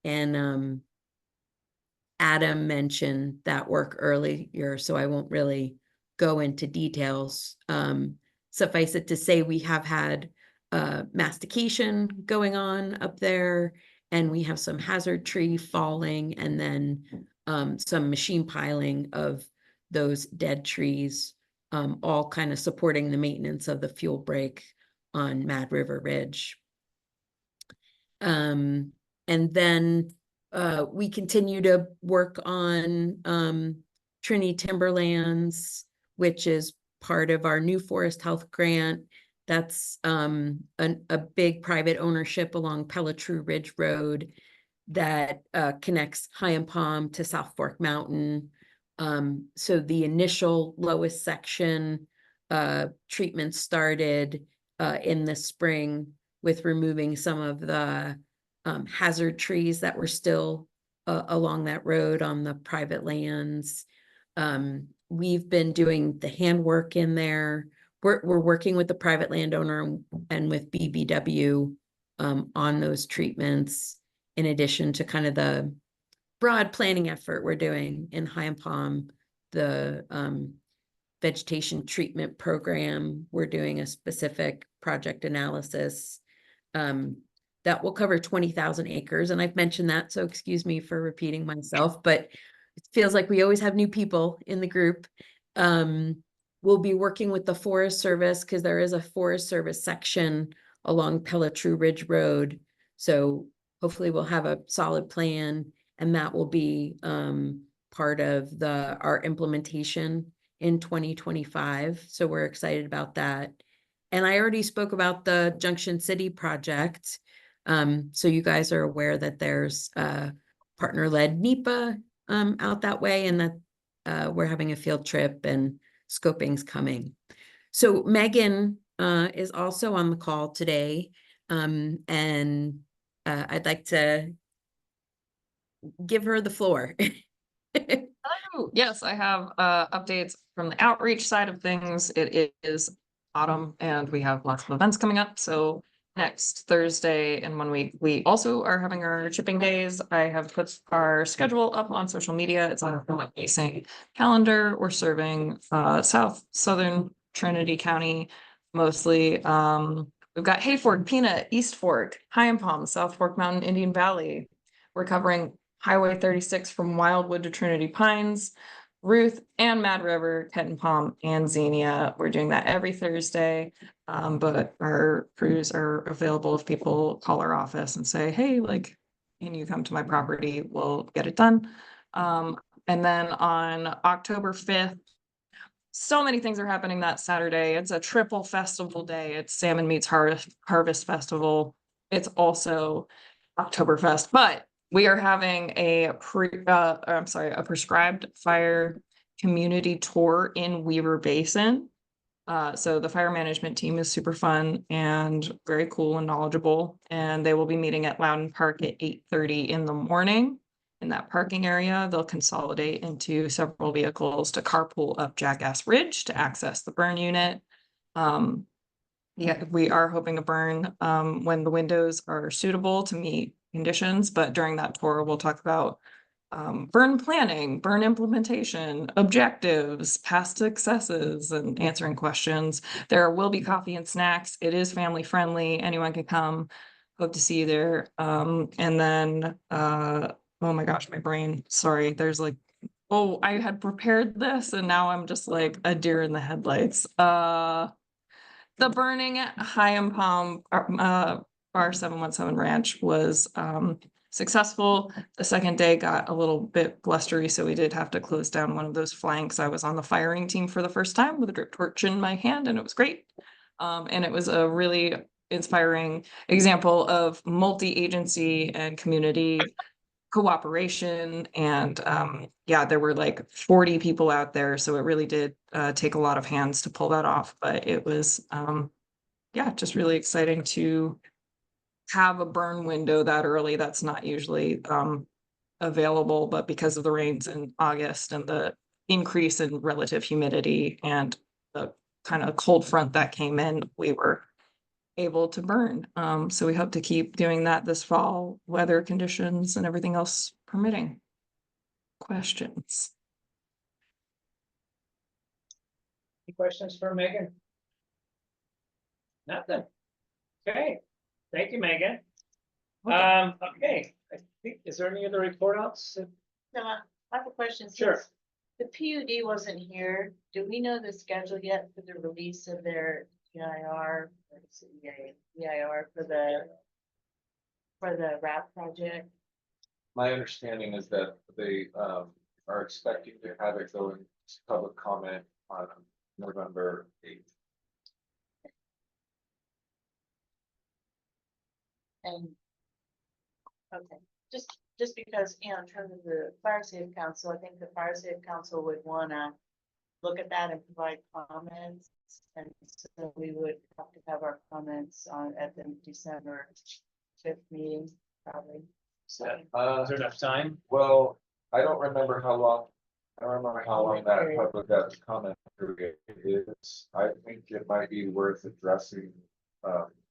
And Adam mentioned that work earlier, so I won't really go into details. Suffice it to say, we have had mastication going on up there, and we have some hazard tree falling, and then some machine piling of those dead trees, all kind of supporting the maintenance of the fuel break on Mad River Ridge. And then we continue to work on Trinity Timberlands, which is part of our new forest health grant. That's a big private ownership along Pelletrew Ridge Road that connects High and Palm to South Fork Mountain. So the initial lowest section treatment started in the spring with removing some of the hazard trees that were still along that road on the private lands. We've been doing the handwork in there. We're working with the private landowner and with BBW on those treatments, in addition to kind of the broad planning effort we're doing in High and Palm, the vegetation treatment program. We're doing a specific project analysis that will cover 20,000 acres. And I've mentioned that, so excuse me for repeating myself, but it feels like we always have new people in the group. We'll be working with the Forest Service because there is a Forest Service section along Pelletrew Ridge Road. So hopefully we'll have a solid plan, and that will be part of our implementation in 2025. So we're excited about that. And I already spoke about the Junction City project. So you guys are aware that there's a partner-led NEPA out that way, and that we're having a field trip and scoping's coming. So Megan is also on the call today, and I'd like to give her the floor. Hello. Yes, I have updates from the outreach side of things. It is autumn and we have lots of events coming up. So next Thursday in 1 week, we also are having our chipping days. I have put our schedule up on social media. It's on a facing calendar. We're serving southern Trinity County mostly. We've got Hayfork, Peanut, East Fork, High and Palm, South Fork Mountain, Indian Valley. We're covering Highway 36 from Wildwood to Trinity Pines, Ruth and Mad River, Kenton Palm, and Xenia. We're doing that every Thursday, but our crews are available if people call our office and say, hey, like, can you come to my property? We'll get it done. And then on October 5th, so many things are happening that Saturday. It's a triple festival day. It's Salmon Meats Harvest Festival. It's also Oktoberfest, but we are having a prescribed fire community tour in Weaver Basin. So the fire management team is super fun and very cool and knowledgeable, and they will be meeting at Loudon Park at 8:30 in the morning. In that parking area, they'll consolidate into several vehicles to carpool up Jackass Ridge to access the burn unit. Yeah, we are hoping to burn when the windows are suitable to meet conditions, but during that tour, we'll talk about burn planning, burn implementation, objectives, past successes, and answering questions. There will be coffee and snacks. It is family friendly. Anyone can come. Hope to see you there. And then, oh my gosh, my brain, sorry, there's like, oh, I had prepared this and now I'm just like a deer in the headlights. The burning at High and Palm, our 717 ranch was successful. The second day got a little bit blustery, so we did have to close down one of those flanks. I was on the firing team for the first time with a drip torch in my hand, and it was great. And it was a really inspiring example of multi-agency and community cooperation. And yeah, there were like 40 people out there, so it really did take a lot of hands to pull that off. But it was yeah, just really exciting to have a burn window that early. That's not usually available, but because of the rains in August and the increase in relative humidity and the kind of cold front that came in, we were able to burn. So we hope to keep doing that this fall, weather conditions and everything else permitting. Questions? Any questions for Megan? Nothing. Okay, thank you, Megan. Okay, I think, is there any other report outs? No, I have a question. Sure. Since the PUD wasn't here, do we know the schedule yet for the release of their EIR, or is it EIR for the RAP project? My understanding is that they are expecting to have it go in public comment on November 8th. And, okay, just because, you know, in terms of the fire safe council, I think the fire safe council would wanna look at that and provide comments. And so we would have to have our comments on, at the December 5th meeting, probably. Is there enough time? Well, I don't remember how long, I don't remember how long that public comment period is. I think it might be worth addressing,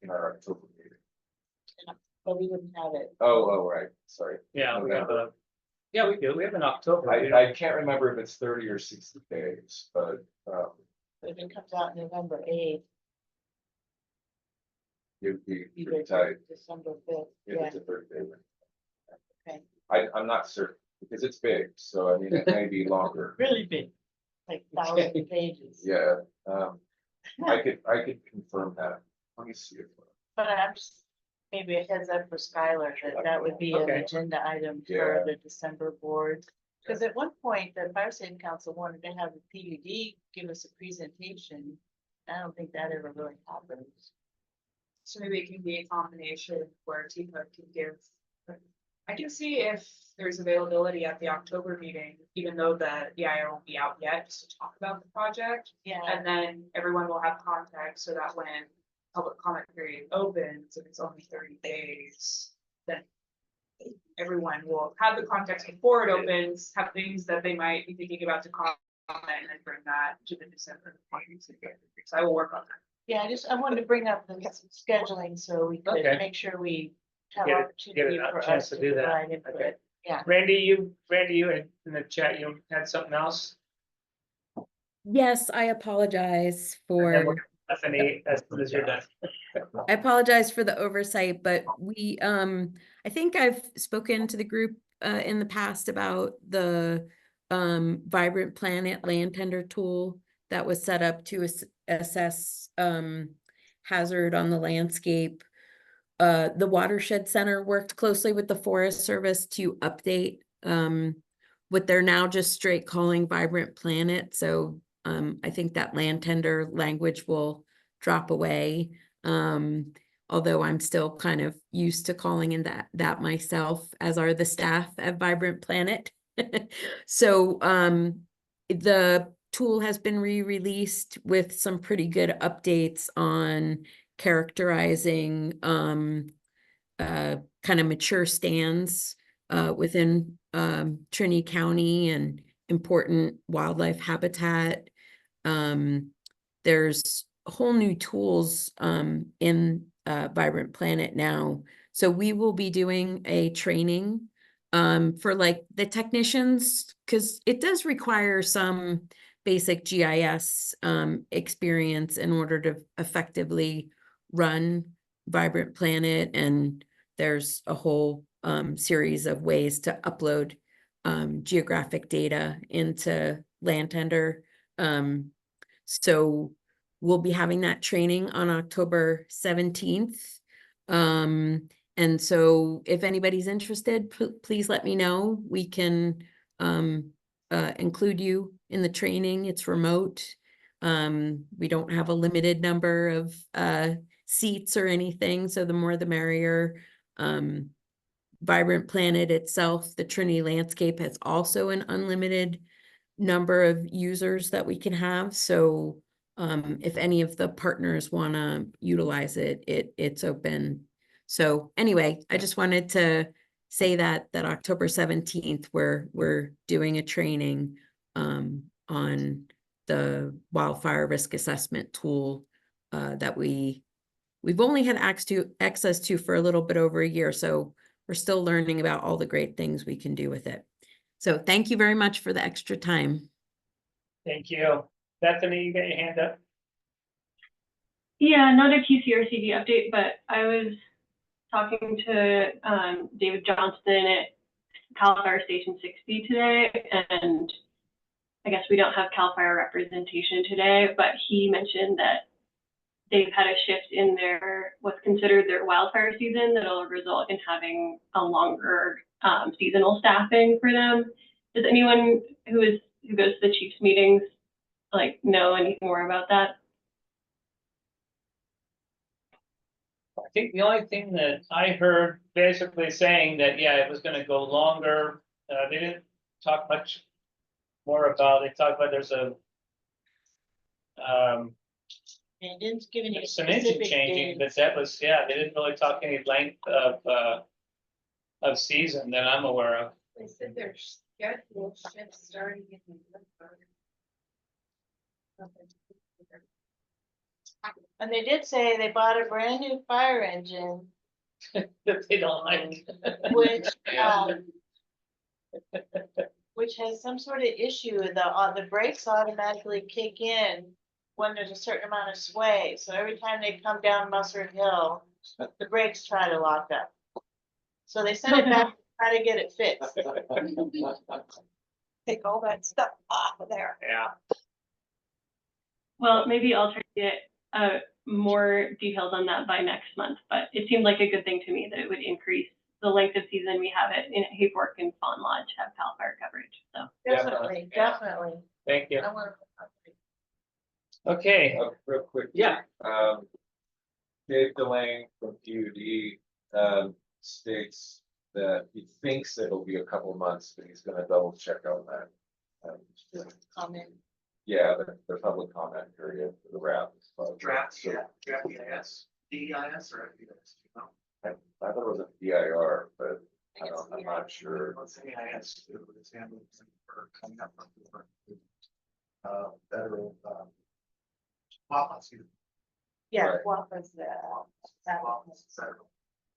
in our October meeting. But we wouldn't have it. Oh, right, sorry. Yeah, we have November. yeah, we do. We have an October. I can't remember if it's 30 or 60 days, but, If it comes out November 8th, it'd be either pretty tight December 5th, if yeah, it's a 30-day. okay, I'm not certain, because it's big, so I mean, it may be longer. really big, like 1,000 pages. Yeah, I could confirm that. Let me see if. But I'm just, maybe a heads up for Skylar, that would be an Okay. agenda item Yeah. for the December board. Because at one point, the fire safety council wanted to have the PUD give us a presentation. I don't think that ever really happened. So maybe it can be a combination where TPUD can give. I can see if there's availability at the October meeting, even though the EIR won't be out yet, just to talk about the project. Yeah. And then everyone will have context so that when public comment period opens, if it's only 30 days, then everyone will have the context before it opens, have things that they might be thinking about to comment, and then bring that to the December meeting. So I will work on that. Yeah, I wanted to bring up the scheduling so we could Okay. make sure we have Get opportunity a for chance us to to do that. provide input. Okay. Yeah. Randy, you in the chat, you had something else? Yes, I apologize And then for. we'll Stephanie, as soon as you're done. I apologize for the oversight, but we, I think I've spoken to the group in the past about the Vibrant Planet land tender tool that was set up to assess hazard on the landscape. The Watershed Center worked closely with the Forest Service to update what they're now just straight calling Vibrant Planet. So I think that land tender language will drop away. Although I'm still kind of used to calling in that myself, as are the staff at Vibrant Planet. So the tool has been re-released with some pretty good updates on characterizing kind of mature stands within Trinity County and important wildlife habitat. There's whole new tools in Vibrant Planet now. So we will be doing a training for like the technicians, because it does require some basic GIS experience in order to effectively run Vibrant Planet. And there's a whole series of ways to upload geographic data into Land Tender. So we'll be having that training on October 17th. And so if anybody's interested, please let me know. We can include you in the training. It's remote. We don't have a limited number of seats or anything, so the more the merrier. Vibrant Planet itself, the Trinity landscape, has also an unlimited number of users that we can have. So if any of the partners want to utilize it, it's open. So anyway, I just wanted to say that October 17th, we're doing a training on the wildfire risk assessment tool that we've only had access to for a little bit over a year. So we're still learning about all the great things we can do with it. So thank you very much for the extra time. Thank you. Bethany, you got your hand up? Yeah, not a TCRCD update, but I was talking to David Johnston at Cal Fire Station 60 today, and I guess we don't have Cal Fire representation today, but he mentioned that they've had a shift in their what's considered their wildfire season that'll result in having a longer seasonal staffing for them. Does anyone who goes to the chief's meetings know anything more about that? think the only thing that I heard basically saying that, yeah, it was gonna go longer, they didn't talk much more about, they talked about there's a And didn't give any some engine specific changing, dates. but that was, yeah, they didn't really talk any length of season that I'm aware of. They said their scheduled shift starting in November. And they did say they bought a brand new fire engine, That they don't like. which, which has some sort of issue, the brakes automatically kick in when there's a certain amount of sway, so every time they come down Musser Hill, the brakes try to lock up. So they sent it back to try to get it fixed. Take all that stuff off of there. Yeah. Well, maybe I'll try to get more details on that by next month, but it seemed like a good thing to me that it would increase the length of season we have it in Hayfork and Fawn Lodge have CAL FIRE coverage, so. Definitely, definitely. Thank you. I want Okay, Real quick. yeah, Dave Delane from PUD, states that he thinks it'll be a couple of months, but he's gonna double check on that. to comment. Yeah, the public comment period for the wrap. Draft, yeah, draft EIS, DEIS or FEIS, you know? I thought it was a DIR, but I'm not sure. It's EIS, it's handled for coming up with federal, policy. Yeah, Right. what was that? Federal.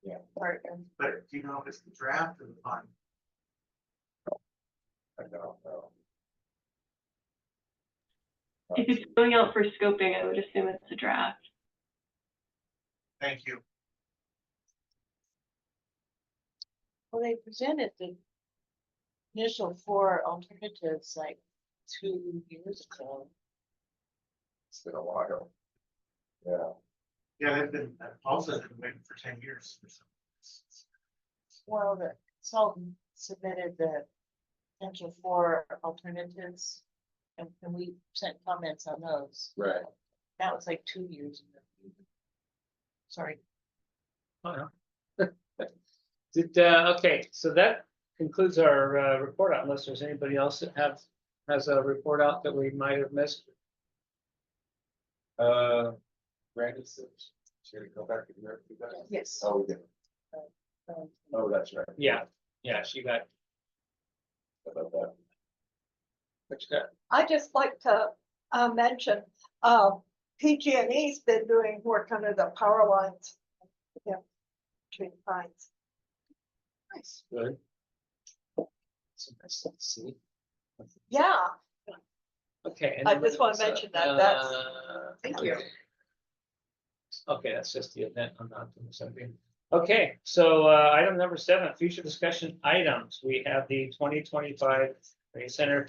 Yeah. Partner. But do you know if it's the draft or the final? I don't know. If it's going out for scoping, I would assume it's a draft. Thank you. Well, they presented the initial 4 alternatives like 2 years ago. It's been a while. Yeah. Yeah, they've been, also been waiting for 10 years or something. Well, the consultant submitted the potential 4 alternatives, and we sent comments on those. Right. That was like 2 years ago. Sorry. oh, yeah. Okay, so that concludes our report out, unless there's anybody else that has a report out that we might have missed. Randy said, should we go back to the? Yes. Oh, we did. Oh, that's right. Yeah, she got. How about that? What you got? I just like to mention, PG&E's been doing work under the power lines. Yeah, between pines. Nice. Good. So nice stuff to see. Yeah, Okay. I just want to mention that, that's, thank you. Okay, that's just the event. I'm not doing something. Okay, so item number 7, future discussion items. We have the 2025 Center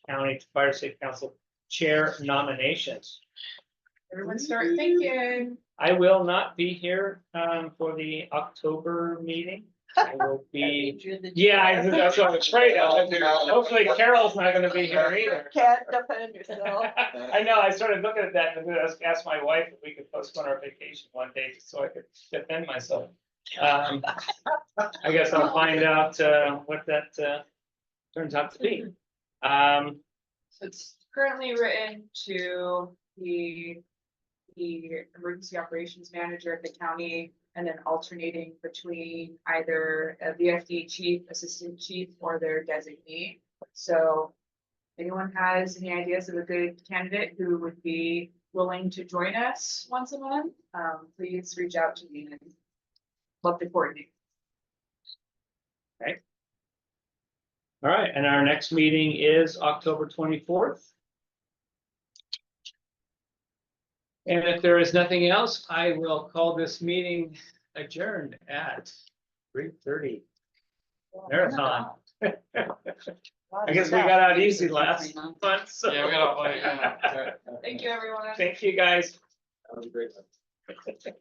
County Fire Safe Council Chair nominations. Everyone start thinking. I will not be here for the October meeting. I will be, yeah, that's what I'm afraid of. Hopefully Carol's not gonna be here either. Can't defend yourself. I know, I started looking at that and I asked my wife if we could postpone our vacation one day just so I could defend myself. I guess I'll find out what that turns out to be. So it's currently written to the emergency operations manager of the county, and then alternating between either a VFD chief, assistant chief, or their designee. So if anyone has any ideas of a good candidate who would be willing to join us once a month, please reach out to me and love to coordinate. Okay. All right, and our next meeting is October 24th. And if there is nothing else, I will call this meeting adjourned at 3:30. Marathon. I guess we got out easy last month. So. Yeah, we got off like, Thank you, everyone. Thank you, guys. That was a great one.